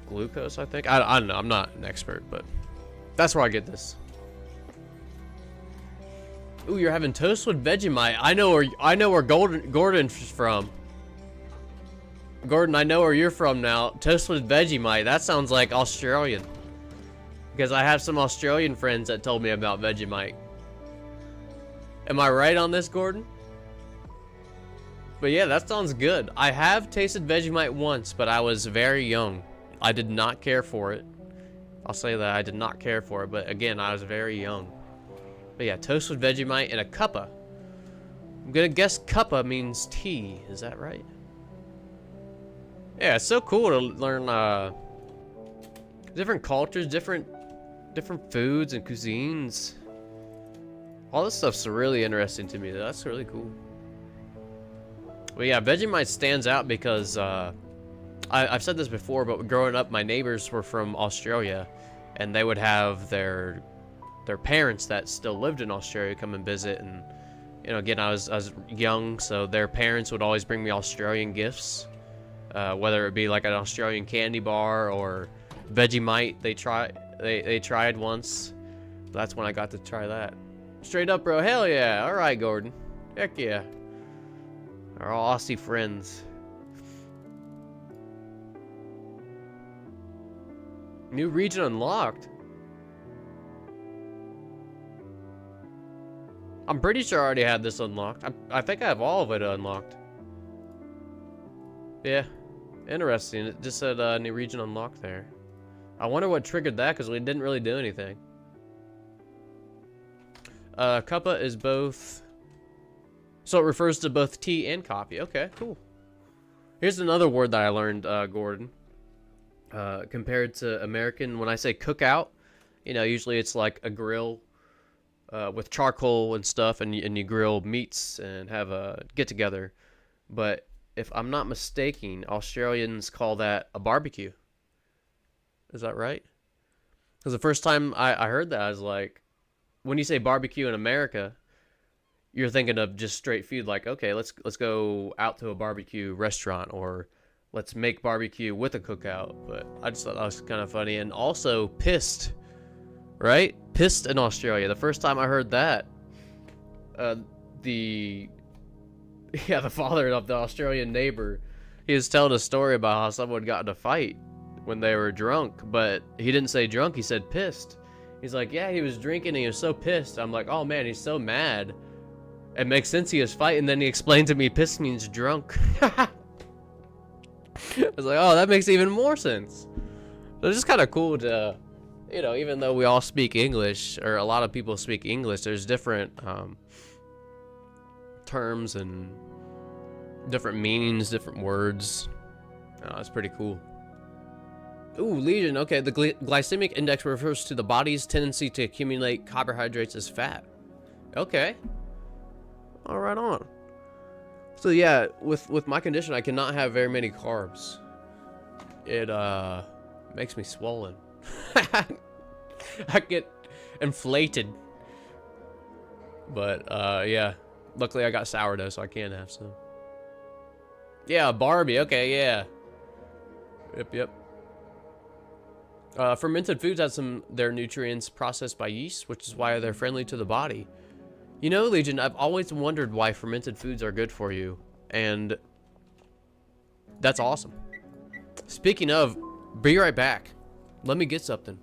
glucose, I think. I don't know. I'm not an expert, but that's where I get this. Ooh, you're having toast with Vegemite. I know where Gordon's from. Gordon, I know where you're from now. Toast with Vegemite. That sounds like Australian. Because I have some Australian friends that told me about Vegemite. Am I right on this, Gordon? But yeah, that sounds good. I have tasted Vegemite once, but I was very young. I did not care for it. I'll say that I did not care for it, but again, I was very young. But yeah, toast with Vegemite and a cuppa. I'm gonna guess cuppa means tea. Is that right? Yeah, it's so cool to learn different cultures, different foods and cuisines. All this stuff's really interesting to me. That's really cool. Well, yeah, Vegemite stands out because I've said this before, but growing up, my neighbors were from Australia, and they would have their parents that still lived in Australia come and visit. And you know, again, I was young, so their parents would always bring me Australian gifts, whether it be like an Australian candy bar or Vegemite. They tried once. That's when I got to try that. Straight up, bro. Hell yeah. All right, Gordon. Heck yeah. Our Aussie friends. New region unlocked. I'm pretty sure I already had this unlocked. I think I have all of it unlocked. Yeah. Interesting. It just said new region unlocked there. I wonder what triggered that, because we didn't really do anything. Cuppa is both... So it refers to both tea and coffee. Okay, cool. Here's another word that I learned, Gordon. Compared to American, when I say cookout, you know, usually it's like a grill with charcoal and stuff, and you grill meats and have a get-together. But if I'm not mistaken, Australians call that a barbecue. Is that right? Because the first time I heard that, I was like, when you say barbecue in America, you're thinking of just straight food, like, okay, let's go out to a barbecue restaurant, or let's make barbecue with a cookout. But I just thought that was kind of funny. And also pissed, right? Pissed in Australia. The first time I heard that, the father of the Australian neighbor, he was telling a story about how someone got in a fight when they were drunk, but he didn't say drunk, he said pissed. He's like, yeah, he was drinking and he was so pissed. I'm like, oh man, he's so mad. It makes sense he was fighting. Then he explained to me pissed means drunk. I was like, oh, that makes even more sense. So it's just kind of cool to, you know, even though we all speak English, or a lot of people speak English, there's different terms and different meanings, different words. It's pretty cool. Ooh, Legion. Okay, the glycemic index refers to the body's tendency to accumulate carbohydrates as fat. Okay. All right on. So yeah, with my condition, I cannot have very many carbs. It makes me swollen. I get inflated. But yeah, luckily I got sourdough, so I can have some. Yeah, Barbie. Okay, yeah. Yep. Fermented foods have their nutrients processed by yeast, which is why they're friendly to the body. You know, Legion, I've always wondered why fermented foods are good for you, and that's awesome. Speaking of, be right back. Let me get something.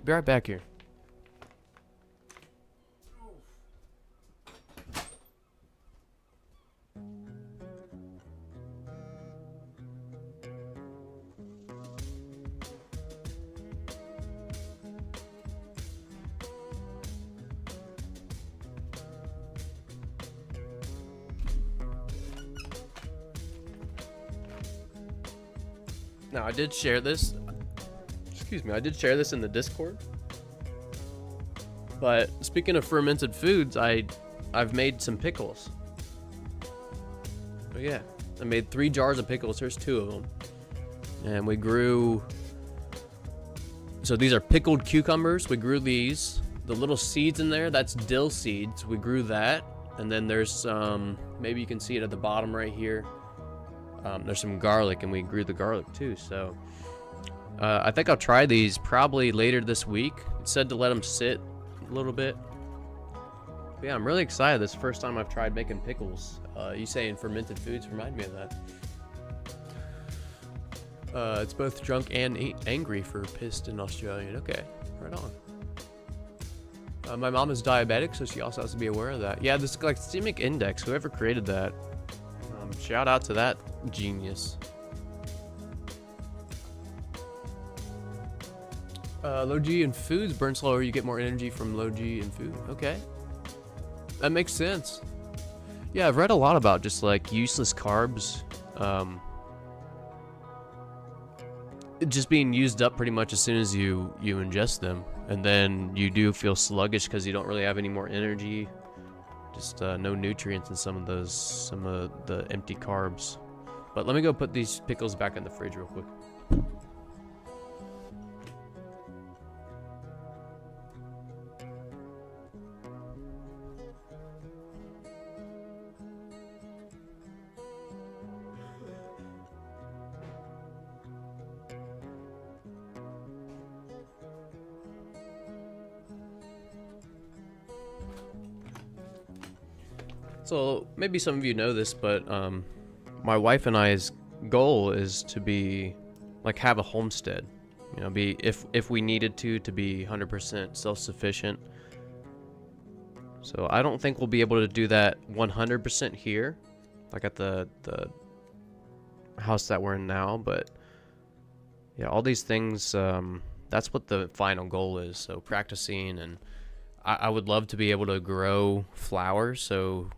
Be right back here. Now, I did share this. Excuse me, I did share this in the Discord. But speaking of fermented foods, I've made some pickles. Oh yeah, I made 3 jars of pickles. Here's 2 of them, and we grew. So these are pickled cucumbers. We grew these. The little seeds in there, that's dill seeds. We grew that, and then there's some. Maybe you can see it at the bottom right here. There's some garlic, and we grew the garlic too. So I think I'll try these probably later this week. It said to let them sit a little bit. But yeah, I'm really excited. This is the first time I've tried making pickles. You saying fermented foods remind me of that. It's both drunk and angry for pissed in Australian. Okay, right on. My mom is diabetic, so she also has to be aware of that. Yeah, this glycemic index, whoever created that, shout out to that genius. Low G in foods burn slower. You get more energy from low G in food. Okay, that makes sense. Yeah, I've read a lot about just like useless carbs, just being used up pretty much as soon as you ingest them, and then you do feel sluggish because you don't really have any more energy. Just no nutrients in some of the empty carbs. But let me go put these pickles back in the fridge real quick. So maybe some of you know this, but my wife and I's goal is to be like have a homestead, you know, be if we needed to be 100% self-sufficient. So I don't think we'll be able to do that 100% here, like at the house that we're in now, but yeah, all these things, that's what the final goal is. So practicing, and I would love to be able to grow flowers, so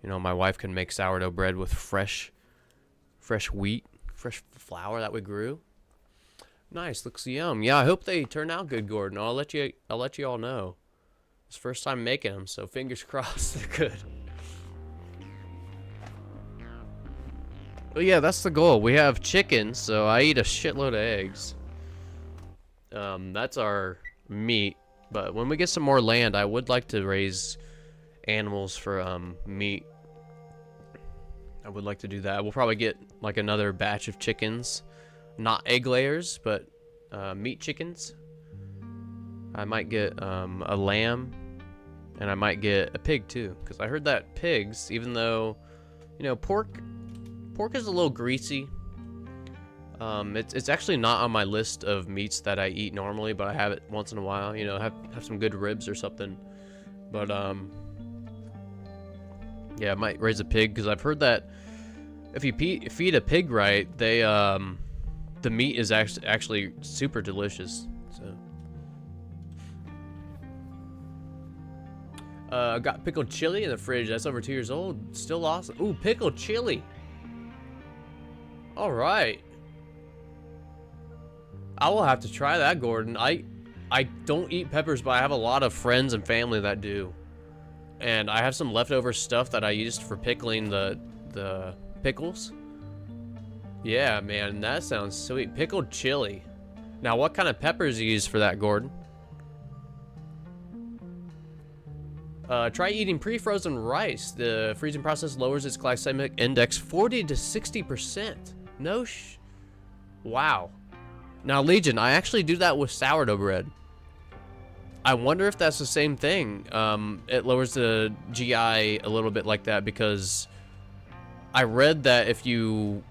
you know, my wife can make sourdough bread with fresh wheat, fresh flour that we grew. Nice, looks yum. Yeah, I hope they turn out good, Gordon. I'll let you all know. It's first time making them, so fingers crossed they're good. But yeah, that's the goal. We have chickens, so I eat a shitload of eggs. That's our meat. But when we get some more land, I would like to raise animals for meat. I would like to do that. We'll probably get like another batch of chickens. Not egg layers, but meat chickens. I might get a lamb, and I might get a pig too. Because I heard that pigs, even though, you know, pork is a little greasy. It's actually not on my list of meats that I eat normally, but I have it once in a while. You know, have some good ribs or something. But yeah, I might raise a pig because I've heard that if you feed a pig right, they the meat is actually super delicious. So I got pickled chili in the fridge. That's over 2 years old. Still awesome. Ooh, pickled chili. All right. I will have to try that, Gordon. I don't eat peppers, but I have a lot of friends and family that do. And I have some leftover stuff that I used for pickling the pickles. Yeah, man, that sounds sweet. Pickled chili. Now, what kind of peppers you use for that, Gordon? Try eating pre-frozen rice. The freezing process lowers its glycemic index 40 to 60%. Wow. Now, Legion, I actually do that with sourdough bread. I wonder if that's the same thing. It lowers the GI a little bit like that, because I read that if you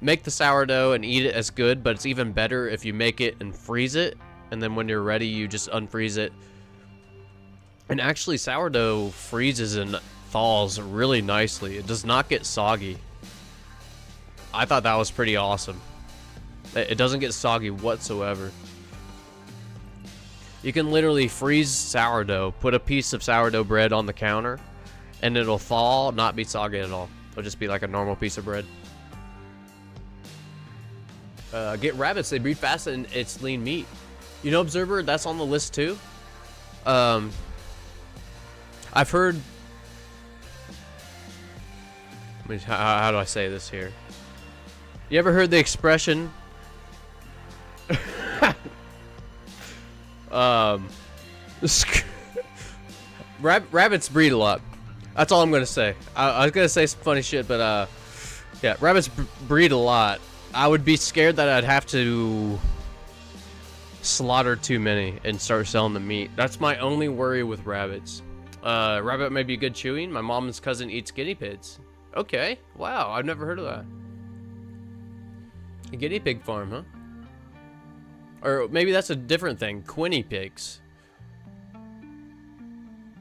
make the sourdough and eat it as good, but it's even better if you make it and freeze it, and then when you're ready, you just unfreeze it. And actually, sourdough freezes and thaws really nicely. It does not get soggy. I thought that was pretty awesome. It doesn't get soggy whatsoever. You can literally freeze sourdough, put a piece of sourdough bread on the counter, and it'll thaw, not be soggy at all. It'll just be like a normal piece of bread. Get rabbits, they breed fast and it's lean meat. You know, Observer, that's on the list too. I've heard... I mean, how do I say this here? You ever heard the expression... rabbits breed a lot. That's all I'm gonna say. I was gonna say some funny shit, but yeah, rabbits breed a lot. I would be scared that I'd have to slaughter too many and start selling the meat. That's my only worry with rabbits. Rabbit may be good chewing. My mom's cousin eats guinea pigs. Okay, wow, I've never heard of that. A guinea pig farm, huh? Or maybe that's a different thing. Quinny pigs.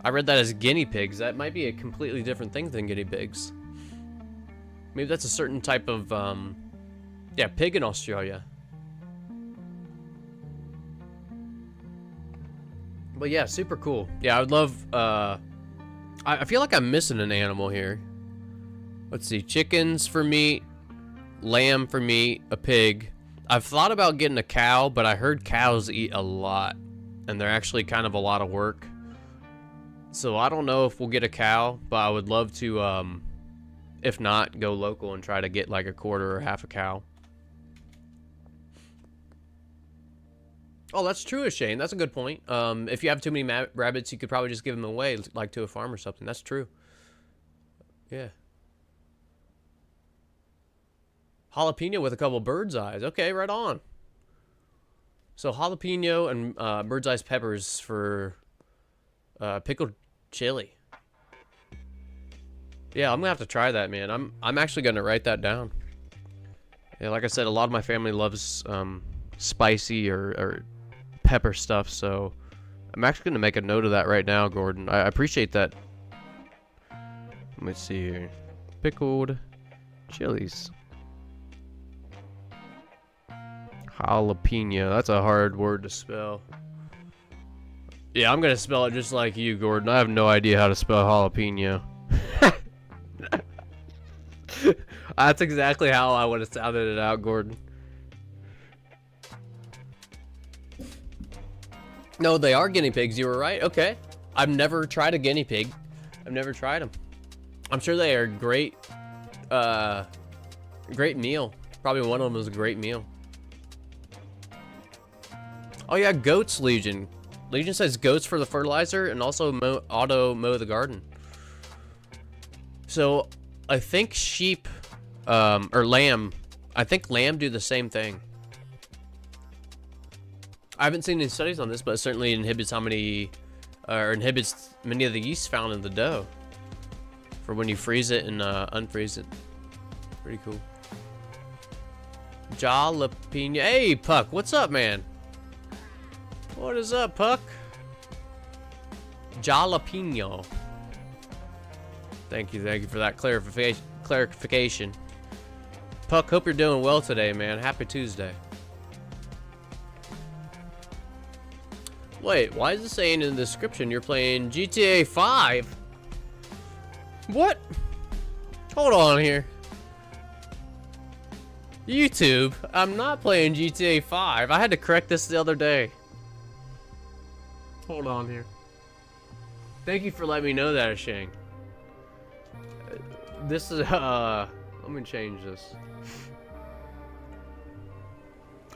I read that as guinea pigs. That might be a completely different thing than guinea pigs. Maybe that's a certain type of, yeah, pig in Australia. But yeah, super cool. Yeah, I would love, I feel like I'm missing an animal here. Let's see, chickens for meat, lamb for meat, a pig. I've thought about getting a cow, but I heard cows eat a lot, and they're actually kind of a lot of work. So I don't know if we'll get a cow, but I would love to, if not, go local and try to get like a quarter or half a cow. Oh, that's true, Shane. That's a good point. If you have too many rabbits, you could probably just give them away, like to a farm or something. That's true. Yeah. Jalapeno with a couple bird's eyes. Okay, right on. So jalapeno and bird's eyes peppers for pickled chili. Yeah, I'm gonna have to try that, man. I'm actually gonna write that down. Yeah, like I said, a lot of my family loves spicy or pepper stuff, so I'm actually gonna make a note of that right now, Gordon. I appreciate that. Let me see here. Pickled chilies. Jalapeno. That's a hard word to spell. Yeah, I'm gonna spell it just like you, Gordon. I have no idea how to spell jalapeno. That's exactly how I would have sounded it out, Gordon. No, they are guinea pigs. You were right. Okay. I've never tried a guinea pig. I've never tried them. I'm sure they are great. Great meal. Probably one of them is a great meal. Oh yeah, goats, Legion. Legion says goats for the fertilizer and also auto mow the garden. So I think sheep, or lamb. I think lamb do the same thing. I haven't seen any studies on this, but it certainly inhibits inhibits many of the yeast found in the dough for when you freeze it and unfreeze it. Pretty cool. Jalapeno. Hey, Puck, what's up, man? What is up, Puck? Jalapeno. Thank you for that clarification. Puck, hope you're doing well today, man. Happy Tuesday. Wait, why is it saying in the description you're playing GTA 5? What? Hold on here. YouTube, I'm not playing GTA 5. I had to correct this the other day. Hold on here. Thank you for letting me know that, Shang. This is, let me change this.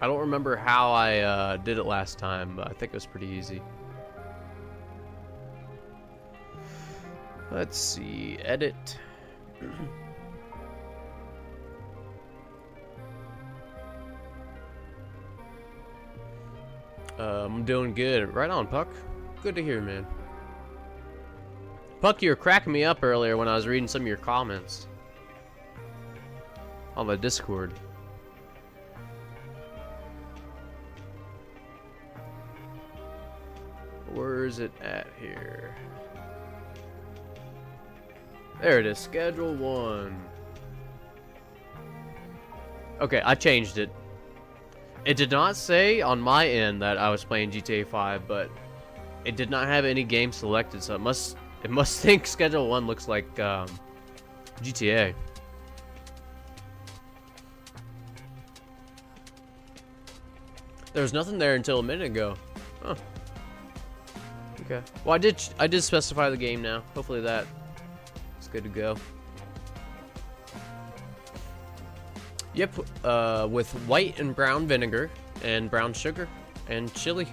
I don't remember how I did it last time, but I think it was pretty easy. Let's see, edit. I'm doing good. Right on, Puck. Good to hear, man. Puck, you were cracking me up earlier when I was reading some of your comments on the Discord. Where is it at here? There it is, schedule 1. Okay, I changed it. It did not say on my end that I was playing GTA 5, but it did not have any game selected, so it must think schedule 1 looks like GTA. There was nothing there until a minute ago. Huh. Okay. Well, I did specify the game now. Hopefully that is good to go. Yep, with white and brown vinegar and brown sugar and chili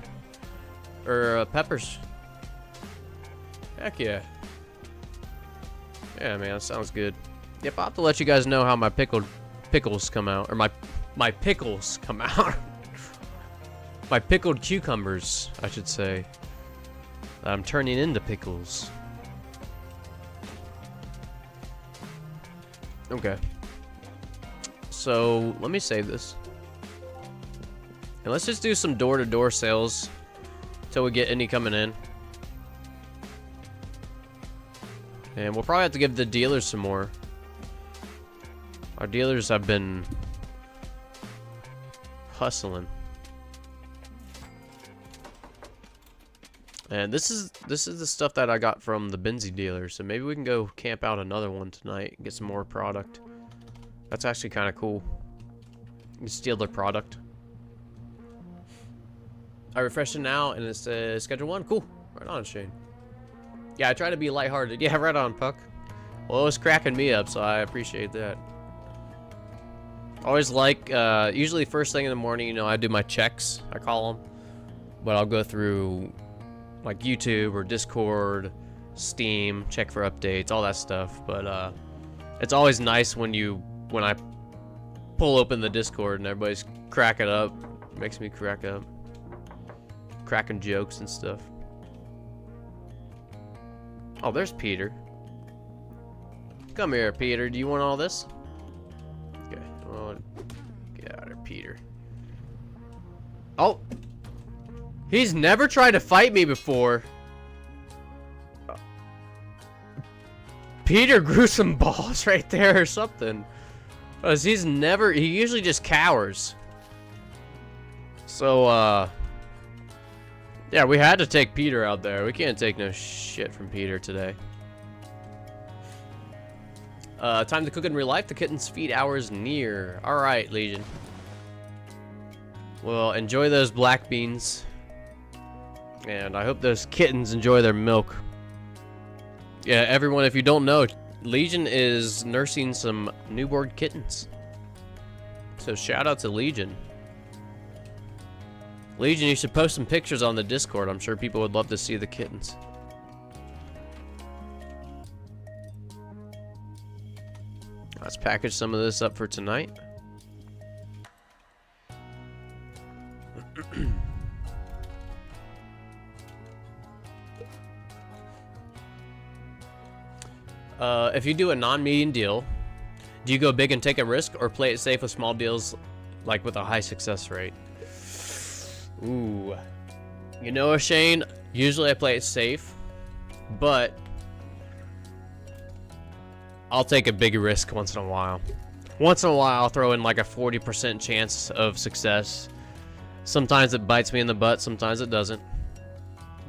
or peppers. Heck yeah. Yeah, man, that sounds good. Yep, I'll have to let you guys know how my pickles come out, or my pickles come out. My pickled cucumbers, I should say. That I'm turning into pickles. Okay. So, let me save this. And let's just do some door-to-door sales until we get any coming in. And we'll probably have to give the dealers some more. Our dealers have been hustling. And this is the stuff that I got from the Benzie dealer, so maybe we can go camp out another one tonight and get some more product. That's actually kind of cool. You can steal their product. I refreshed it now, and it says schedule 1. Cool. Right on, Shane. Yeah, I try to be lighthearted. Yeah, right on, Puck. Well, it was cracking me up, so I appreciate that. Always like, usually first thing in the morning, you know, I do my checks, I call them. But I'll go through, like, YouTube or Discord, Steam, check for updates, all that stuff. But, it's always nice when I pull open the Discord and everybody's cracking up. It makes me crack up. Cracking jokes and stuff. Oh, there's Peter. Come here, Peter. Do you want all this? Okay. Well, get out of here, Peter. Oh! He's never tried to fight me before. Peter grew some balls right there or something. Because he usually just cowers. So, yeah, we had to take Peter out there. We can't take no shit from Peter today. Time to cook in real life. The kitten's feed hour is near. Alright, Legion. Well, enjoy those black beans. And I hope those kittens enjoy their milk. Yeah, everyone, if you don't know, Legion is nursing some newborn kittens. So shout out to Legion. Legion, you should post some pictures on the Discord. I'm sure people would love to see the kittens. Let's package some of this up for tonight. If you do a non-median deal, do you go big and take a risk, or play it safe with small deals, like with a high success rate? Ooh. You know, Shane, usually I play it safe, but I'll take a big risk once in a while. Once in a while, I'll throw in like a 40% chance of success. Sometimes it bites me in the butt, sometimes it doesn't.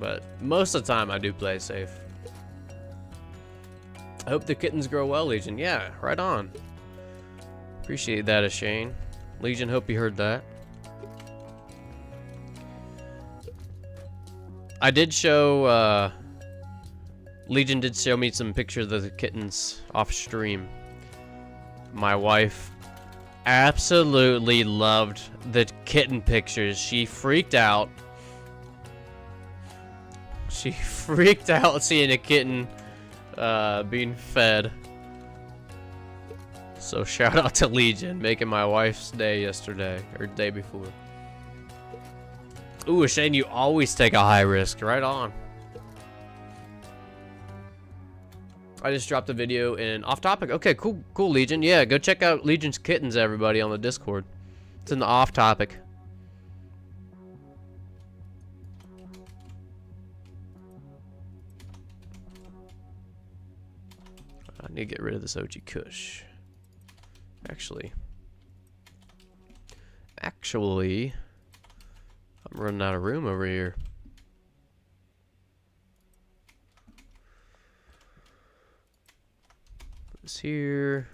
But most of the time, I do play safe. I hope the kittens grow well, Legion. Yeah, right on. Appreciate that, Shane. Legion, hope you heard that. I did show, Legion did show me some pictures of the kittens off stream. My wife absolutely loved the kitten pictures. She freaked out. She freaked out seeing a kitten being fed. So shout out to Legion, making my wife's day yesterday, or day before. Ooh, Shane, you always take a high risk. Right on. I just dropped a video in off topic. Okay, cool, Legion. Yeah, go check out Legion's kittens, everybody, on the Discord. It's in the off topic. I need to get rid of this OG Kush. Actually, I'm running out of room over here. This here.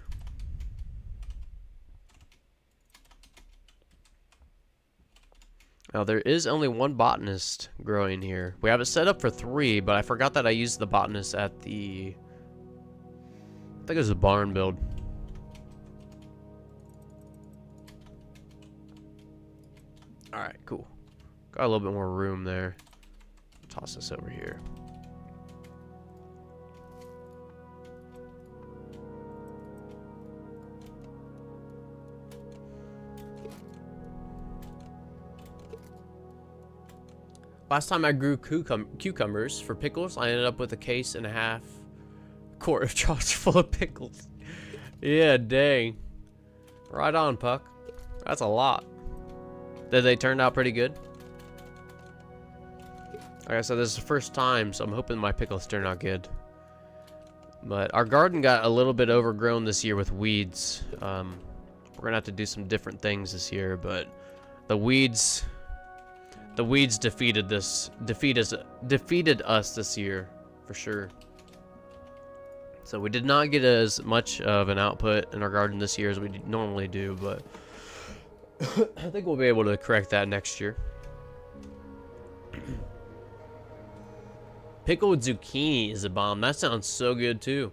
Now there is only one botanist growing here. We have it set up for 3, but I forgot that I used the botanist at the, I think it was a barn build. Alright, cool. Got a little bit more room there. Toss this over here. Last time I grew cucumbers for pickles, I ended up with a case and a half quart of jars full of pickles. Yeah, dang. Right on, Puck. That's a lot. Did they turn out pretty good? Like I said, this is the first time, so I'm hoping my pickles turn out good. But our garden got a little bit overgrown this year with weeds. We're gonna have to do some different things this year, but the weeds defeated us this year for sure. So we did not get as much of an output in our garden this year as we normally do, but I think we'll be able to correct that next year. Pickled zucchini is a bomb. That sounds so good too.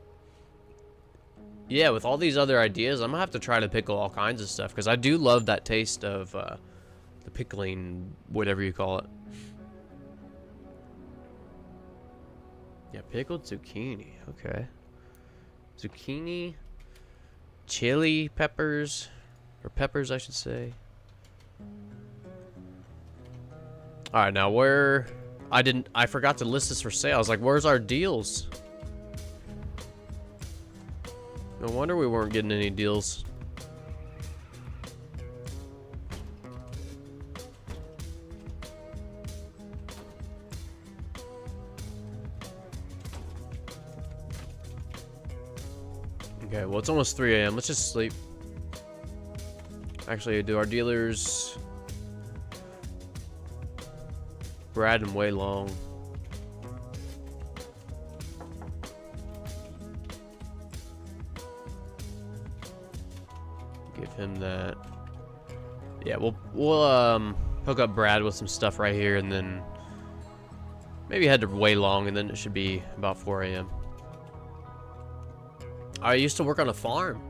Yeah, with all these other ideas, I'm gonna have to try to pickle all kinds of stuff, because I do love that taste of the pickling, whatever you call it. Yeah, pickled zucchini. Okay. Zucchini, chili peppers, or peppers, I should say. All right, now where I forgot to list this for sale. I was like, where's our deals? No wonder we weren't getting any deals. Okay, well, it's almost 3 a.m. Let's just sleep. Actually, do our dealers... Brad and Way Long. Give him that. Yeah, we'll hook up Brad with some stuff right here, and then maybe head to Way Long, and then it should be about 4 a.m. I used to work on a farm.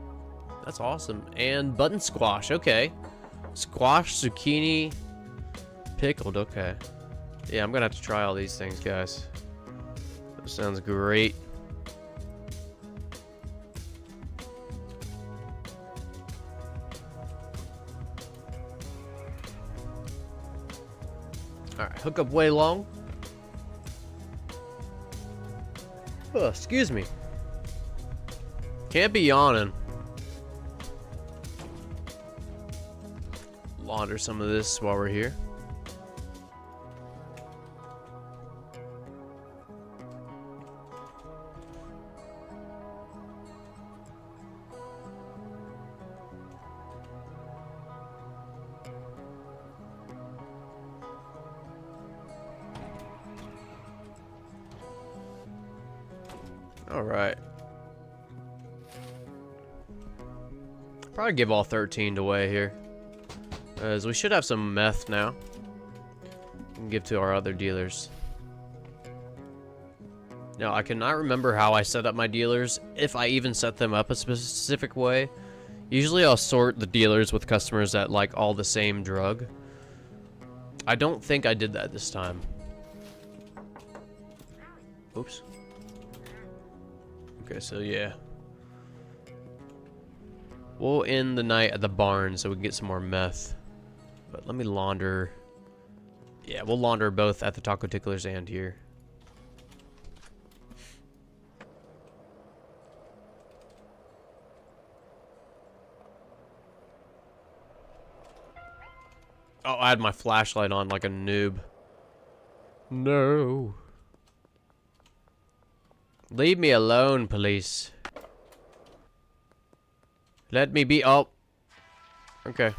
That's awesome. And button squash, okay. Squash, zucchini, pickled, okay. Yeah, I'm gonna have to try all these things, guys. That sounds great. Alright, hook up Way Long. Oh, excuse me. Can't be yawning. Launder some of this while we're here. All right. Probably give all 13 away here, as we should have some meth now. And give to our other dealers. Now, I cannot remember how I set up my dealers, if I even set them up a specific way. Usually I'll sort the dealers with customers that like all the same drug. I don't think I did that this time. Oops. Okay, so yeah. We'll end the night at the barn so we can get some more meth. But let me launder. Yeah, we'll launder both at the Taco Ticklers and here. Oh, I had my flashlight on like a noob. No. Leave me alone, police. Let me be. Oh. Okay.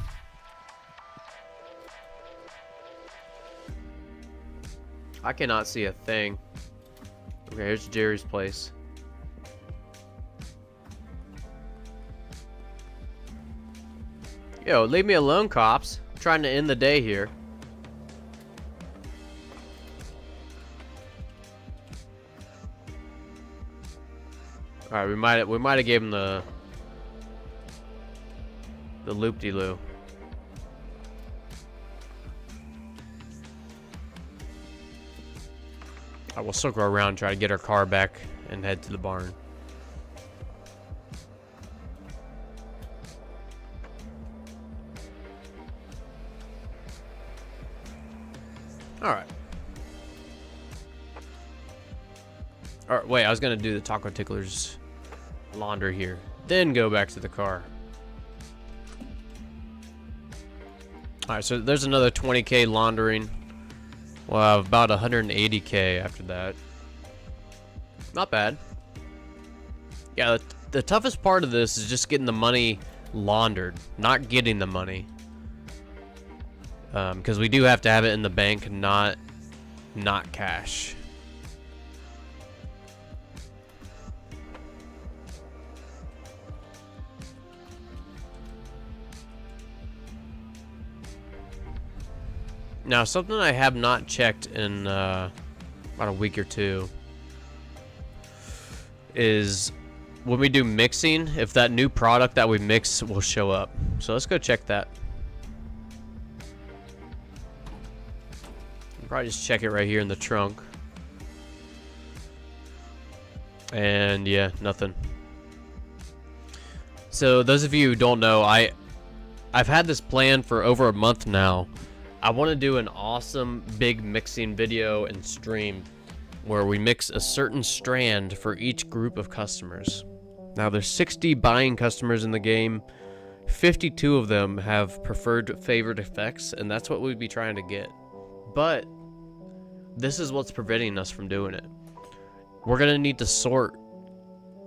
I cannot see a thing. Okay, here's Jerry's place. Yo, leave me alone, cops. I'm trying to end the day here. All right, we might have gave him the loop-de-loo. I will circle around, try to get our car back, and head to the barn. Alright. Alright, wait, I was gonna do the Taco Ticklers launder here, then go back to the car. Alright, so there's another 20k laundering. We'll have about 180k after that. Not bad. Yeah, the toughest part of this is just getting the money laundered, not getting the money. Because we do have to have it in the bank, not cash. Now, something I have not checked in about a week or two is when we do mixing, if that new product that we mix will show up. So let's go check that. Probably just check it right here in the trunk. And yeah, nothing. So those of you who don't know, I've had this plan for over a month now. I want to do an awesome big mixing video and stream where we mix a certain strand for each group of customers. Now there's 60 buying customers in the game. 52 of them have preferred favored effects, and that's what we'd be trying to get. But this is what's preventing us from doing it. We're gonna need to sort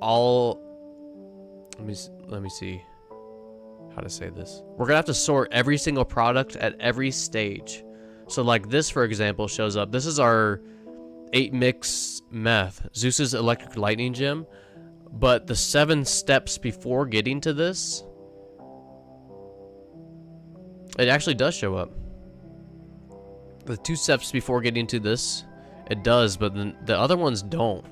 all Let me see how to say this. We're gonna have to sort every single product at every stage. So like this, for example, shows up. This is our 8-mix meth, Zeus's electric lightning gem. But the 7 steps before getting to this, it actually does show up. The 2 steps before getting to this, it does, but the other ones don't.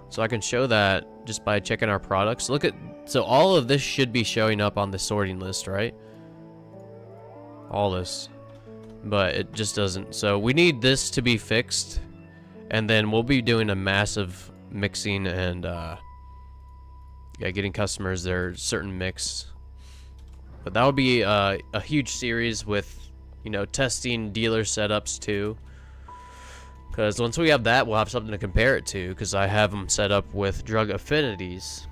So I can show that just by checking our products. Look at, so all of this should be showing up on the sorting list, right? All this, but it just doesn't. So we need this to be fixed, and then we'll be doing a massive mixing and yeah, getting customers their certain mix. But that would be a huge series with, you know, testing dealer setups too. Because once we have that, we'll have something to compare it to, because I have them set up with drug affinities.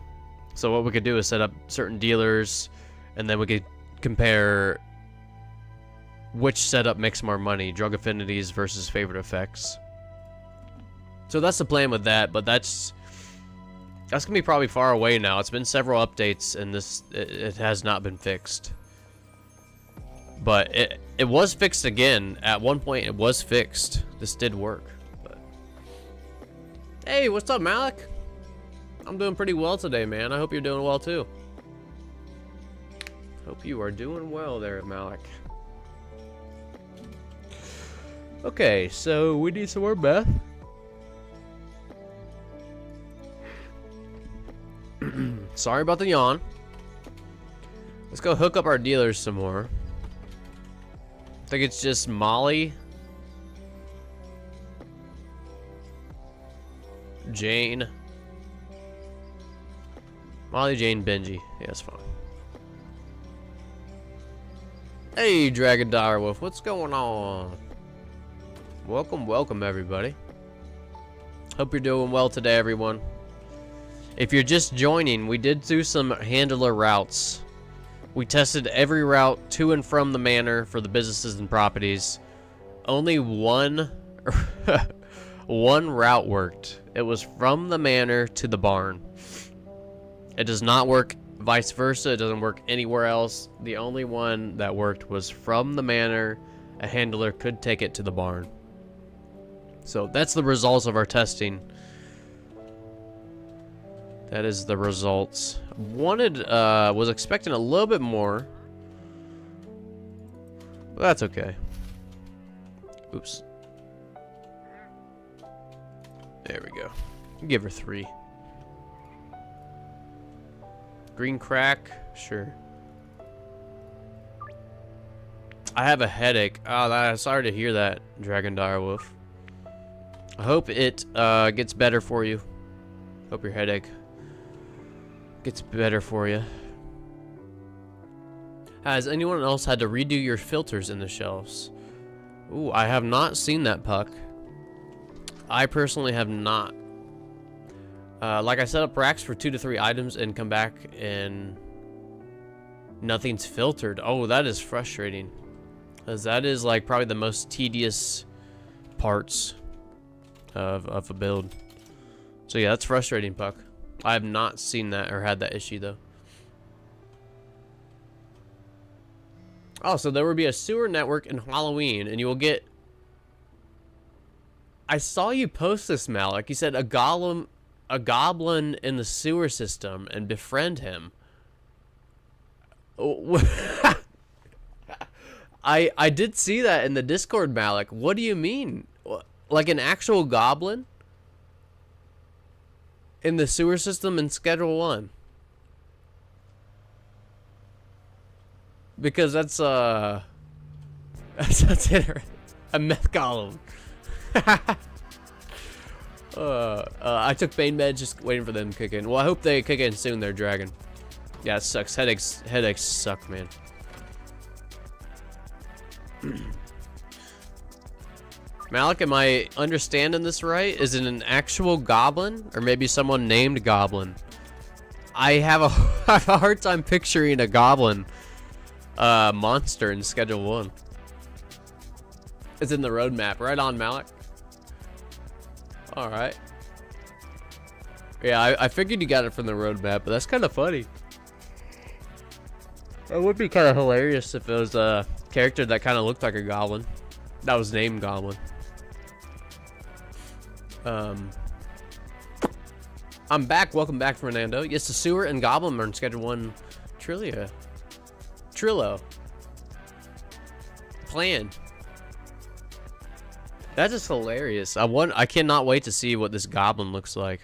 So what we could do is set up certain dealers, and then we could compare which setup makes more money, drug affinities versus favorite effects. So that's the plan with that, but that's gonna be probably far away now. It's been several updates, and it has not been fixed. But it was fixed again. At one point, it was fixed. This did work. But hey, what's up, Malik? I'm doing pretty well today, man. I hope you're doing well too. Hope you are doing well there, Malik. Okay, so we need some more meth. Sorry about the yawn. Let's go hook up our dealers some more. I think it's just Molly, Jane, Benji. Yeah, that's fine. Hey, Dragon Direwolf, what's going on? Welcome, everybody. Hope you're doing well today, everyone. If you're just joining, we did do some handler routes. We tested every route to and from the manor for the businesses and properties. Only one route worked. It was from the manor to the barn. It does not work vice versa. It doesn't work anywhere else. The only one that worked was from the manor. A handler could take it to the barn. So that's the results of our testing. That is the results. Was expecting a little bit more, but that's okay. Oops. There we go. Give her 3. Green crack, sure. I have a headache. Oh, sorry to hear that, Dragon Direwolf. I hope it gets better for you. Hope your headache gets better for you. Has anyone else had to redo your filters in the shelves? Ooh, I have not seen that, Puck. I personally have not. Like I set up racks for 2 to 3 items and come back and nothing's filtered. Oh, that is frustrating. Because that is like probably the most tedious parts of a build. So yeah, that's frustrating, Puck. I have not seen that or had that issue though. Oh, so there will be a sewer network in Halloween, and you will get. I saw you post this, Malik. You said a goblin in the sewer system and befriend him. I did see that in the Discord, Malik. What do you mean? Like an actual goblin in the sewer system in Schedule 1? Because that's interesting. A meth golem. I took pain meds, just waiting for them to kick in. Well, I hope they kick in soon there, Dragon. Yeah, it sucks. Headaches suck, man. Malik, am I understanding this right? Is it an actual goblin? Or maybe someone named Goblin? I have a hard time picturing a goblin monster in Schedule 1. It's in the roadmap. Right on, Malik. Alright. Yeah, I figured you got it from the roadmap, but that's kind of funny. It would be kind of hilarious if it was a character that kind of looked like a goblin. That was named Goblin. I'm back. Welcome back, Fernando. Yes, the Sewer and Goblin are in Schedule 1 Trillo. Plan. That is hilarious. I cannot wait to see what this goblin looks like.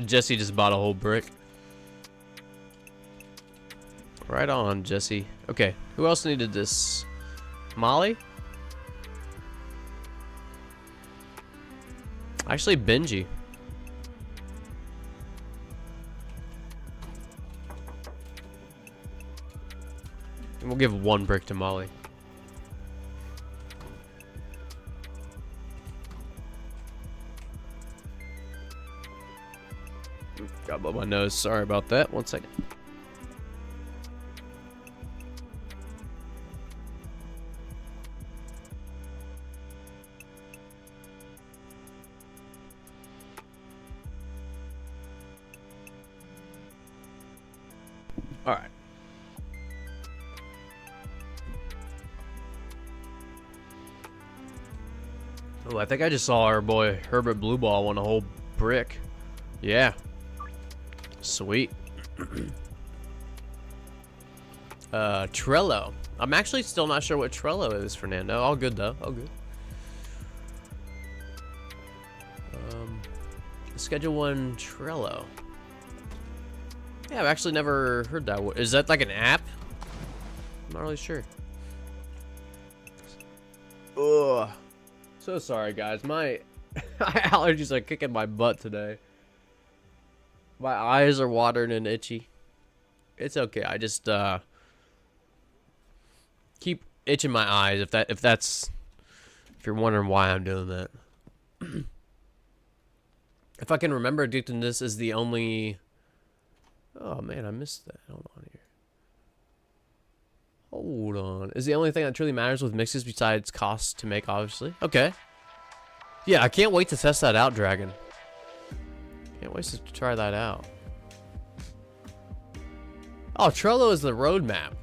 Jesse just bought a whole brick. Right on, Jesse. Okay, who else needed this? Molly? Actually, Benji. And we'll give 1 brick to Molly. Got above my nose. Sorry about that. 1 second. All right. Oh, I think I just saw our boy Herbert Blueball won a whole brick. Yeah. Sweet. Trello. I'm actually still not sure what Trello is, Fernando. All good though. All good. Schedule 1 Trello. Yeah, I've actually never heard that. Is that like an app? I'm not really sure. Ugh. So sorry, guys. My allergies are kicking my butt today. My eyes are watering and itchy. It's okay. I just keep itching my eyes. If you're wondering why I'm doing that. If I can remember, addictiveness is the only. Oh man, I missed that. Hold on here. Hold on. Is the only thing that truly matters with mixes besides cost to make, obviously. Okay. Yeah, I can't wait to test that out, Dragon. Can't wait to try that out. Oh, Trello is the roadmap.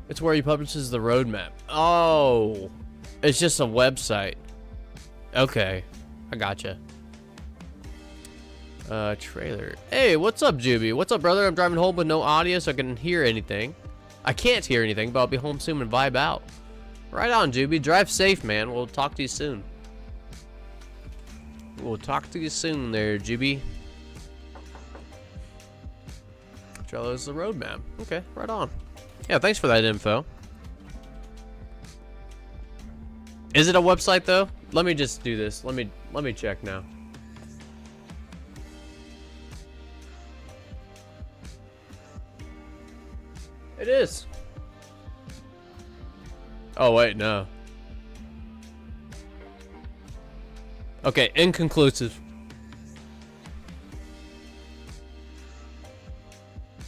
It's where he publishes the roadmap. Oh, it's just a website. Okay, I gotcha. Trailer. Hey, what's up, Juby? What's up, brother? I'm driving home with no audio, so I can hear anything. I can't hear anything, but I'll be home soon and vibe out. Right on, Juby. Drive safe, man. We'll talk to you soon. We'll talk to you soon there, Juby. Trello's the roadmap. Okay, right on. Yeah, thanks for that info. Is it a website though? Let me just do this. Let me check now. It is. Oh wait, no. Okay, inconclusive.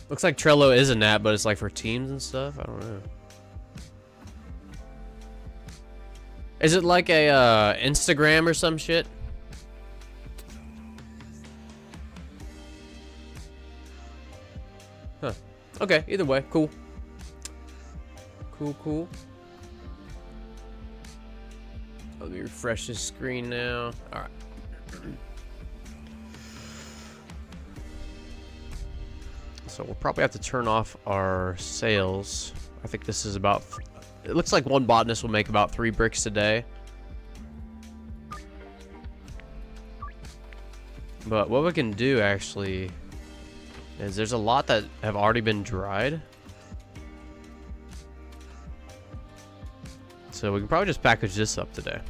Looks like Trello is an app, but it's like for teams and stuff. I don't know. Is it like a Instagram or some shit? Huh. Okay, either way, cool. Cool. Let me refresh this screen now. All right. So we'll probably have to turn off our sales. I think this is about. It looks like one botanist will make about 3 bricks a day. But what we can do actually is there's a lot that have already been dried. So we can probably just package this up today.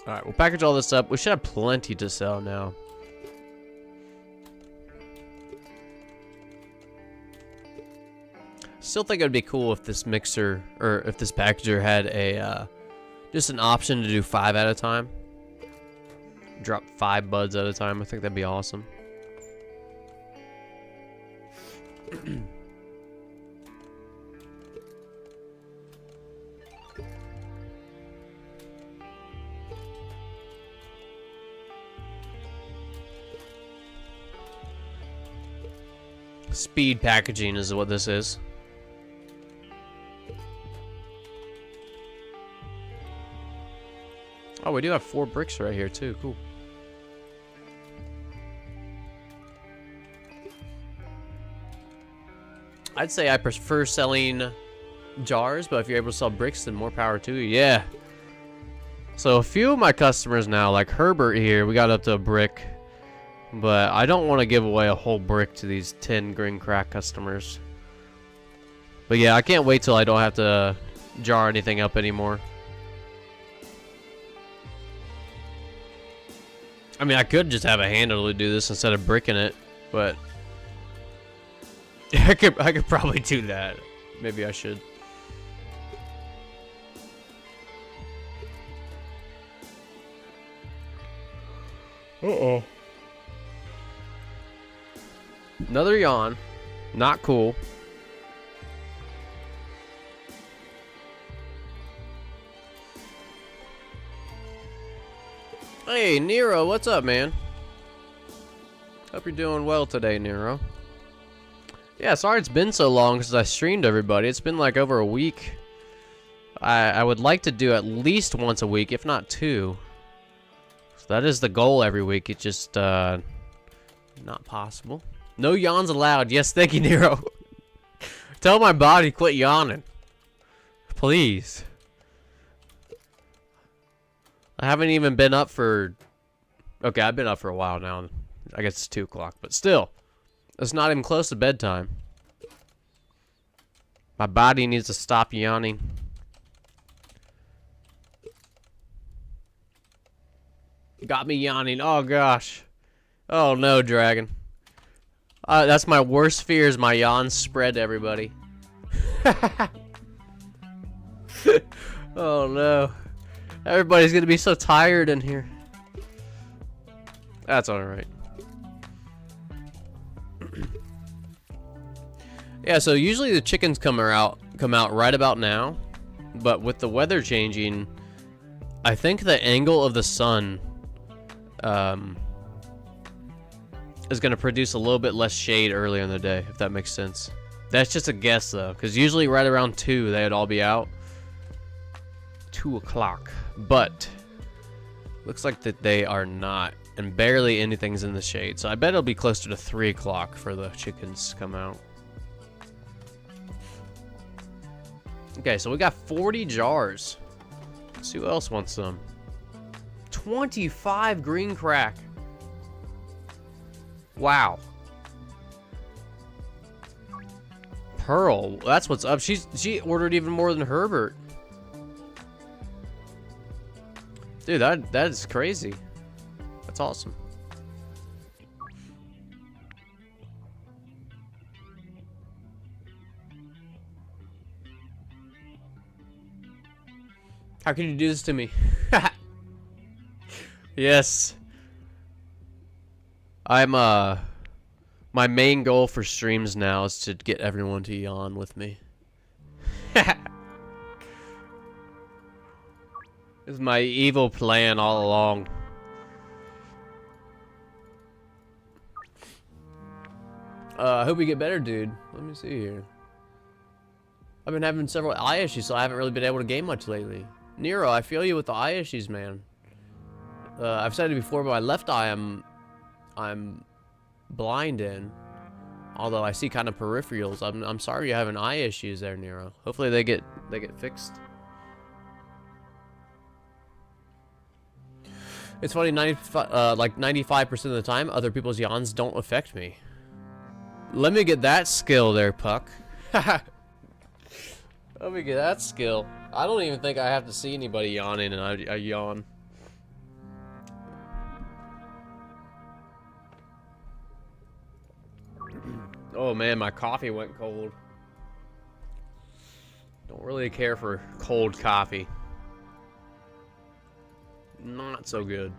All right, we'll package all this up. We should have plenty to sell now. still think it would be cool if this mixer, or if this packager had a, just an option to do 5 at a time. Drop 5 buds at a time. I think that'd be awesome. Speed packaging is what this is. Oh, we do have 4 bricks right here too. Cool. I'd say I prefer selling jars, but if you're able to sell bricks, then more power to you. Yeah. So a few of my customers now, like Herbert here, we got up to a brick. But I don't want to give away a whole brick to these 10 green crack customers. But yeah, I can't wait till I don't have to jar anything up anymore. I mean, I could just have a handle to do this instead of bricking it, but I could probably do that. Maybe I should. Uh-oh. Another yawn. Not cool. Hey, Nero, what's up, man? Hope you're doing well today, Nero. Yeah, sorry it's been so long since I streamed everybody. It's been like over a week. I would like to do at least once a week, if not 2. So that is the goal every week. It's just not possible. No yawns allowed. Yes, thank you, Nero. Tell my body quit yawning. Please. I haven't even been up for... Okay, I've been up for a while now. I guess it's 2 o'clock, but still. It's not even close to bedtime. My body needs to stop yawning. Got me yawning. Oh, gosh. Oh, no, Dragon. That's my worst fear is my yawns spread to everybody. Oh no. Everybody's gonna be so tired in here. That's alright. Yeah, so usually the chickens come out right about now. But with the weather changing, I think the angle of the sun is going to produce a little bit less shade earlier in the day, if that makes sense. That's just a guess, though, because usually right around 2, they'd all be out. 2 o'clock. But looks like that they are not, and barely anything's in the shade. So I bet it'll be closer to 3 o'clock for the chickens to come out. Okay, so we got 40 jars. Let's see who else wants some. 25 green crack. Wow. Pearl, that's what's up. She ordered even more than Herbert. Dude, that is crazy. That's awesome. How can you do this to me? Yes. My main goal for streams now is to get everyone to yawn with me. This is my evil plan all along. I hope we get better, dude. Let me see here. I've been having several eye issues, so I haven't really been able to game much lately. Nero, I feel you with the eye issues, man. I've said it before, but my left eye I'm blind in. Although I see kind of peripherals. I'm sorry you're having eye issues there, Nero. Hopefully they get fixed. It's funny, like 95% of the time, other people's yawns don't affect me. Let me get that skill there, Puck. Let me get that skill. I don't even think I have to see anybody yawning, and I yawn. Oh man, my coffee went cold. Don't really care for cold coffee. Not so good.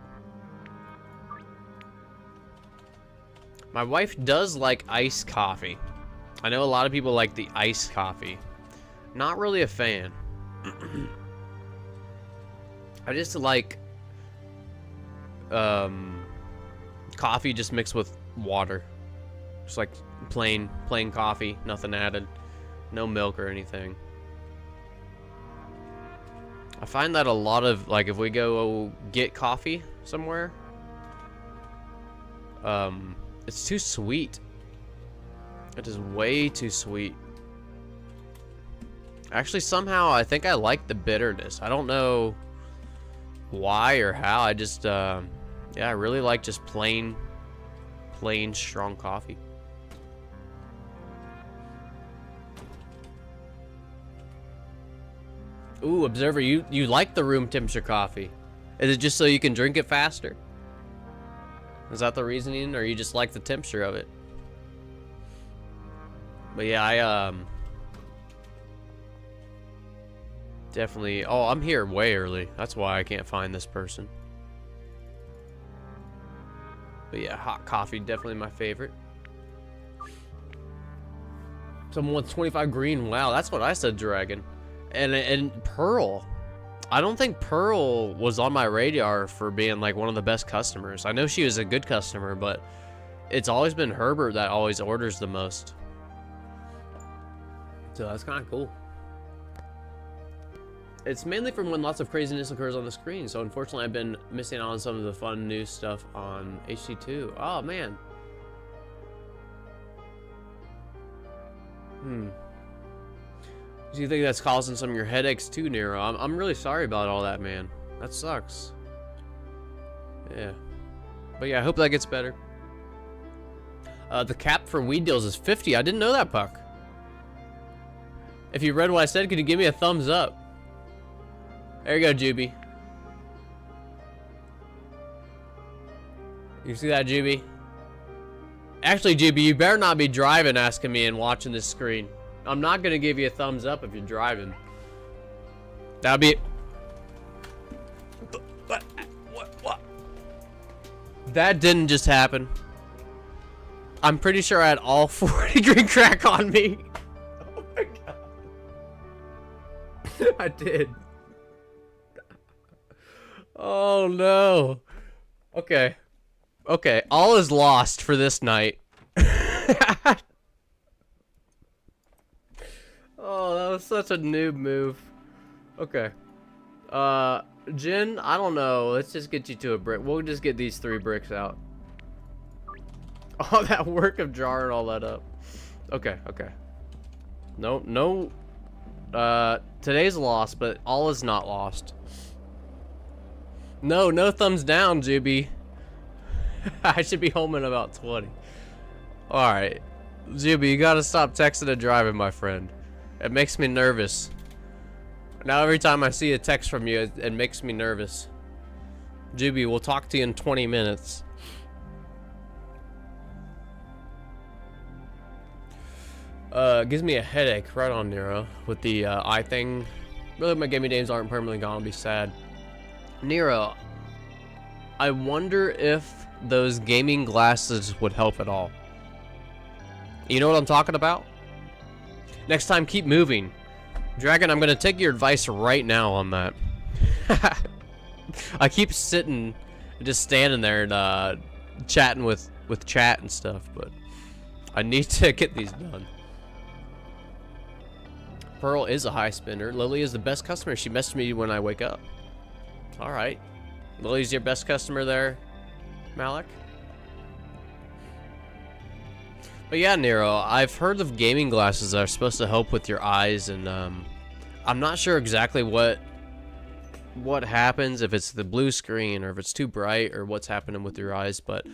My wife does like iced coffee. I know a lot of people like the iced coffee. Not really a fan. I just like coffee just mixed with water. Just like plain coffee, nothing added. No milk or anything. I find that a lot of, like, if we go get coffee somewhere, it's too sweet. It is way too sweet. Actually, somehow, I think I like the bitterness. I don't know why or how. I just, yeah, I really like just plain strong coffee. Ooh, Observer, you like the room temperature coffee. Is it just so you can drink it faster? Is that the reasoning, or you just like the temperature of it? But yeah, I definitely... Oh, I'm here way early. That's why I can't find this person. But yeah, hot coffee, definitely my favorite. Someone wants 25 green. Wow, that's what I said, Dragon. And Pearl. I don't think Pearl was on my radar for being like one of the best customers. I know she was a good customer, but it's always been Herbert that always orders the most. So that's kind of cool. It's mainly from when lots of craziness occurs on the screen. So unfortunately, I've been missing out on some of the fun new stuff on HC2. Oh, man. Do you think that's causing some of your headaches too, Nero? I'm really sorry about all that, man. That sucks. Yeah. But yeah, I hope that gets better. The cap for weed deals is 50. I didn't know that, Puck. If you read what I said, could you give me a thumbs up? There you go, Juby. You see that, Juby? Actually, Juby, you better not be driving asking me and watching this screen. I'm not gonna give you a thumbs up if you're driving. That'll be... What? That didn't just happen. I'm pretty sure I had all 40 green crack on me. Oh my god. I did. Oh no. Okay. Okay, all is lost for this night. Oh, that was such a noob move. Okay. Jen, I don't know. Let's just get you to a brick. We'll just get these 3 bricks out. All that work of jarring all that up. Okay, okay. No. Today's lost, but all is not lost. No thumbs down, Juby. I should be home in about 20. Alright. Juby, you gotta stop texting and driving, my friend. It makes me nervous. Now every time I see a text from you, it makes me nervous. Juby, we'll talk to you in 20 minutes. Gives me a headache. Right on, Nero. With the eye thing. Really, my gaming days aren't permanently gone. I'll be sad. Nero, I wonder if those gaming glasses would help at all. You know what I'm talking about? Next time, keep moving. Dragon, I'm gonna take your advice right now on that. I keep sitting, just standing there and chatting with chat and stuff, but I need to get these done. Pearl is a high spender. Lily is the best customer. She messaged me when I wake up. All right. Lily's your best customer there, Malik? But yeah, Nero, I've heard of gaming glasses that are supposed to help with your eyes, and I'm not sure exactly what happens, if it's the blue screen or if it's too bright or what's happening with your eyes, but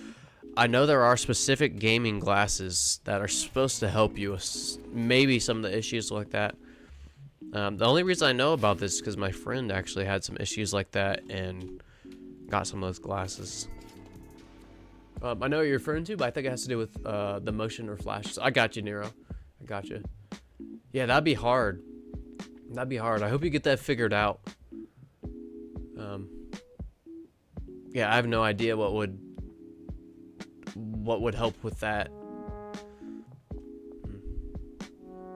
I know there are specific gaming glasses that are supposed to help you with maybe some of the issues like that. The only reason I know about this is because my friend actually had some issues like that and got some of those glasses. I know what you're referring to, but I think it has to do with the motion or flash. So I got you, Nero. I got you. Yeah, that'd be hard. That'd be hard. I hope you get that figured out. Yeah, I have no idea what would help with that.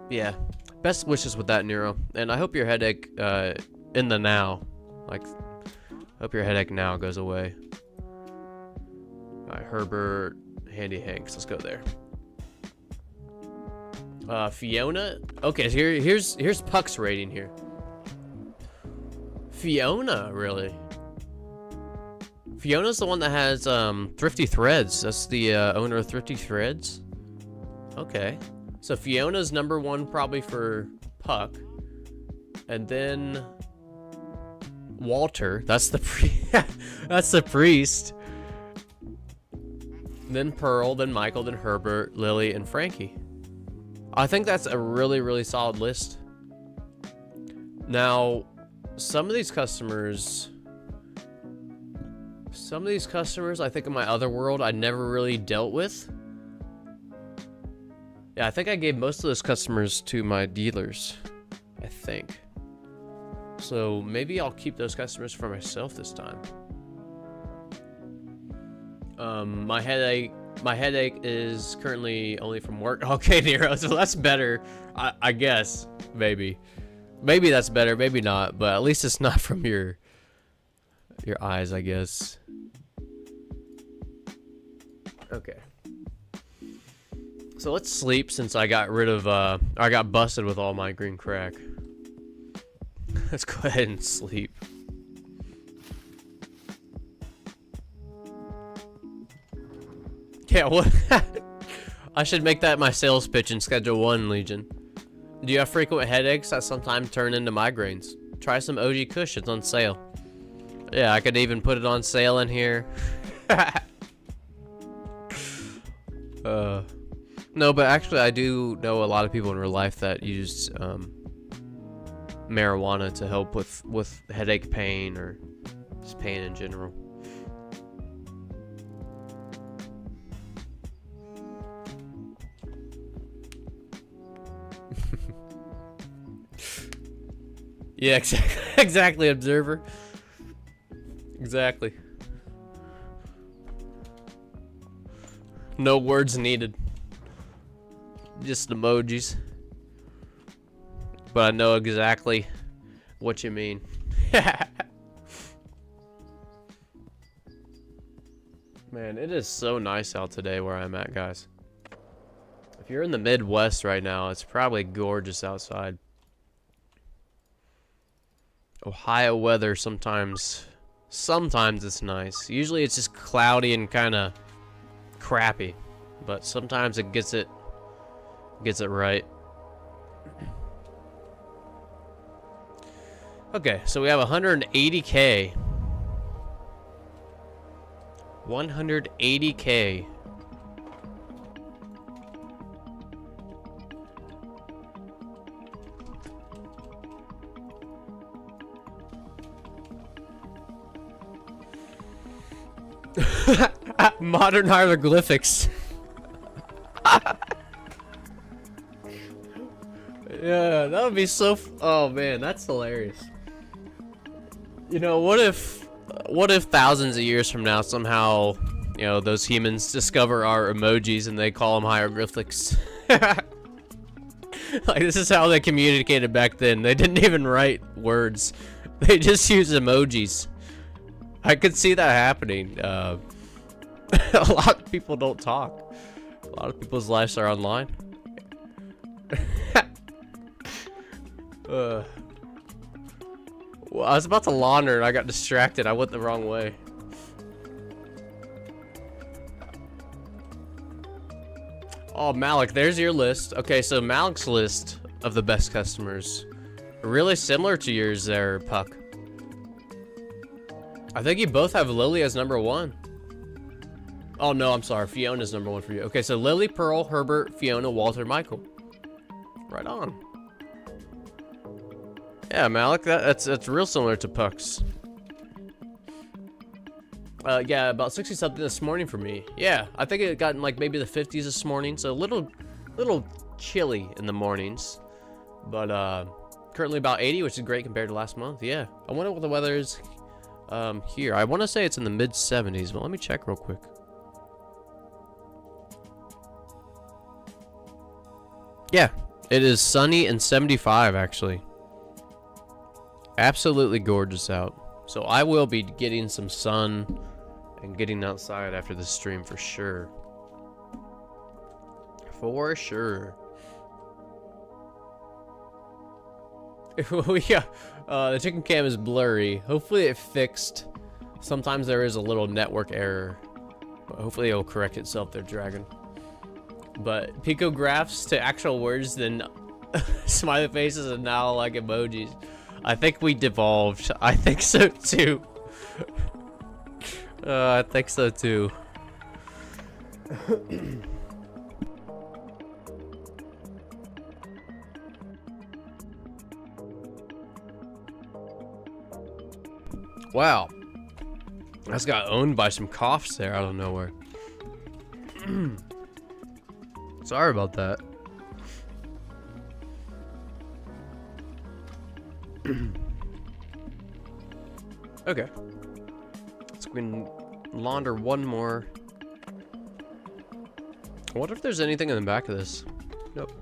Yeah, best wishes with that, Nero, and I hope your headache in the now, like, hope your headache now goes away. All right, Herbert, Handy Hanks, let's go there. Fiona. Okay, so here's Puck's rating here. Fiona, really? Fiona's the one that has Thrifty Threads. That's the owner of Thrifty Threads. Okay, so Fiona's #1 probably for Puck, and then Walter. That's the that's the priest. Then Pearl, then Michael, then Herbert, Lily, and Frankie. I think that's a really, really solid list. Now, some of these customers, I think in my other world, I never really dealt with. Yeah, I think I gave most of those customers to my dealers, I think. So maybe I'll keep those customers for myself this time. My headache is currently only from work. Okay, Nero, so that's better. I guess, maybe that's better, maybe not, but at least it's not from your eyes, I guess. Okay. So let's sleep since I got rid of, I got busted with all my green crack. Let's go ahead and sleep. Yeah, what? I should make that my sales pitch in Schedule 1, Legion. Do you have frequent headaches that sometimes turn into migraines? Try some OG cushions on sale. Yeah, I could even put it on sale in here. No, but actually I do know a lot of people in real life that use marijuana to help with headache pain or just pain in general. Yeah, exactly, Observer. Exactly. No words needed. Just emojis. But I know exactly what you mean. Man, it is so nice out today where I'm at, guys. If you're in the Midwest right now, it's probably gorgeous outside. Ohio weather sometimes it's nice. Usually it's just cloudy and kind of crappy, but sometimes it gets it right. Okay, so we have 180K. 180K. Modern hieroglyphics. Yeah, that would be so. Oh man, that's hilarious. You know, what if thousands of years from now somehow, you know, those humans discover our emojis and they call them hieroglyphics? Like, this is how they communicated back then. They didn't even write words. They just used emojis. I could see that happening. A lot of people don't talk. A lot of people's lives are online. Well, I was about to launder and I got distracted. I went the wrong way. Oh, Malik, there's your list. Okay, so Malik's list of the best customers. Really similar to yours there, Puck. I think you both have Lily as #1. Oh, no, I'm sorry. Fiona's #1 for you. Okay, so Lily, Pearl, Herbert, Fiona, Walter, Michael. Right on. Yeah, Malik, that's real similar to Puck's. Yeah, about 60 something this morning for me. Yeah, I think it got in like maybe the 50s this morning, so a little chilly in the mornings. But Currently about 80, which is great compared to last month. Yeah. I wonder what the weather is here. I want to say it's in the mid 70s, but let me check real quick. Yeah, it is sunny and 75 actually. Absolutely gorgeous out. So I will be getting some sun and getting outside after this stream for sure. For sure. The chicken cam is blurry. Hopefully it fixed. Sometimes there is a little network error, but hopefully it'll correct itself there, Dragon. But picographs to actual words, then smiley faces, and now like emojis. I think we devolved. I think so too. I think so too. Wow. I just got owned by some coughs there out of nowhere. Sorry about that. Okay. Let's go and launder one more. I wonder if there's anything in the back of this. Nope.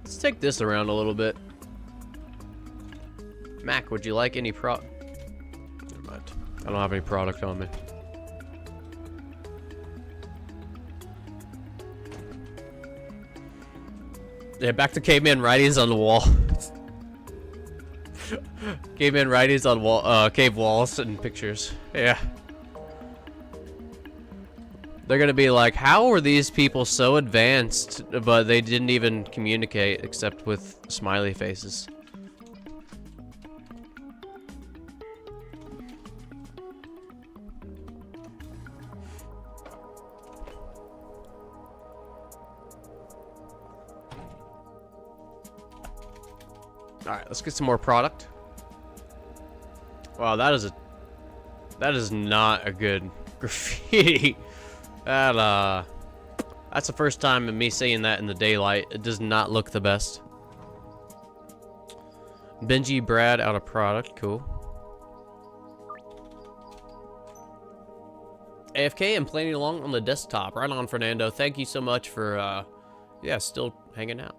Let's take this around a little bit. Mac, would you like any Never mind. I don't have any product on me. Yeah, back to caveman writings on the wall. Caveman writings on wall, cave walls and pictures. Yeah. They're gonna be like, how are these people so advanced, but they didn't even communicate except with smiley faces? Alright, let's get some more product. Wow, that is not a good graffiti. That's the first time of me seeing that in the daylight. It does not look the best. Benji Brad out of product, cool. AFK and playing along on the desktop. Right on, Fernando. Thank you so much for yeah, still hanging out.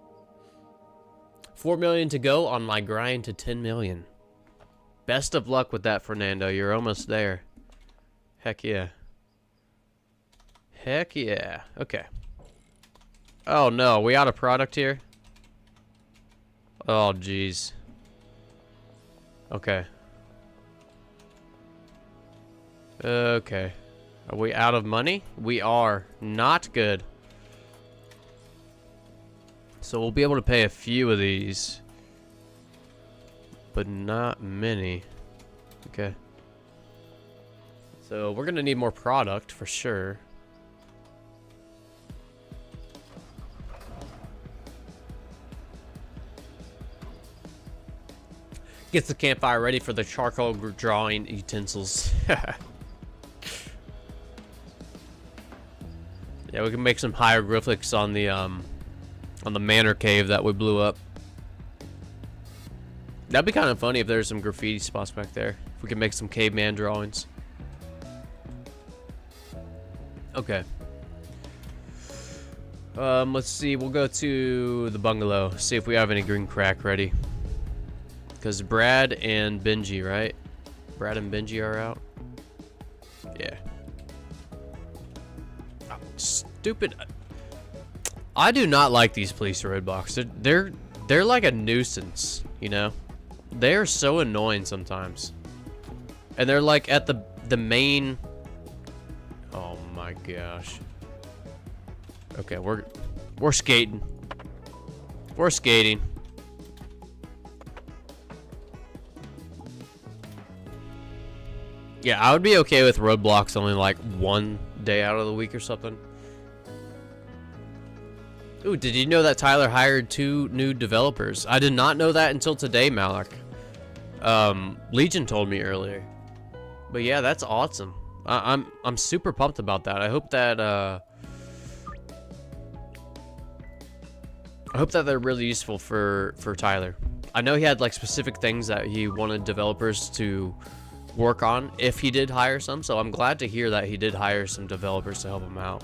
4 million to go on my grind to 10 million. Best of luck with that, Fernando. You're almost there. Heck yeah. Heck yeah. Okay. Oh no, we out of product here? Oh jeez. Okay. Okay. Are we out of money? We are. Not good. So we'll be able to pay a few of these, but not many. Okay. So we're gonna need more product for sure. Gets the campfire ready for the charcoal drawing utensils. Yeah, we can make some hieroglyphics on the Manor cave that we blew up. That'd be kind of funny if there's some graffiti spots back there. If we could make some caveman drawings. Okay. Let's see. We'll go to the bungalow. See if we have any green crack ready. Because Brad and Benji, right? Brad and Benji are out. Yeah. Oh, stupid. I do not like these police roadblocks. They're like a nuisance, you know? They're so annoying sometimes. And they're like at the main. Oh my gosh. Okay, we're skating. We're skating. Yeah, I would be okay with roadblocks only like one day out of the week or something. Ooh, did you know that Tyler hired 2 new developers? I did not know that until today, Malik. Legion told me earlier. But yeah, that's awesome. I'm super pumped about that. I hope that I hope that they're really useful for Tyler. I know he had like specific things that he wanted developers to work on if he did hire some, so I'm glad to hear that he did hire some developers to help him out.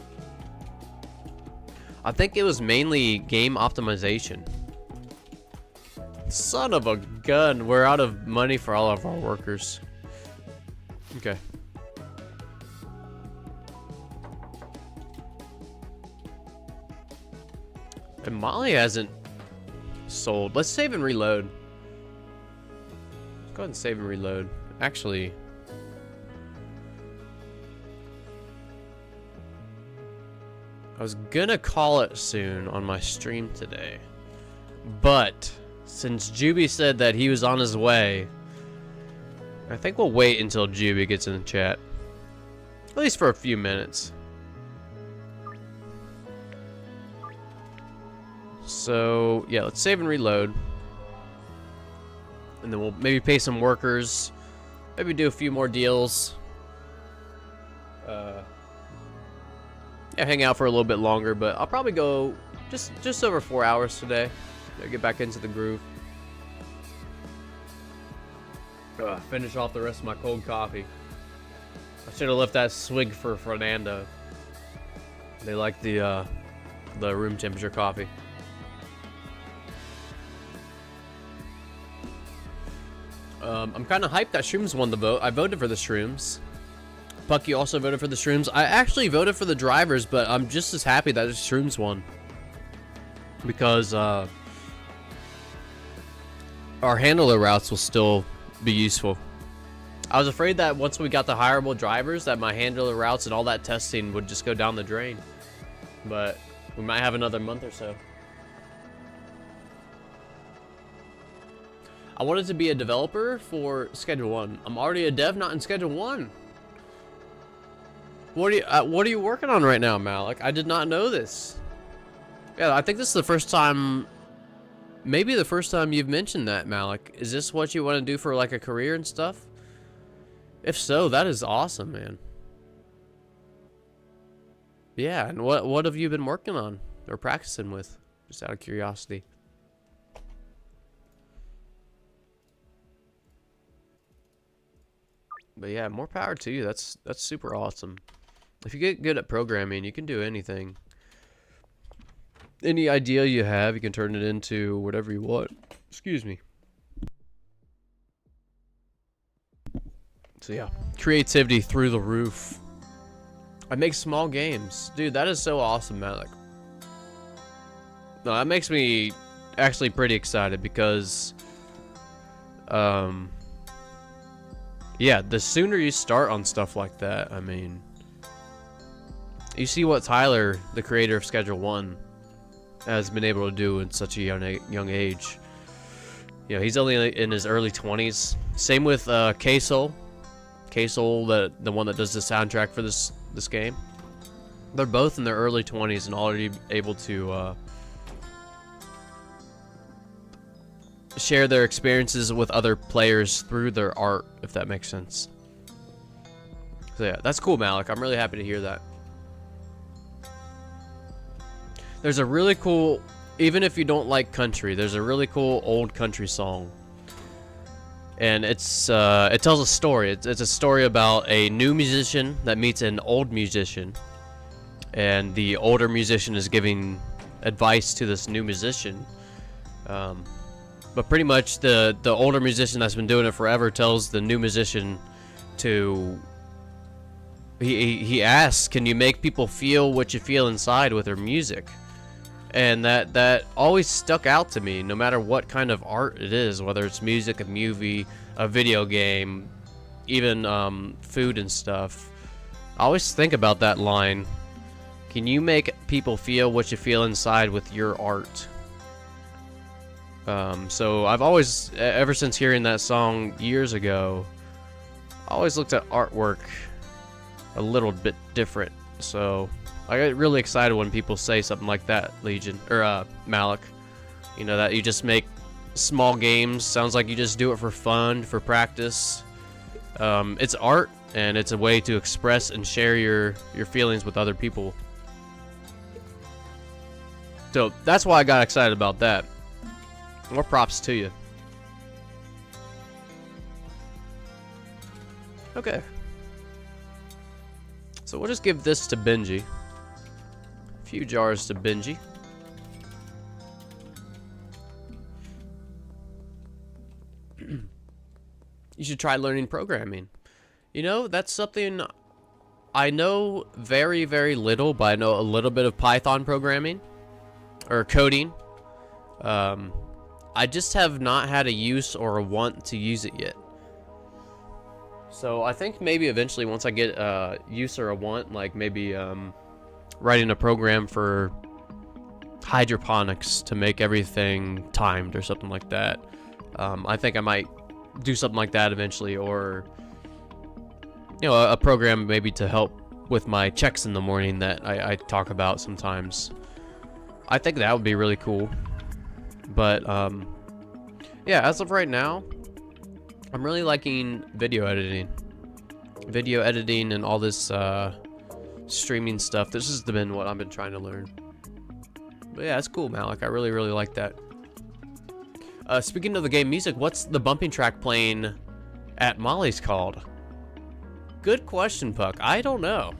I think it was mainly game optimization. Son of a gun, we're out of money for all of our workers. Okay. And Molly hasn't sold. Let's save and reload. Let's go ahead and save and reload. Actually, I was gonna call it soon on my stream today, but since Juby said that he was on his way, I think we'll wait until Juby gets in the chat. At least for a few minutes. So, yeah, let's save and reload. And then we'll maybe pay some workers. Maybe do a few more deals. Yeah, hang out for a little bit longer, but I'll probably go just over 4 hours today. Get back into the groove. Finish off the rest of my cold coffee. I should have left that swig for Fernando. They like the room temperature coffee. I'm kind of hyped that Shrooms won the vote. I voted for the Shrooms. Pucky also voted for the Shrooms. I actually voted for the drivers, but I'm just as happy that the Shrooms won. Because our handler routes will still be useful. I was afraid that once we got the hireable drivers, that my handler routes and all that testing would just go down the drain. But we might have another month or so. I wanted to be a developer for Schedule 1. I'm already a dev, not in Schedule 1. What are you working on right now, Malik? I did not know this. Yeah, I think this is the first time, maybe the first time you've mentioned that, Malik. Is this what you want to do for like a career and stuff? If so, that is awesome, man. Yeah, and what have you been working on or practicing with? Just out of curiosity. But yeah, more power to you. That's super awesome. If you get good at programming, you can do anything. Any idea you have, you can turn it into whatever you want. Excuse me. So yeah, creativity through the roof. I make small games. Dude, that is so awesome, Malik. No, that makes me actually pretty excited because yeah, the sooner you start on stuff like that, I mean, you see what Tyler, the creator of Schedule 1, has been able to do in such a young age. You know, he's only in his early 20s. Same with K-Soul. K-Soul, the one that does the soundtrack for this game. They're both in their early 20s and already able to share their experiences with other players through their art, if that makes sense. So yeah, that's cool, Malik. I'm really happy to hear that. There's a really cool, even if you don't like country, there's a really cool old country song. And it tells a story. It's a story about a new musician that meets an old musician. And the older musician is giving advice to this new musician. But pretty much the older musician that's been doing it forever tells the new musician to... He asks, can you make people feel what you feel inside with their music? And that always stuck out to me, no matter what kind of art it is, whether it's music, a movie, a video game, even food and stuff. I always think about that line. Can you make people feel what you feel inside with your art? So I've always, ever since hearing that song years ago, I always looked at artwork a little bit different. So I get really excited when people say something like that, Legion, or Malik. You know, that you just make small games. Sounds like you just do it for fun, for practice. It's art, and it's a way to express and share your feelings with other people. So that's why I got excited about that. More props to you. Okay. So we'll just give this to Benji. A few jars to Benji. You should try learning programming. You know, that's something I know very, very little, but I know a little bit of Python programming or coding. I just have not had a use or a want to use it yet. So I think maybe eventually once I get a use or a want, like maybe writing a program for hydroponics to make everything timed or something like that. I think I might do something like that eventually, or you know, a program maybe to help with my checks in the morning that I talk about sometimes. I think that would be really cool. But yeah, as of right now, I'm really liking video editing. Video editing and all this streaming stuff. This has been what I've been trying to learn. But yeah, it's cool, Malik. I really, really like that. Speaking of the game music, what's the bumping track playing at Molly's called? Good question, Puck. I don't know.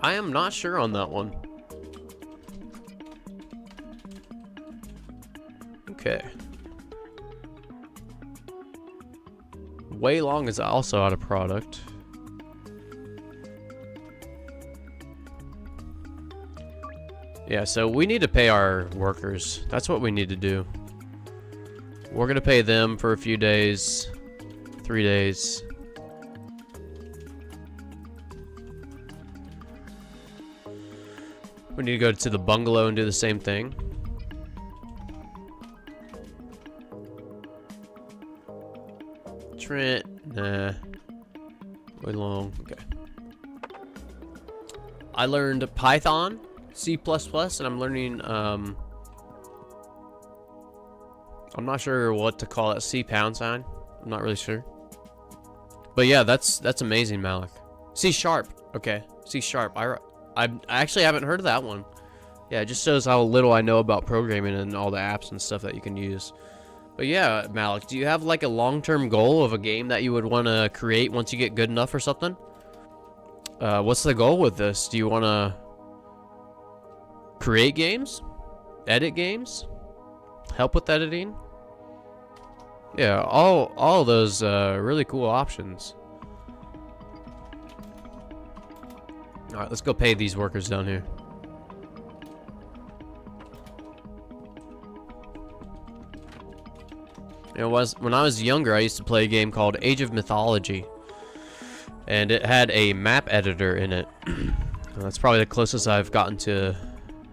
I am not sure on that one. Okay. Way Long is also out of product. Yeah, so we need to pay our workers. That's what we need to do. We're gonna pay them for a few days, 3 days. We need to go to the bungalow and do the same thing. Trent, nah. Way Long, okay. I learned Python, C++, and I'm learning, I'm not sure what to call it, C#. I'm not really sure. But yeah, that's amazing, Malik. C#, okay, C#. I actually haven't heard of that one. Yeah, it just shows how little I know about programming and all the apps and stuff that you can use. But yeah, Malik, do you have like a long-term goal of a game that you would want to create once you get good enough or something? What's the goal with this? Do you want to create games? Edit games? Help with editing? Yeah, all those really cool options. Alright, let's go pay these workers down here. You know, when I was younger, I used to play a game called Age of Mythology. And it had a map editor in it. That's probably the closest I've gotten to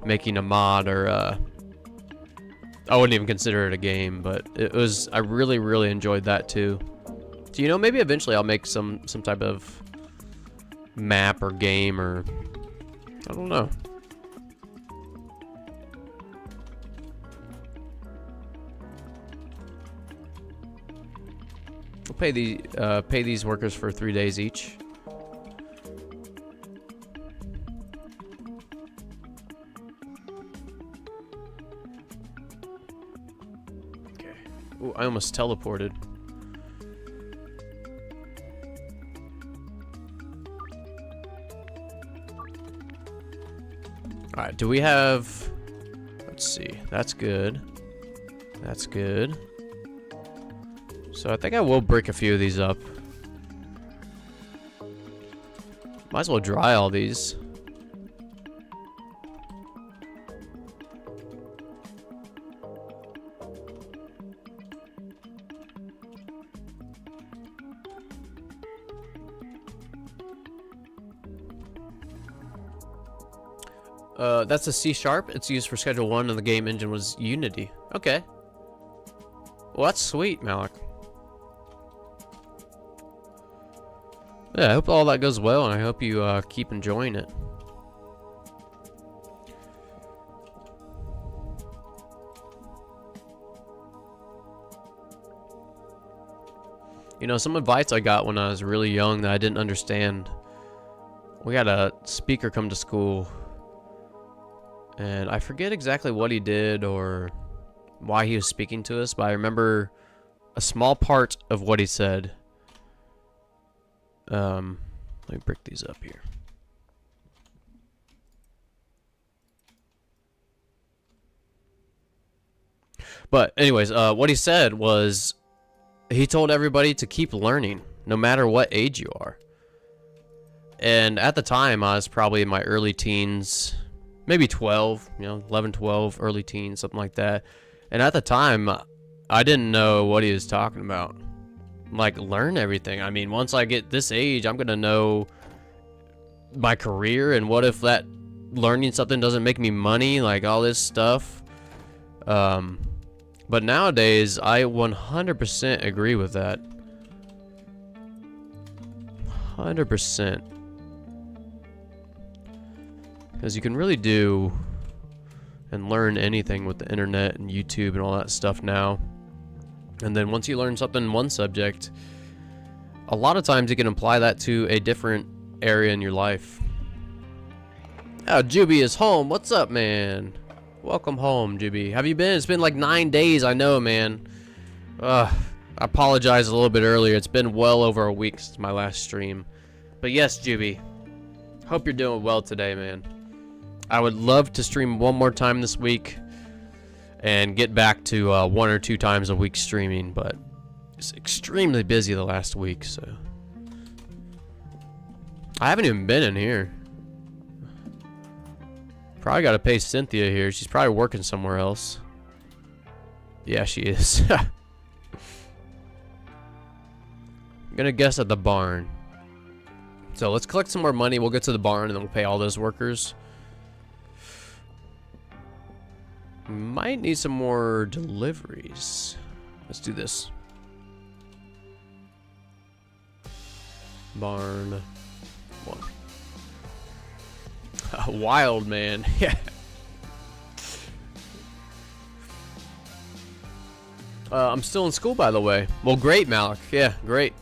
making a mod, or I wouldn't even consider it a game, but it was, I really, really enjoyed that too. So, you know, maybe eventually I'll make some type of map or game, or I don't know. We'll pay these workers for 3 days each. Okay. Ooh, I almost teleported. Alright, do we have... Let's see. That's good. That's good. So I think I will break a few of these up. Might as well dry all these. That's a C#. It's used for Schedule 1 and the game engine was Unity. Okay. Well, that's sweet, Malik. Yeah, I hope all that goes well, and I hope you keep enjoying it. You know, some advice I got when I was really young that I didn't understand. We had a speaker come to school, And I forget exactly what he did or why he was speaking to us, but I remember a small part of what he said. Let me break these up here. But anyways, what he said was he told everybody to keep learning no matter what age you are. And at the time, I was probably in my early teens, maybe 12, 11, 12, early teens, something like that. And at the time, I didn't know what he was talking about. Like, learn everything. I mean, once I get this age, I'm going to know my career. And what if that learning something doesn't make me money? Like, all this stuff. But nowadays, I 100% agree with that. 100%. Because you can really do and learn anything with the internet and YouTube and all that stuff now. And then once you learn something in one subject, a lot of times you can apply that to a different area in your life. Oh, Juby is home. What's up, man? Welcome home, Juby. Have you been? It's been like 9 days, I know, man. I apologize a little bit earlier. It's been well over a week since my last stream. But yes, Juby. Hope you're doing well today, man. I would love to stream one more time this week and get back to 1 or 2 times a week streaming, but it's extremely busy the last week, so I haven't even been in here. Probably got to pay Cynthia here. She's probably working somewhere else. Yeah, she is. I'm gonna guess at the barn. So let's collect some more money. We'll get to the barn and then we'll pay all those workers. Might need some more deliveries. Let's do this. Barn 1. Wild, man. Yeah. I'm still in school, by the way. Well, great, Malik. Yeah, great.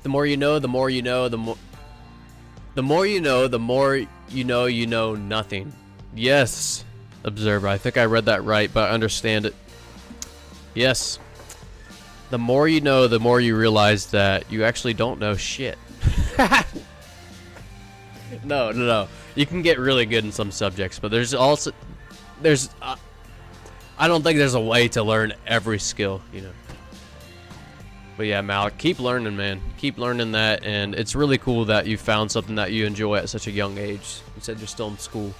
The more you know, the more you know, the more you know, the more you know nothing. Yes, Observer. I think I read that right, but I understand it. Yes. The more you know, the more you realize that you actually don't know shit. No. You can get really good in some subjects, but there's also I don't think there's a way to learn every skill, But yeah, Malik, keep learning, man. Keep learning that, and it's really cool that you found something that you enjoy at such a young age. You said you're still in school.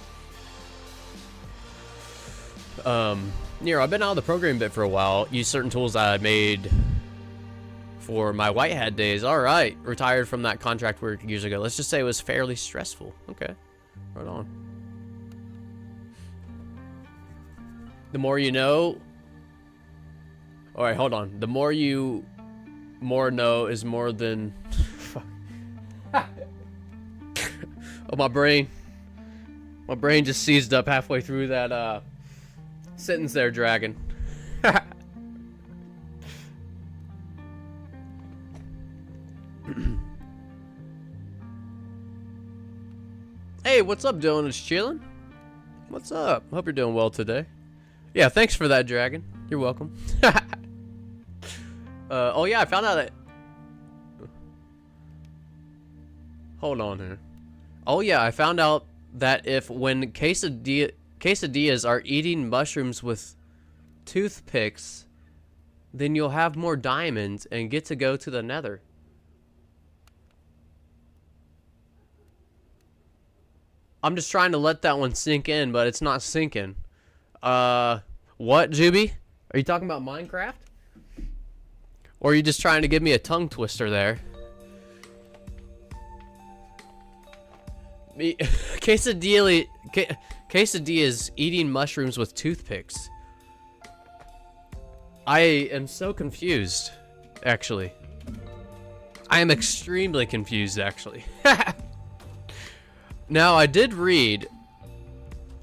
Nero, I've been out of the programming bit for a while. Used certain tools that I made for my white hat days. All right, retired from that contract work years ago. Let's just say it was fairly stressful. Okay, right on. The more you know. All right, hold on. The more you know is more than. Oh, my brain just seized up halfway through that sentence there, Dragon. Hey, what's up, Dylan? It's chilling. What's up? Hope you're doing well today. Yeah, thanks for that, Dragon. You're welcome. Oh yeah, I found out that. Hold on here. Oh yeah, I found out that when quesadillas are eating mushrooms with toothpicks, then you'll have more diamonds and get to go to the nether. I'm just trying to let that one sink in, but it's not sinking. What, Juby? Are you talking about Minecraft? Or are you just trying to give me a tongue twister there? Quesadillas eating mushrooms with toothpicks. I am so confused, actually. I am extremely confused, actually. Now, I did read...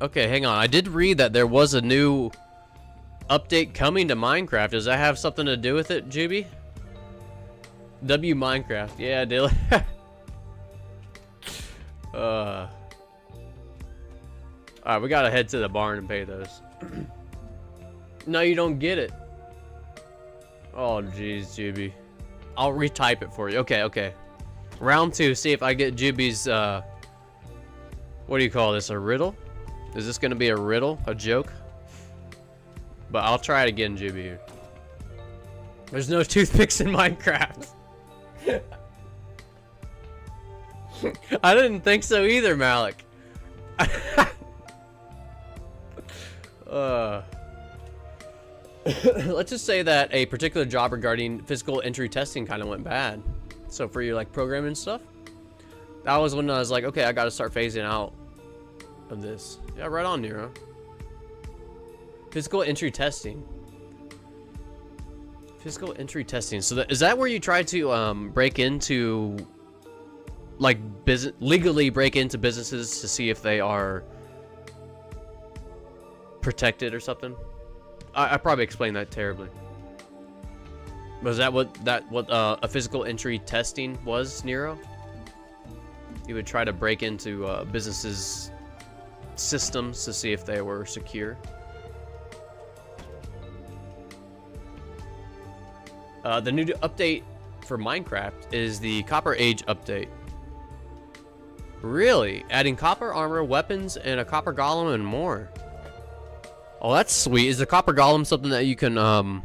Okay, hang on. I did read that there was a new update coming to Minecraft. Does that have something to do with it, Juby? W Minecraft. Yeah, Dylan. Alright, we gotta head to the barn and pay those. No, you don't get it. Oh, jeez, Juby. I'll retype it for you. Okay, okay. Round 2, see if I get Juby's, what do you call this, a riddle? Is this gonna be a riddle? A joke? But I'll try it again, Juby. There's no toothpicks in Minecraft. I didn't think so either, Malik. Let's just say that a particular job regarding physical entry testing kind of went bad. So for your like programming stuff, that was when I was like, okay, I got to start phasing out of this. Yeah, right on, Nero. Physical entry testing. Physical entry testing. So is that where you try to break into, like, legally break into businesses to see if they are protected or something? I probably explained that terribly. Was that what a physical entry testing was, Nero? You would try to break into businesses' systems to see if they were secure. The new update for Minecraft is the Copper Age update. Really? Adding copper armor, weapons, and a copper golem and more. Oh, that's sweet. Is the copper golem something that you can,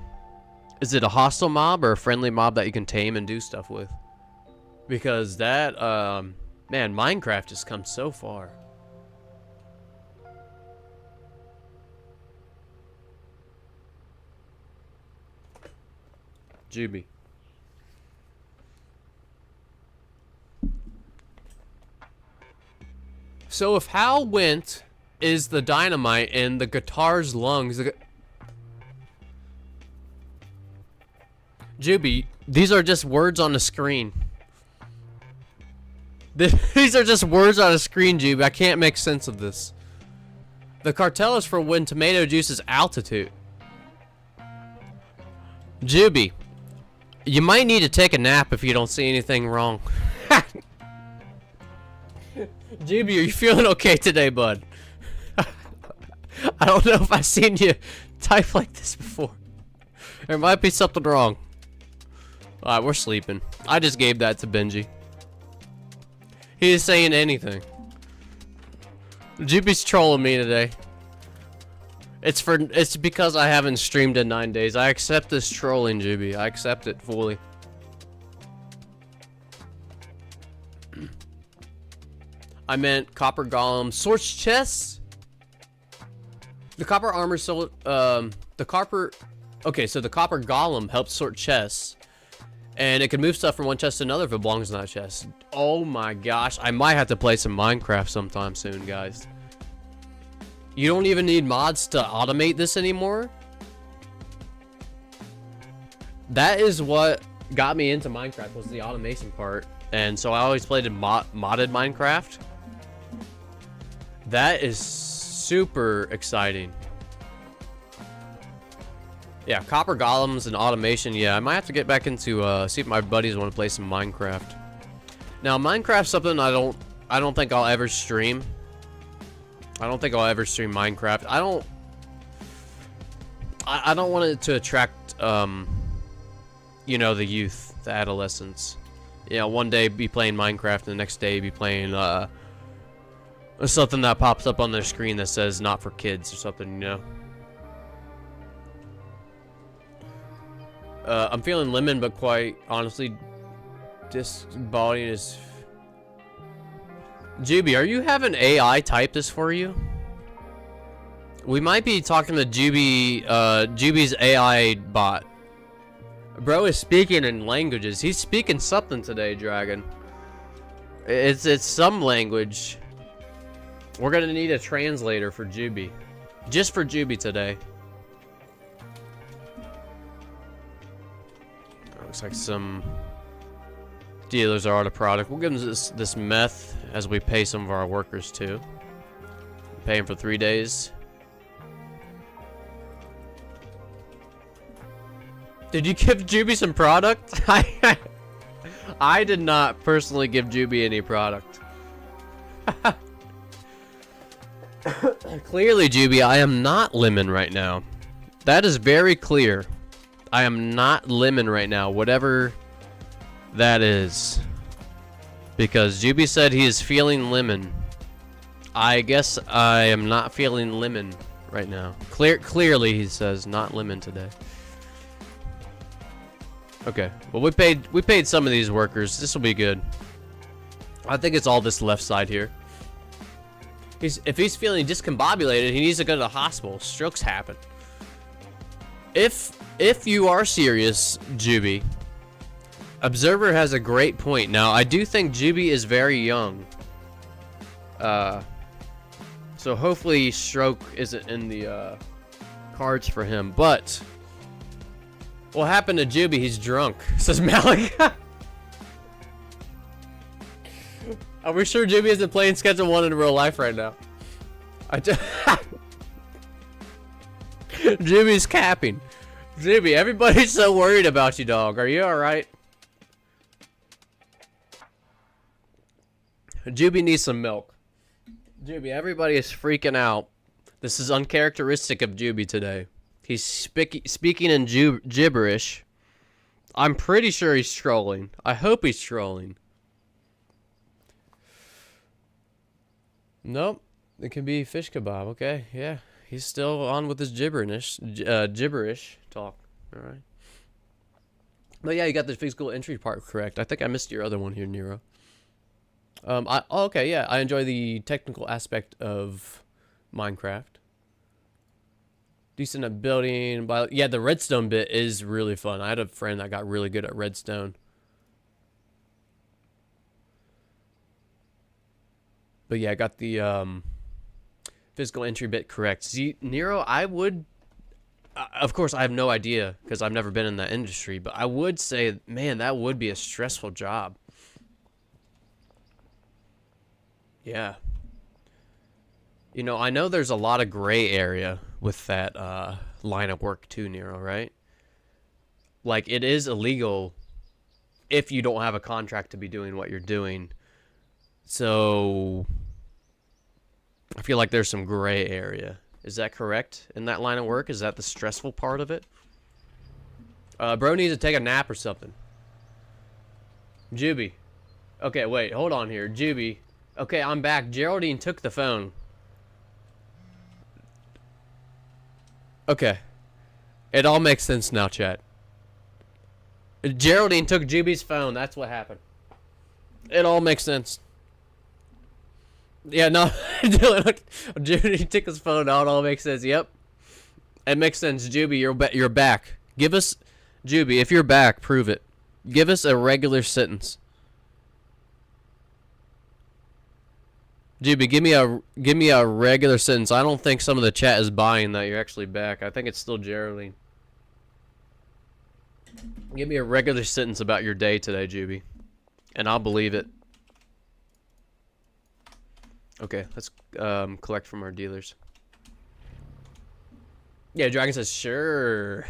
is it a hostile mob or a friendly mob that you can tame and do stuff with? Because that, man, Minecraft has come so far. Juby. So if Hal went is the dynamite and the guitar's lungs. Juby, these are just words on the screen. These are just words on a screen, Juby. I can't make sense of this. The cartel is for when tomato juice is altitude. Juby, you might need to take a nap if you don't see anything wrong. Juby, are you feeling okay today, bud? I don't know if I've seen you type like this before. There might be something wrong. Alright, we're sleeping. I just gave that to Benji. He is saying anything. Juby's trolling me today. It's because I haven't streamed in 9 days. I accept this trolling, Juby. I accept it fully. I meant copper golem sorts chests. The copper armor so the copper golem helps sort chests. And it can move stuff from one chest to another if it belongs in that chest. Oh my gosh, I might have to play some Minecraft sometime soon, guys. You don't even need mods to automate this anymore. That is what got me into Minecraft, was the automation part. And so I always played in modded Minecraft. That is super exciting. Yeah, copper golems and automation. Yeah, I might have to get back into see if my buddies want to play some Minecraft. Now, Minecraft's something I don't think I'll ever stream. I don't think I'll ever stream Minecraft. I don't want it to attract you know, the youth, the adolescents. You know, one day be playing Minecraft and the next day be playing something that pops up on their screen that says not for kids or something, you know. I'm feeling lemon, but quite honestly, this body is... Juby, are you having AI type this for you? We might be talking to Juby's AI bot. Bro is speaking in languages. He's speaking something today, Dragon. It's some language. We're gonna need a translator for Juby. Just for Juby today. Looks like some dealers are out of product. We'll give them this meth as we pay some of our workers too. Pay them for 3 days. Did you give Juby some product? I did not personally give Juby any product. Clearly, Juby, I am not lemon right now. That is very clear. I am not lemon right now, whatever that is. Because Juby said he is feeling lemon. I guess I am not feeling lemon right now. Clearly, he says not lemon today. Okay, well we paid some of these workers. This will be good. I think it's all this left side here. If he's feeling discombobulated, he needs to go to the hospital. Strokes happen. If you are serious, Juby, Observer has a great point. Now, I do think Juby is very young. So hopefully stroke isn't in the cards for him. But what happened to Juby? He's drunk, says Malik. Are we sure Juby isn't playing Schedule 1 in real life right now? Juby's capping. Juby, everybody's so worried about you, dog. Are you alright? Juby needs some milk. Juby, everybody is freaking out. This is uncharacteristic of Juby today. He's speaking in gibberish. I'm pretty sure he's trolling. I hope he's trolling. Nope. It can be fish kebab. Okay, yeah. He's still on with his gibberish talk. All right. But yeah, you got the physical entry part correct. I think I missed your other one here, Nero. Okay, yeah. I enjoy the technical aspect of Minecraft. Decent at building. But yeah, the redstone bit is really fun. I had a friend that got really good at redstone. But yeah, I got the physical entry bit correct. See, Nero, I would... of course, I have no idea because I've never been in that industry. But I would say, man, that would be a stressful job. Yeah. You know, I know there's a lot of gray area with that line of work too, Nero, right? Like, it is illegal if you don't have a contract to be doing what you're doing. So, I feel like there's some gray area. Is that correct in that line of work? Is that the stressful part of it? Bro needs to take a nap or something. Juby. Okay, wait, hold on here. Juby. Okay, I'm back. Geraldine took the phone. Okay. It all makes sense now, chat. Geraldine took Juby's phone. That's what happened. It all makes sense. Yeah, no. Juby took his phone out. It all makes sense. Yep. It makes sense. Juby, you're back. Give us... Juby, if you're back, prove it. Give us a regular sentence. Juby, give me a regular sentence. I don't think some of the chat is buying that you're actually back. I think it's still Geraldine. Give me a regular sentence about your day today, Juby, and I'll believe it. Okay, let's collect from our dealers. Yeah, Dragon says sure.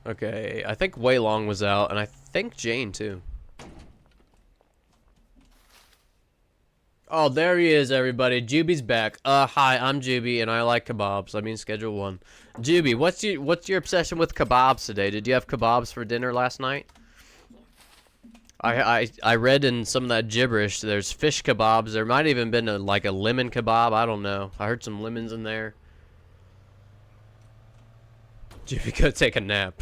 Okay, I think Wei Long was out, and I think Jane too. Oh, there he is, everybody. Juby's back. Hi, I'm Juby, and I like kebabs. I mean, Schedule 1. Juby, what's your obsession with kebabs today? Did you have kebabs for dinner last night? I read in some of that gibberish. There's fish kebabs. There might even been like a lemon kebab. I don't know. I heard some lemons in there. Juby, go take a nap.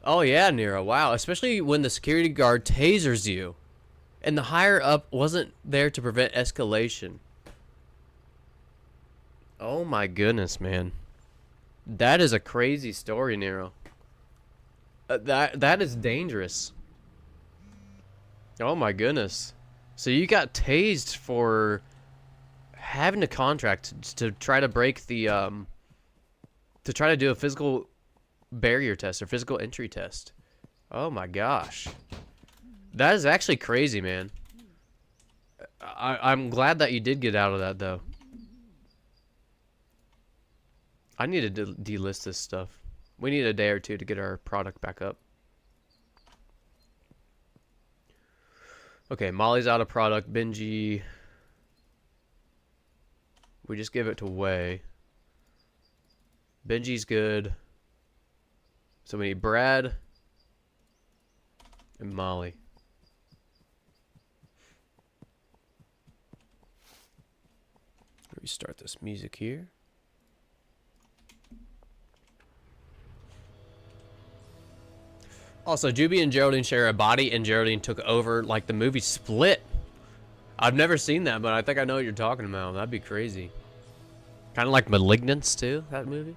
Oh yeah, Nero. Wow, especially when the security guard tasers you, and the higher up wasn't there to prevent escalation. Oh my goodness, man. That is a crazy story, Nero. That is dangerous. Oh my goodness. So you got tased for having a contract to try to break the to try to do a physical barrier test or physical entry test. Oh my gosh. That is actually crazy, man. I'm glad that you did get out of that, though. I need to delist this stuff. We need a day or two to get our product back up. Okay, Molly's out of product. Benji. We just give it to Way. Benji's good. So we need Brad and Molly. Restart this music here. Also, Juby and Geraldine share a body, and Geraldine took over like the movie Split. I've never seen that, but I think I know what you're talking about. That'd be crazy. Kind of like Malignance too, that movie.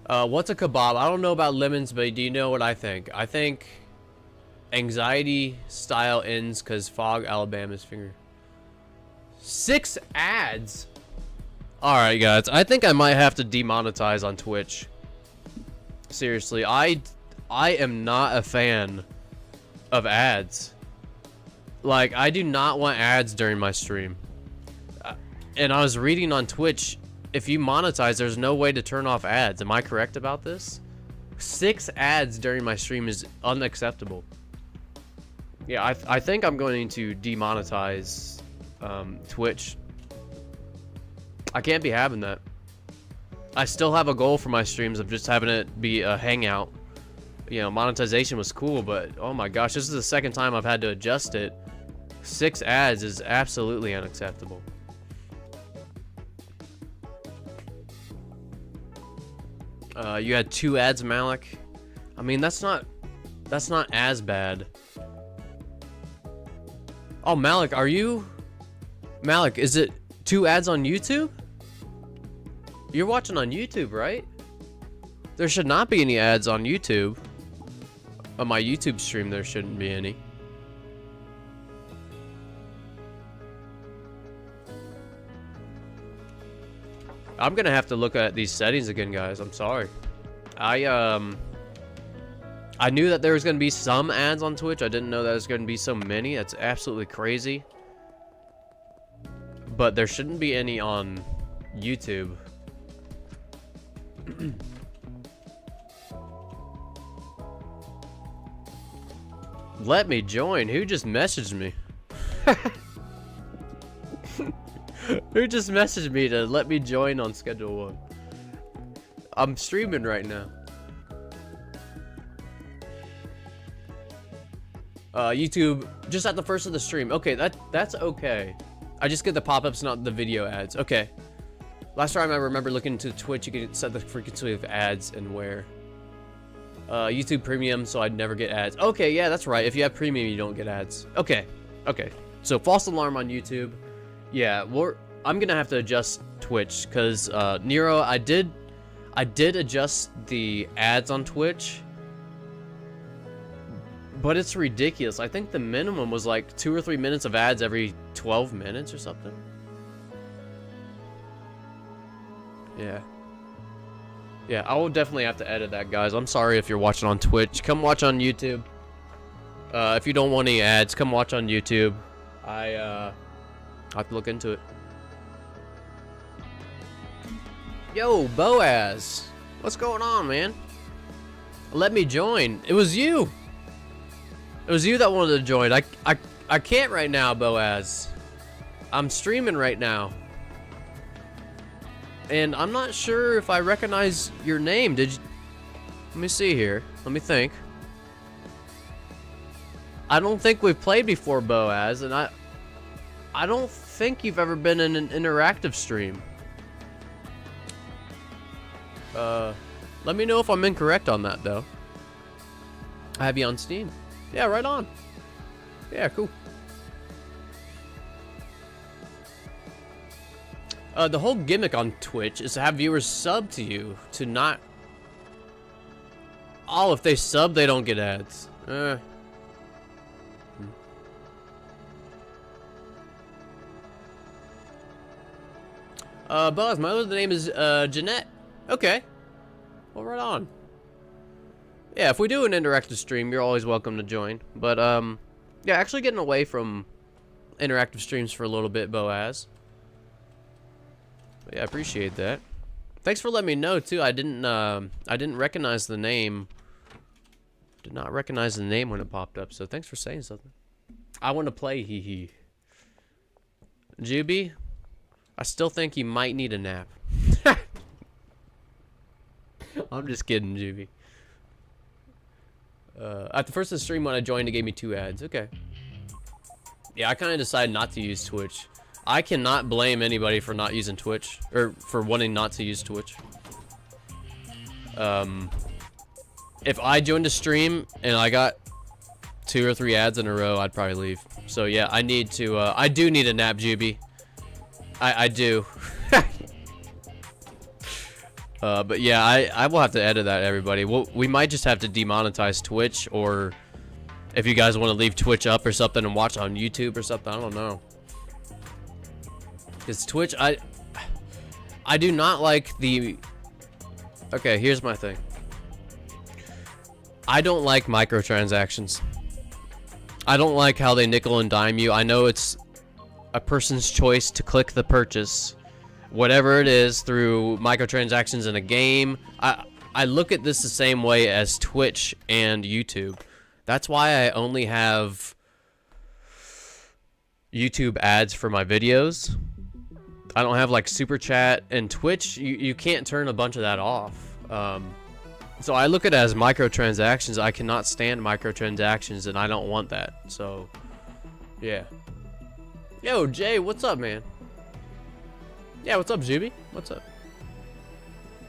What's a kebab? I don't know about lemons, but do you know what I think? I think anxiety style ends because Fog Alabama's finger. 6 ads. All right, guys. I think I might have to demonetize on Twitch. Seriously, I am not a fan of ads. Like, I do not want ads during my stream. And I was reading on Twitch, if you monetize, there's no way to turn off ads. Am I correct about this? 6 ads during my stream is unacceptable. Yeah, I think I'm going to demonetize Twitch. I can't be having that. I still have a goal for my streams of just having it be a hangout. You know, monetization was cool, but oh my gosh, this is the second time I've had to adjust it. 6 ads is absolutely unacceptable. You had 2 ads, Malik. I mean, that's not as bad. Oh, Malik, Malik, is it 2 ads on YouTube? You're watching on YouTube, right? There should not be any ads on YouTube. On my YouTube stream, there shouldn't be any. I'm gonna have to look at these settings again, guys. I'm sorry. I knew that there was gonna be some ads on Twitch. I didn't know that there's gonna be so many. That's absolutely crazy. But there shouldn't be any on YouTube. Let me join. Who just messaged me? Who just messaged me to let me join on Schedule 1? I'm streaming right now. YouTube, just at the first of the stream. Okay, that's okay. I just get the pop-ups, not the video ads. Okay. Last time I remember looking into Twitch, you could set the frequency of ads and where. YouTube Premium, so I'd never get ads. Okay, yeah, that's right. If you have Premium, you don't get ads. Okay. Okay. So false alarm on YouTube. Yeah, I'm gonna have to adjust Twitch because Nero, I did adjust the ads on Twitch, but it's ridiculous. I think the minimum was like 2 or 3 minutes of ads every 12 minutes or something. Yeah. Yeah, I will definitely have to edit that, guys. I'm sorry if you're watching on Twitch. Come watch on YouTube. If you don't want any ads, come watch on YouTube. I have to look into it. Yo, Boaz. What's going on, man? Let me join. It was you. It was you that wanted to join. I can't right now, Boaz. I'm streaming right now. And I'm not sure if I recognize your name. Did you? Let me see here. Let me think. I don't think we've played before, Boaz, and I don't think you've ever been in an interactive stream. Let me know if I'm incorrect on that, though. I have you on Steam. Yeah, right on. Yeah, cool. The whole gimmick on Twitch is to have viewers sub to you, to not... Oh, if they sub, they don't get ads. Buzz, my other name is, Jeanette. Okay. Well, right on. Yeah, if we do an interactive stream, you're always welcome to join. But, yeah, actually getting away from interactive streams for a little bit, Boaz. But yeah, I appreciate that. Thanks for letting me know, too. I didn't recognize the name. Did not recognize the name when it popped up, so thanks for saying something. I want to play hee hee. Juby, I still think you might need a nap. I'm just kidding, Juby. At the first of the stream when I joined, it gave me 2 ads. Okay. Yeah, I kind of decided not to use Twitch. I cannot blame anybody for not using Twitch, or for wanting not to use Twitch. If I joined a stream and I got 2 or 3 ads in a row, I'd probably leave. So yeah, I need to, I do need a nap, Juby. I do. But yeah, I will have to edit that, everybody. We might just have to demonetize Twitch, or if you guys want to leave Twitch up or something and watch on YouTube or something, I don't know. Because Twitch, I do not like the... Okay, here's my thing. I don't like microtransactions. I don't like how they nickel and dime you. I know it's a person's choice to click the purchase, whatever it is, through microtransactions in a game. I look at this the same way as Twitch and YouTube. That's why I only have YouTube ads for my videos. I don't have like Super Chat, and Twitch, you can't turn a bunch of that off. So I look at it as microtransactions. I cannot stand microtransactions, and I don't want that. So, yeah. Yo, Jay, what's up, man? Yeah, what's up, Juby? What's up?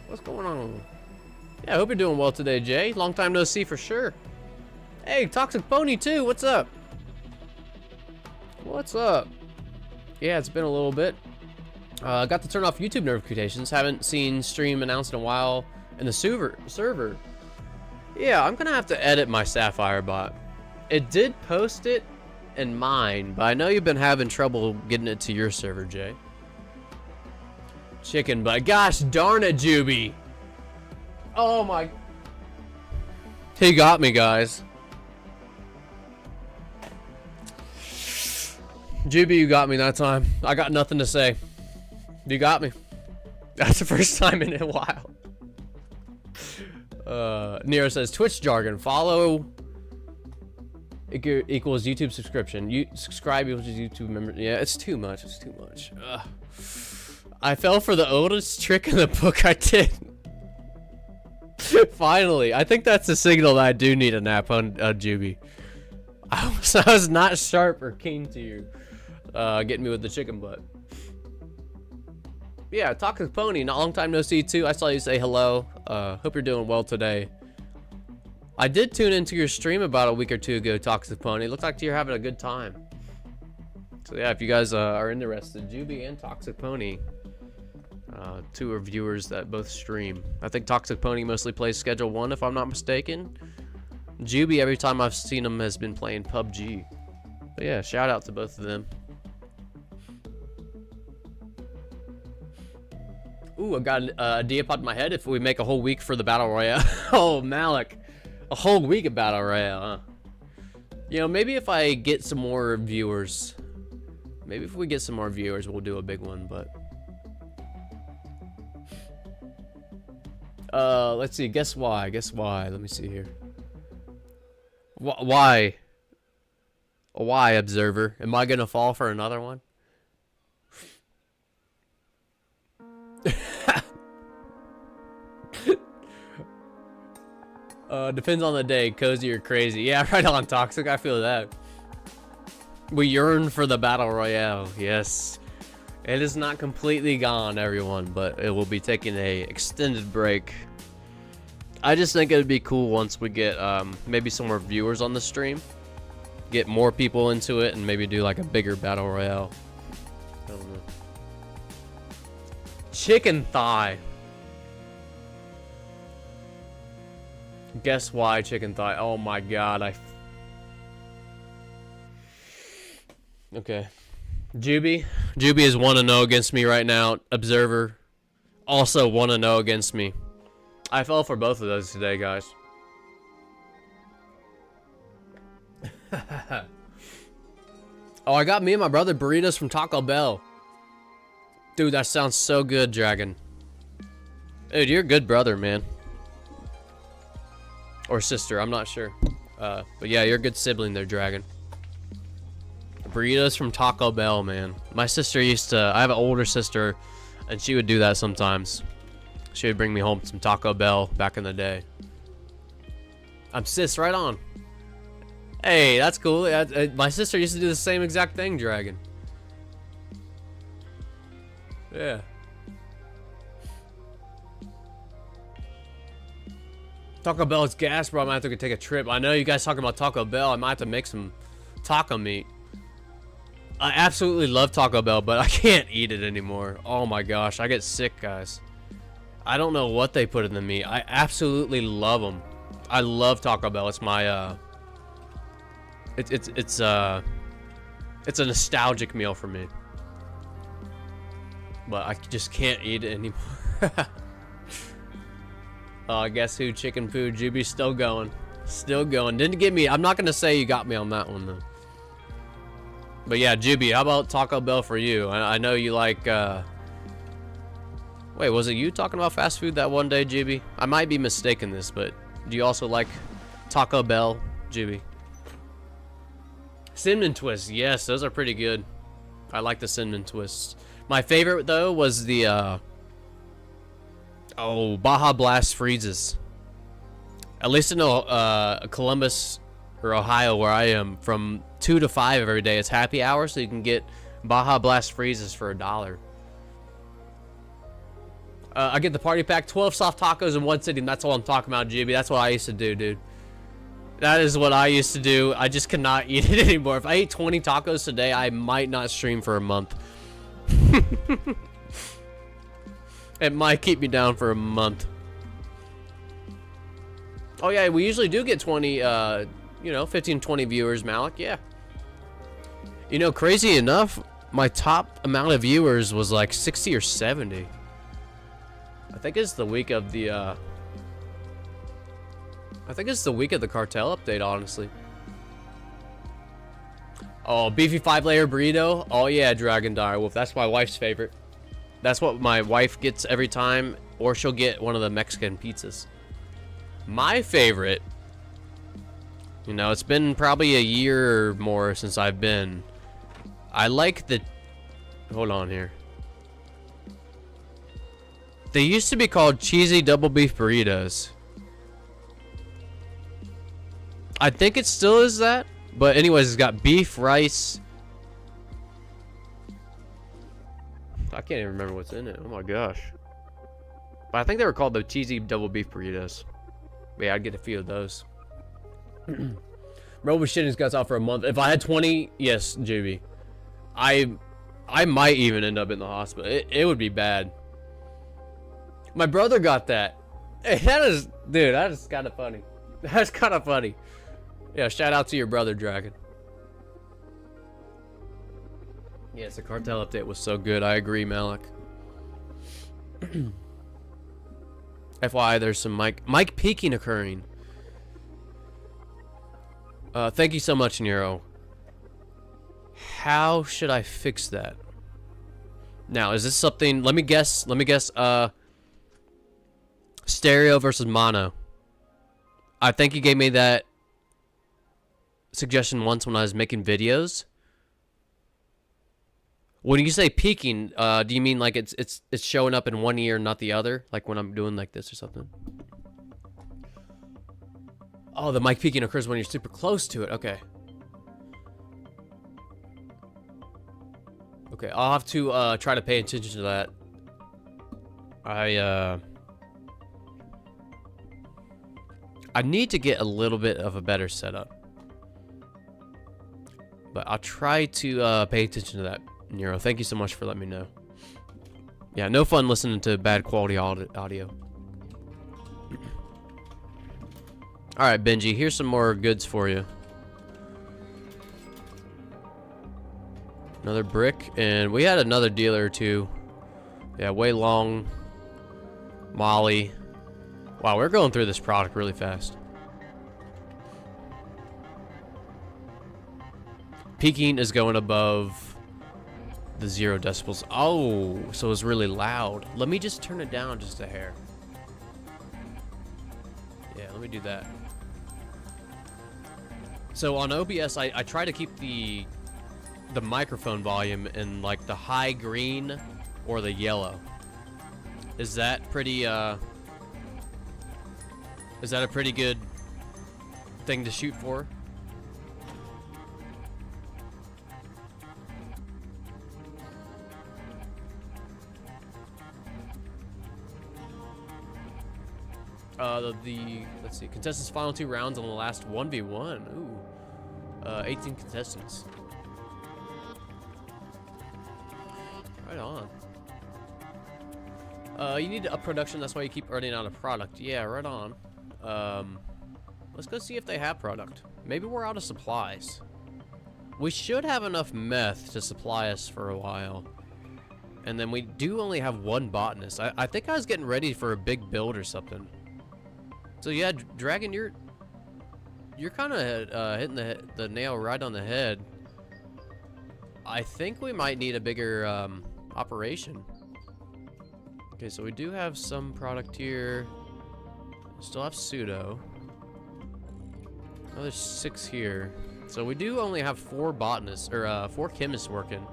What's going on? Yeah, I hope you're doing well today, Jay. Long time no see for sure. Hey, Toxic Pony too. What's up? What's up? Yeah, it's been a little bit. Got to turn off YouTube notifications. Haven't seen stream announced in a while. In the server. Yeah, I'm gonna have to edit my Sapphire bot. It did post it in mine, but I know you've been having trouble getting it to your server, Jay. Chicken butt. Gosh darn it, Juby. Oh my. He got me, guys. Juby, you got me that time. I got nothing to say. You got me. That's the first time in a while. Nero says Twitch jargon. Follow equals YouTube subscription. You subscribe equals YouTube member. Yeah, it's too much. It's too much. Ugh. I fell for the oldest trick in the book. I did. Finally, I think that's a signal that I do need a nap on Juby. I was not sharp or keen to you getting me with the chicken butt. Yeah, Toxic Pony, not long time no see too. I saw you say hello. Hope you're doing well today. I did tune into your stream about a week or 2 ago, Toxic Pony. Looked like you're having a good time. So yeah, if you guys are interested, Juby and Toxic Pony, 2 are viewers that both stream. I think Toxic Pony mostly plays Schedule 1, if I'm not mistaken. Juby, every time I've seen him, has been playing PUBG. But yeah, shout out to both of them. Ooh, I got an idea popped in my head. If we make a whole week for the Battle Royale. Oh, Malik. A whole week of Battle Royale, huh? You know, maybe if I get some more viewers. Maybe if we get some more viewers, we'll do a big one, but... let's see. Guess why? Guess why? Let me see here. Why? Why, Observer? Am I gonna fall for another one? Depends on the day, cozy or crazy. Yeah, right on, Toxic. I feel that. We yearn for the Battle Royale. Yes. It is not completely gone, everyone, but it will be taking a extended break. I just think it would be cool once we get maybe some more viewers on the stream. Get more people into it and maybe do like a bigger Battle Royale. I don't know. Chicken thigh. Guess why chicken thigh? Oh my god, Okay. Juby is 1-0 against me right now. Observer also 1-0 against me. I fell for both of those today, guys. Oh, I got me and my brother burritos from Taco Bell. Dude, that sounds so good, Dragon. Dude, you're a good brother, man. Or sister, I'm not sure. But yeah, you're a good sibling there, Dragon. Burritos from Taco Bell, man. My sister used to, I have an older sister, and she would do that sometimes. She would bring me home some Taco Bell back in the day. I'm sis, right on. Hey, that's cool. My sister used to do the same exact thing, Dragon. Yeah. Taco Bell is gas, bro. I might have to take a trip. I know you guys talking about Taco Bell. I might have to make some taco meat. I absolutely love Taco Bell, but I can't eat it anymore. Oh my gosh, I get sick, guys. I don't know what they put in the meat. I absolutely love them. I love Taco Bell. It's my it's a nostalgic meal for me. But I just can't eat it anymore. Guess who? Chicken food. Juby's still going. Still going. Didn't get me. I'm not gonna say you got me on that one though. But yeah, Juby, how about Taco Bell for you? I know you like, wait, was it you talking about fast food that one day, Juby? I might be mistaken this, but do you also like Taco Bell, Juby? Cinnamon twists, yes, those are pretty good. I like the cinnamon twists. My favorite though was the, Baja Blast freezes. At least in Columbus or Ohio, where I am, from 2 to 5 every day. It's happy hour, so you can get Baja Blast freezes for $1. I get the party pack, 12 soft tacos in one sitting. That's all I'm talking about, GB. That's what I used to do, dude. That is what I used to do. I just cannot eat it anymore. If I ate 20 tacos today, I might not stream for a month. It might keep me down for a month. Oh yeah, we usually do get 20, 15, 20 viewers, Malik, yeah. You know, crazy enough, my top amount of viewers was like 60 or 70. I think it's the week of the, cartel update, honestly. Oh, beefy 5-layer burrito? Oh yeah, Dragon Dire Wolf, that's my wife's favorite. That's what my wife gets every time, or she'll get one of the Mexican pizzas. My favorite, you know, it's been probably a year or more since I've been. I like the, hold on here. They used to be called cheesy double beef burritos. I think it still is that, but anyways, it's got beef, rice. I can't even remember what's in it. Oh my gosh. But I think they were called the cheesy double beef burritos. Yeah, I'd get a few of those. Bro was shitting his guts out for a month. If I had 20, yes, Juby. I might even end up in the hospital. It would be bad. My brother got that. Hey, that is, dude, that is kind of funny. That's kind of funny. Yeah, shout out to your brother, Dragon. Yes, the cartel update was so good. I agree, Malik. FYI, there's some mic peaking occurring. Thank you so much, Nero. How should I fix that? Now, is this something, let me guess, stereo versus mono. I think you gave me that suggestion once when I was making videos. When you say peaking, do you mean like it's showing up in one ear, not the other? Like when I'm doing like this or something? Oh, the mic peaking occurs when you're super close to it. Okay. Okay, I'll have to try to pay attention to that. I need to get a little bit of a better setup. But I'll try to pay attention to that. Nero, thank you so much for letting me know. Yeah, no fun listening to bad quality audio. Alright, Benji, here's some more goods for you. Another brick, and we had another dealer or two. Yeah, way long. Molly. Wow, we're going through this product really fast. Peaking is going above the 0 decibels. Oh, so it's really loud. Let me just turn it down just a hair. Yeah, let me do that. So on OBS, I try to keep the the microphone volume in like the high green or the yellow. Is that pretty is that a pretty good thing to shoot for? Let's see, contestants' final 2 rounds on the last 1v1. Ooh, 18 contestants. Right on. You need to up production. That's why you keep running out of product. Yeah, right on. Let's go see if they have product. Maybe we're out of supplies. We should have enough meth to supply us for a while. And then we do only have 1 botanist. I think I was getting ready for a big build or something. So yeah, Dragon, you're kind of hitting the nail right on the head. I think we might need a bigger operation. Okay, so we do have some product here. Still have pseudo. Oh, there's 6 here. So we do only have 4 botanists or 4 chemists working.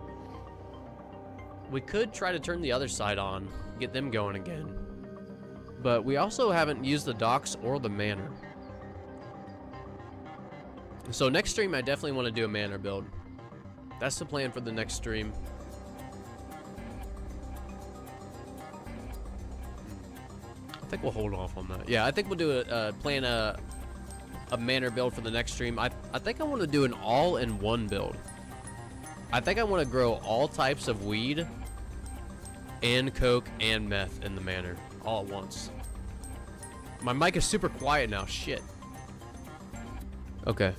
We could try to turn the other side on, get them going again. But we also haven't used the docks or the manor. So next stream, I definitely want to do a manor build. That's the plan for the next stream. I think we'll hold off on that. Yeah, I think we'll do plan a manor build for the next stream. I think I want to do an all-in-one build. I think I want to grow all types of weed and coke and meth in the manor all at once. My mic is super quiet now. Shit. Okay.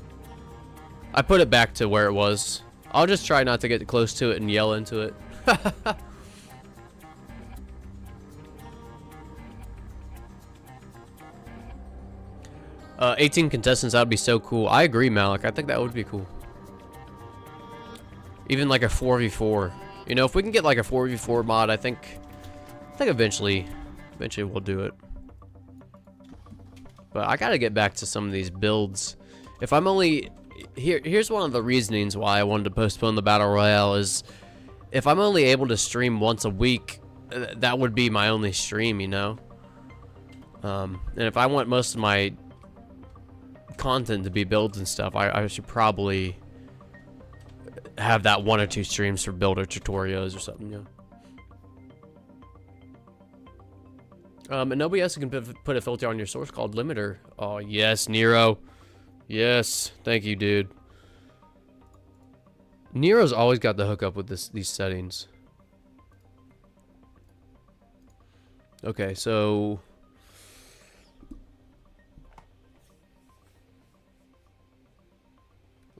I put it back to where it was. I'll just try not to get close to it and yell into it. 18 contestants, that would be so cool. I agree, Malik. I think that would be cool. Even like a 4v4. You know, if we can get like a 4v4 mod, I think eventually we'll do it. But I gotta get back to some of these builds. If I'm only here's one of the reasonings why I wanted to postpone the battle royale is if I'm only able to stream once a week, that would be my only stream, you know. And if I want most of my content to be builds and stuff, I should probably have that 1 or 2 streams for builder tutorials or something, you know. And nobody else can put a filter on your source called limiter. Oh yes, Nero. Yes, thank you, dude. Nero's always got the hookup with these settings. Okay, so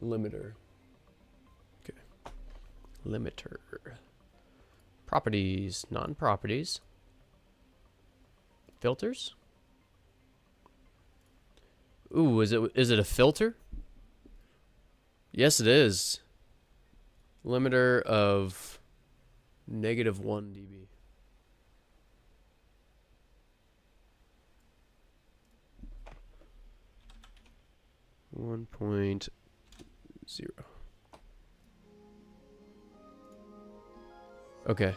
limiter. Okay, limiter. Properties, non-properties. Filters? Ooh, is it a filter? Yes, it is. Limiter of -1 dB. .0. Okay.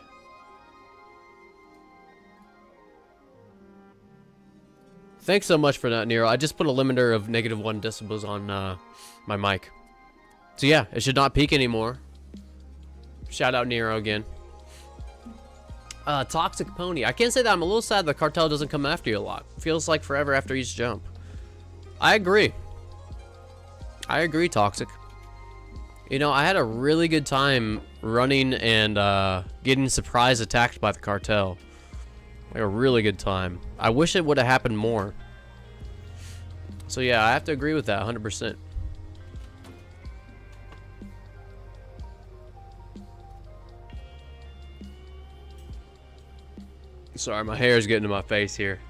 Thanks so much for that, Nero. I just put a limiter of -1 decibels on my mic. So yeah, it should not peak anymore. Shout out Nero again. Toxic Pony. I can't say that. I'm a little sad the cartel doesn't come after you a lot. It feels like forever after each jump. I agree. I agree, Toxic. You know, I had a really good time running and getting surprise attacked by the cartel. Like a really good time. I wish it would have happened more. So yeah, I have to agree with that 100%. Sorry, my hair is getting in my face here.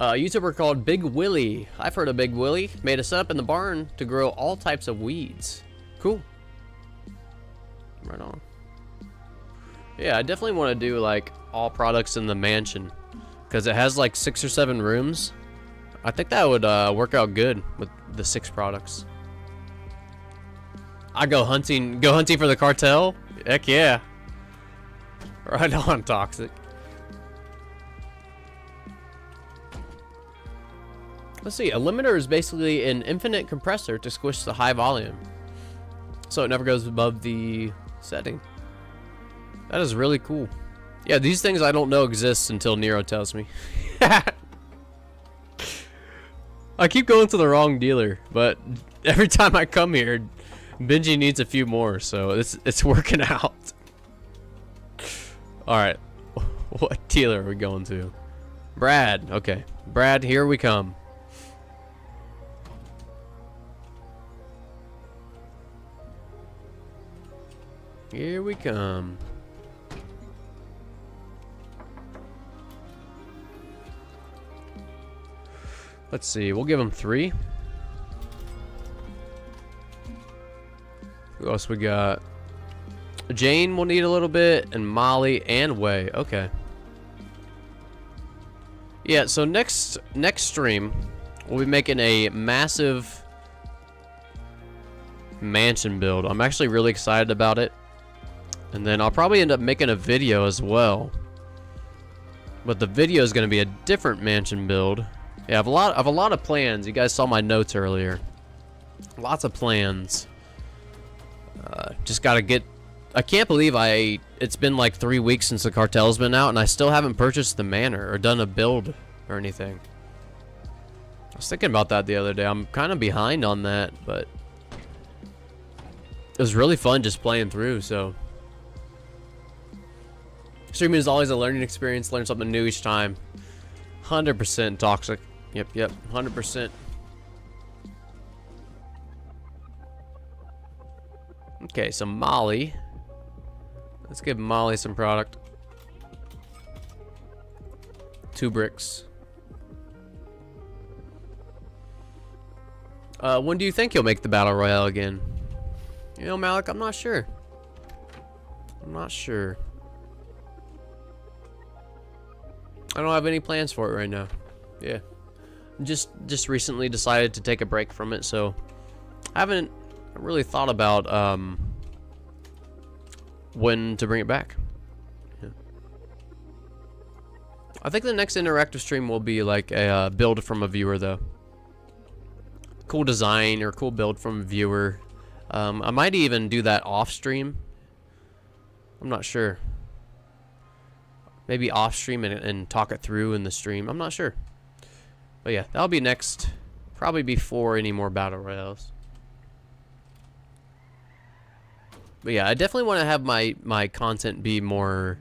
YouTuber called Big Willie. I've heard of Big Willie. Made a setup in the barn to grow all types of weeds. Cool. Right on. Yeah, I definitely want to do like all products in the mansion because it has like 6 or 7 rooms. I think that would work out good with the 6 products. I go hunting for the cartel? Heck yeah. Right on, Toxic. Let's see, a limiter is basically an infinite compressor to squish the high volume. So it never goes above the setting. That is really cool. Yeah, these things I don't know exist until Nero tells me. I keep going to the wrong dealer, but every time I come here, Benji needs a few more, so it's working out. Alright, what dealer are we going to? Brad, okay. Brad, here we come. Here we come. Let's see, we'll give him 3. Who else we got? Jane will need a little bit, and Molly and Wei. Okay. Yeah, so next stream, we'll be making a massive mansion build. I'm actually really excited about it. And then I'll probably end up making a video as well. But the video is going to be a different mansion build. Yeah, I have a lot of plans. You guys saw my notes earlier. Lots of plans. Just gotta get. I can't believe it's been like 3 weeks since the cartel's been out, and I still haven't purchased the Manor or done a build or anything. I was thinking about that the other day. I'm kind of behind on that, but it was really fun just playing through. So streaming is always a learning experience. Learn something new each time. 100% Toxic. Yep, 100%. Okay, so Molly. Let's give Molly some product. 2 bricks. When do you think you'll make the Battle Royale again? You know, Malik, I'm not sure. I'm not sure. I don't have any plans for it right now. Yeah. Just recently decided to take a break from it, so I haven't really thought about when to bring it back. Yeah. I think the next interactive stream will be like a build from a viewer, though. Cool design or cool build from a viewer. I might even do that off stream. I'm not sure. Maybe off stream and talk it through in the stream. I'm not sure. But yeah, that'll be next. Probably before any more battle royales. But yeah, I definitely want to have my content be more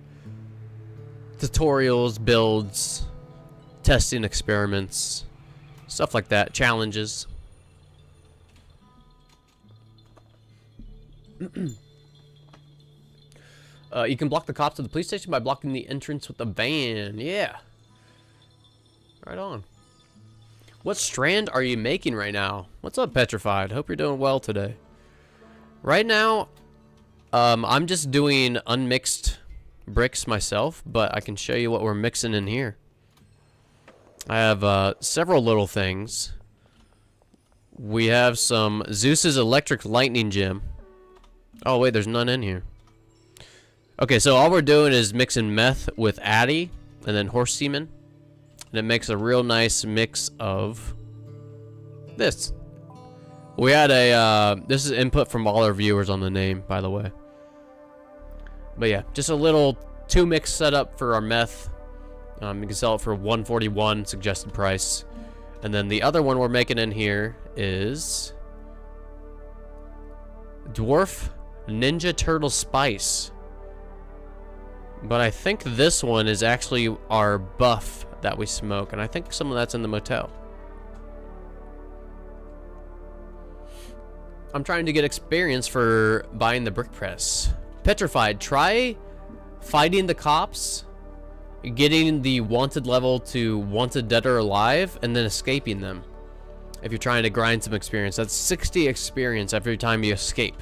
tutorials, builds, testing experiments, stuff like that, challenges. You can block the cops at the police station by blocking the entrance with the van. Yeah. Right on. What strand are you making right now? What's up, Petrified? Hope you're doing well today. Right now, I'm just doing unmixed bricks myself, but I can show you what we're mixing in here. I have several little things. We have some Zeus's Electric Lightning Gem. Oh, wait, there's none in here. Okay, so all we're doing is mixing meth with Addy and then horse semen. And it makes a real nice mix of this. We had a, this is input from all our viewers on the name, by the way. But yeah, just a little 2-mix setup for our meth. You can sell it for $141 suggested price. And then the other one we're making in here is Dwarf Ninja Turtle Spice. But I think this one is actually our buff that we smoke, and I think some of that's in the motel. I'm trying to get experience for buying the brick press. Petrified, try fighting the cops, getting the wanted level to wanted dead or alive, and then escaping them. If you're trying to grind some experience, that's 60 experience every time you escape.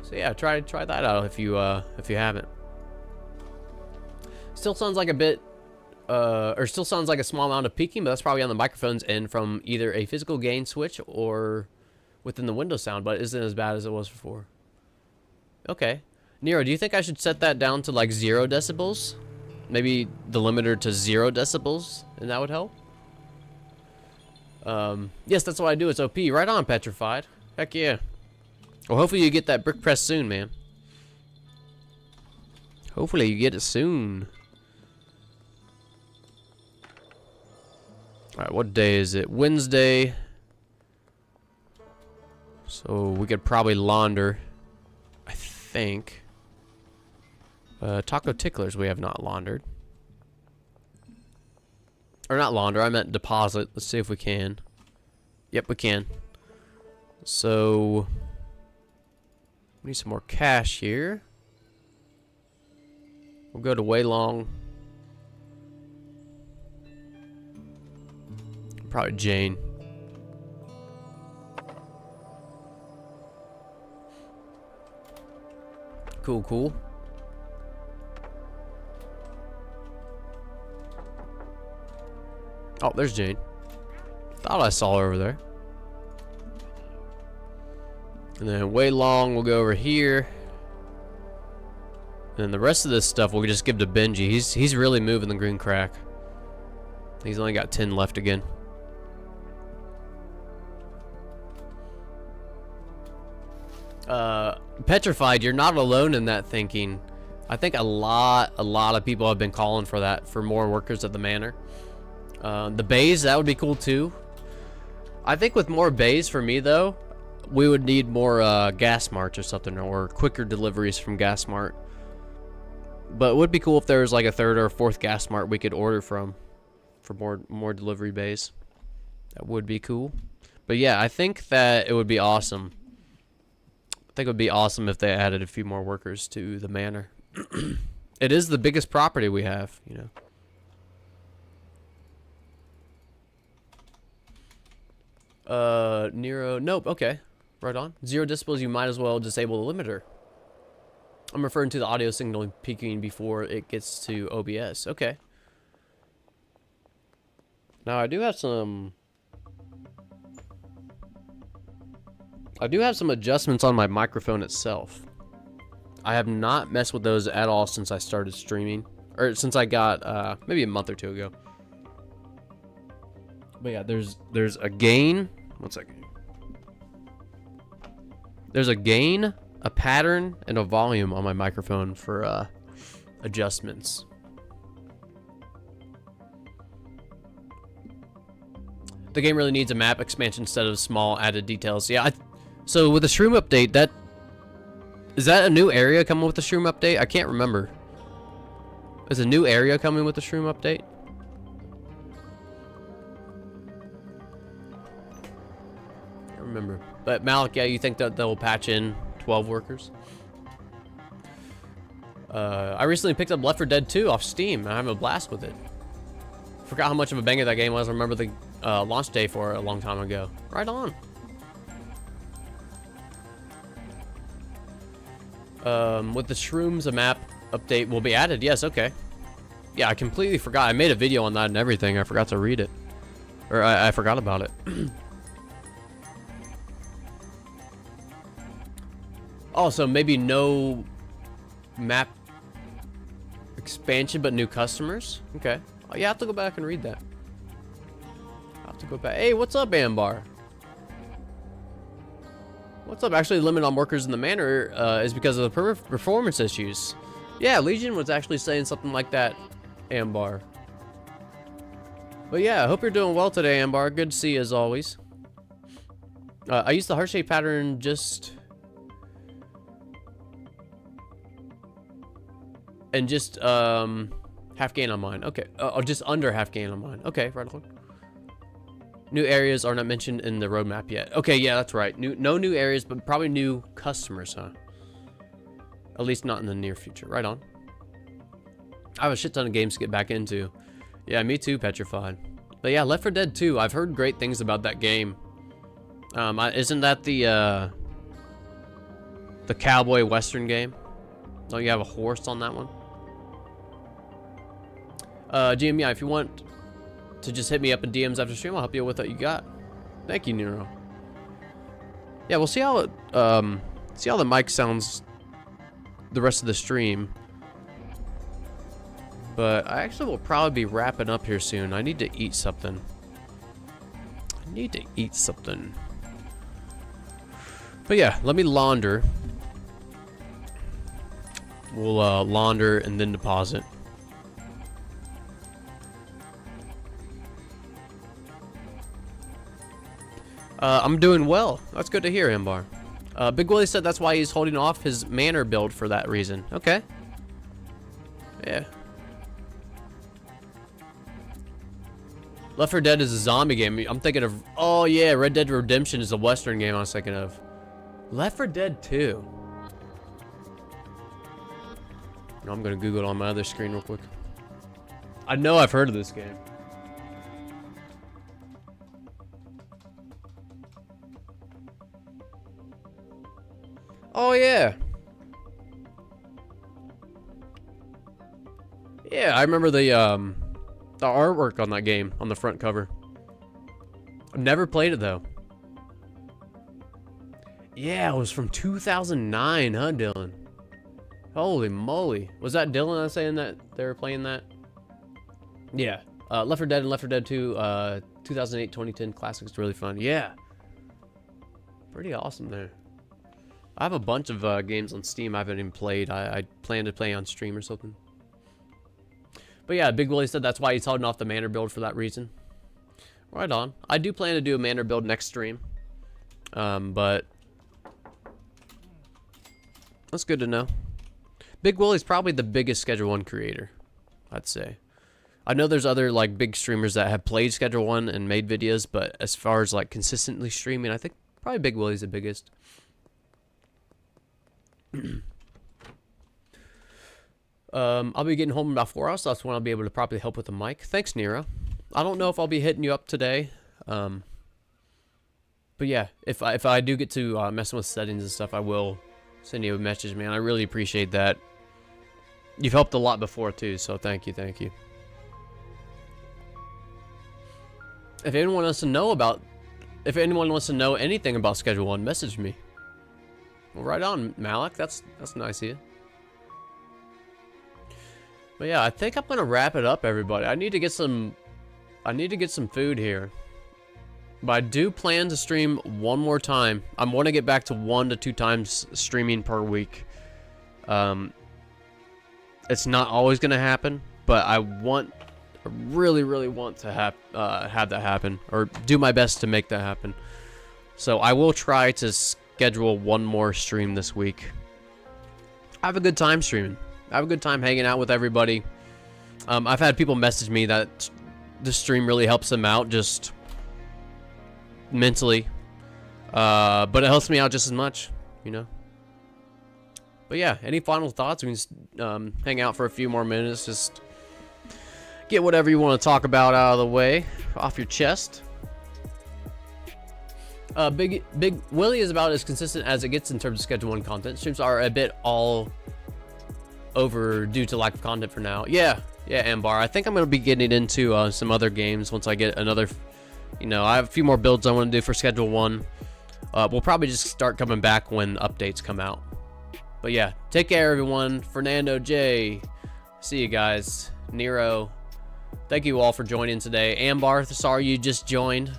So yeah, try that out if you haven't. Still sounds like a bit, or still sounds like a small amount of peaking, but that's probably on the microphone's end from either a physical gain switch or within the window sound, but it isn't as bad as it was before. Okay. Nero, do you think I should set that down to like 0 decibels? Maybe the limiter to 0 decibels, and that would help? Yes, that's what I do. It's OP. Right on, Petrified. Heck yeah. Well, hopefully you get that brick press soon, man. Hopefully you get it soon. Alright, what day is it? Wednesday. So we could probably launder, I think. Taco Ticklers we have not laundered. Or not launder, I meant deposit. Let's see if we can. Yep, we can. So we need some more cash here. We'll go to Waylong. Probably Jane. Cool, cool. Oh, there's Jane. Thought I saw her over there. And then Waylong, we'll go over here. And then the rest of this stuff we'll just give to Benji. He's really moving the green crack. He's only got 10 left again. Petrified, you're not alone in that thinking. I think a lot of people have been calling for that, for more workers at the manor. The bays, that would be cool too. I think with more bays for me though, we would need more gas marts or something, or quicker deliveries from gas mart. But it would be cool if there was like a 3rd or 4th gas mart we could order from for more delivery bays. That would be cool. But yeah, I think that it would be awesome. I think it would be awesome if they added a few more workers to the manor. It is the biggest property we have, you know. Nero, nope, okay. Right on. 0 decibels, you might as well disable the limiter. I'm referring to the audio signal peaking before it gets to OBS. Okay. Now I do have some adjustments on my microphone itself. I have not messed with those at all since I started streaming, or since I got maybe a month or 2 ago. But yeah, there's a gain. One second. There's a gain, a pattern, and a volume on my microphone for adjustments. The game really needs a map expansion instead of small added details. Yeah, so with the shroom update, is that a new area coming with the shroom update? I can't remember. Is a new area coming with the shroom update? I don't remember. But Malik, yeah, you think that they'll patch in 12 workers? I recently picked up Left 4 Dead 2 off Steam, and I'm having a blast with it. Forgot how much of a banger that game was. I remember the launch day for it a long time ago. Right on. With the shrooms, a map update will be added. Yes, okay. Yeah, I completely forgot. I made a video on that and everything. I forgot to read it. Or I forgot about it. Also, maybe no map expansion, but new customers? Okay. Oh, yeah, I have to go back and read that. I have to go back. Hey, what's up, Ambar? What's up? Actually, the limit on workers in the manor is because of the performance issues. Yeah, Legion was actually saying something like that, Ambar. But yeah, I hope you're doing well today, Ambar. Good to see you as always. I used the heart shape pattern just... And just half gain on mine. Okay. Oh, just under half gain on mine. Okay, right on. New areas are not mentioned in the roadmap yet. Okay, yeah, that's right. No new areas, but probably new customers, huh? At least not in the near future. Right on. I have a shit ton of games to get back into. Yeah, me too, Petrified. But yeah, Left 4 Dead 2. I've heard great things about that game. Isn't that the cowboy western game? Don't you have a horse on that one? GM, yeah, if you want to just hit me up in DMs after stream, I'll help you with what you got. Thank you, Nero. Yeah, we'll see how it, see how the mic sounds the rest of the stream. But I actually will probably be wrapping up here soon. I need to eat something. But yeah, let me launder. We'll launder and then deposit. I'm doing well. That's good to hear, Ambar. Big Willie said that's why he's holding off his Manor build for that reason. Okay. Yeah. Left 4 Dead is a zombie game. I'm thinking of... Oh, yeah. Red Dead Redemption is a Western game I was thinking of. Left 4 Dead 2. I'm going to Google it on my other screen real quick. I know I've heard of this game. Oh, yeah. Yeah, I remember the artwork on that game on the front cover. I've never played it, though. Yeah, it was from 2009, huh, Dylan? Holy moly. Was that Dylan I was saying that they were playing that? Yeah. Left 4 Dead and Left 4 Dead 2, 2008-2010 classics, really fun. Yeah. Pretty awesome there. I have a bunch of games on Steam I haven't even played. I plan to play on stream or something. But yeah, Big Willie said that's why he's holding off the Manor build for that reason. Right on. I do plan to do a Manor build next stream. But that's good to know. Big Willie's probably the biggest Schedule 1 creator, I'd say. I know there's other like big streamers that have played Schedule 1 and made videos, but as far as like consistently streaming, I think probably Big Willie's the biggest. I'll be getting home in about 4 hours, so that's when I'll be able to properly help with the mic. Thanks, Nero. I don't know if I'll be hitting you up today. But yeah, if I do get to messing with settings and stuff, I will send you a message, man. I really appreciate that. You've helped a lot before too, so thank you, thank you. If anyone wants to know anything about Schedule 1, message me. Well, right on, Malik. That's nice of you. But yeah, I think I'm gonna wrap it up, everybody. I need to get some food here. But I do plan to stream one more time. I want to get back to 1 to 2 times streaming per week. It's not always gonna happen, but I really want to have that happen, or do my best to make that happen. So I will try to schedule one more stream this week. I have a good time streaming. I have a good time hanging out with everybody. I've had people message me that the stream really helps them out, just mentally. But it helps me out just as much, you know. But yeah, any final thoughts? We can just, hang out for a few more minutes. Just get whatever you want to talk about out of the way, off your chest. Big Willie is about as consistent as it gets in terms of Schedule 1 content. Streams are a bit all over due to lack of content for now. Yeah, Ambar. I think I'm going to be getting into some other games once I get another, you know, I have a few more builds I want to do for Schedule 1. We'll probably just start coming back when updates come out. But yeah, take care, everyone. Fernando J. See you guys. Nero. Thank you all for joining today. Ambar, sorry you just joined.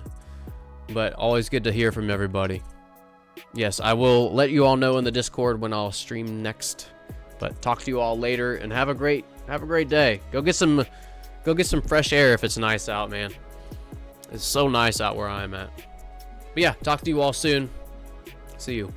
But always good to hear from everybody. Yes, I will let you all know in the Discord when I'll stream next. But talk to you all later and have a great day. Go get some fresh air if it's nice out, man. It's so nice out where I'm at. But yeah, talk to you all soon. See you.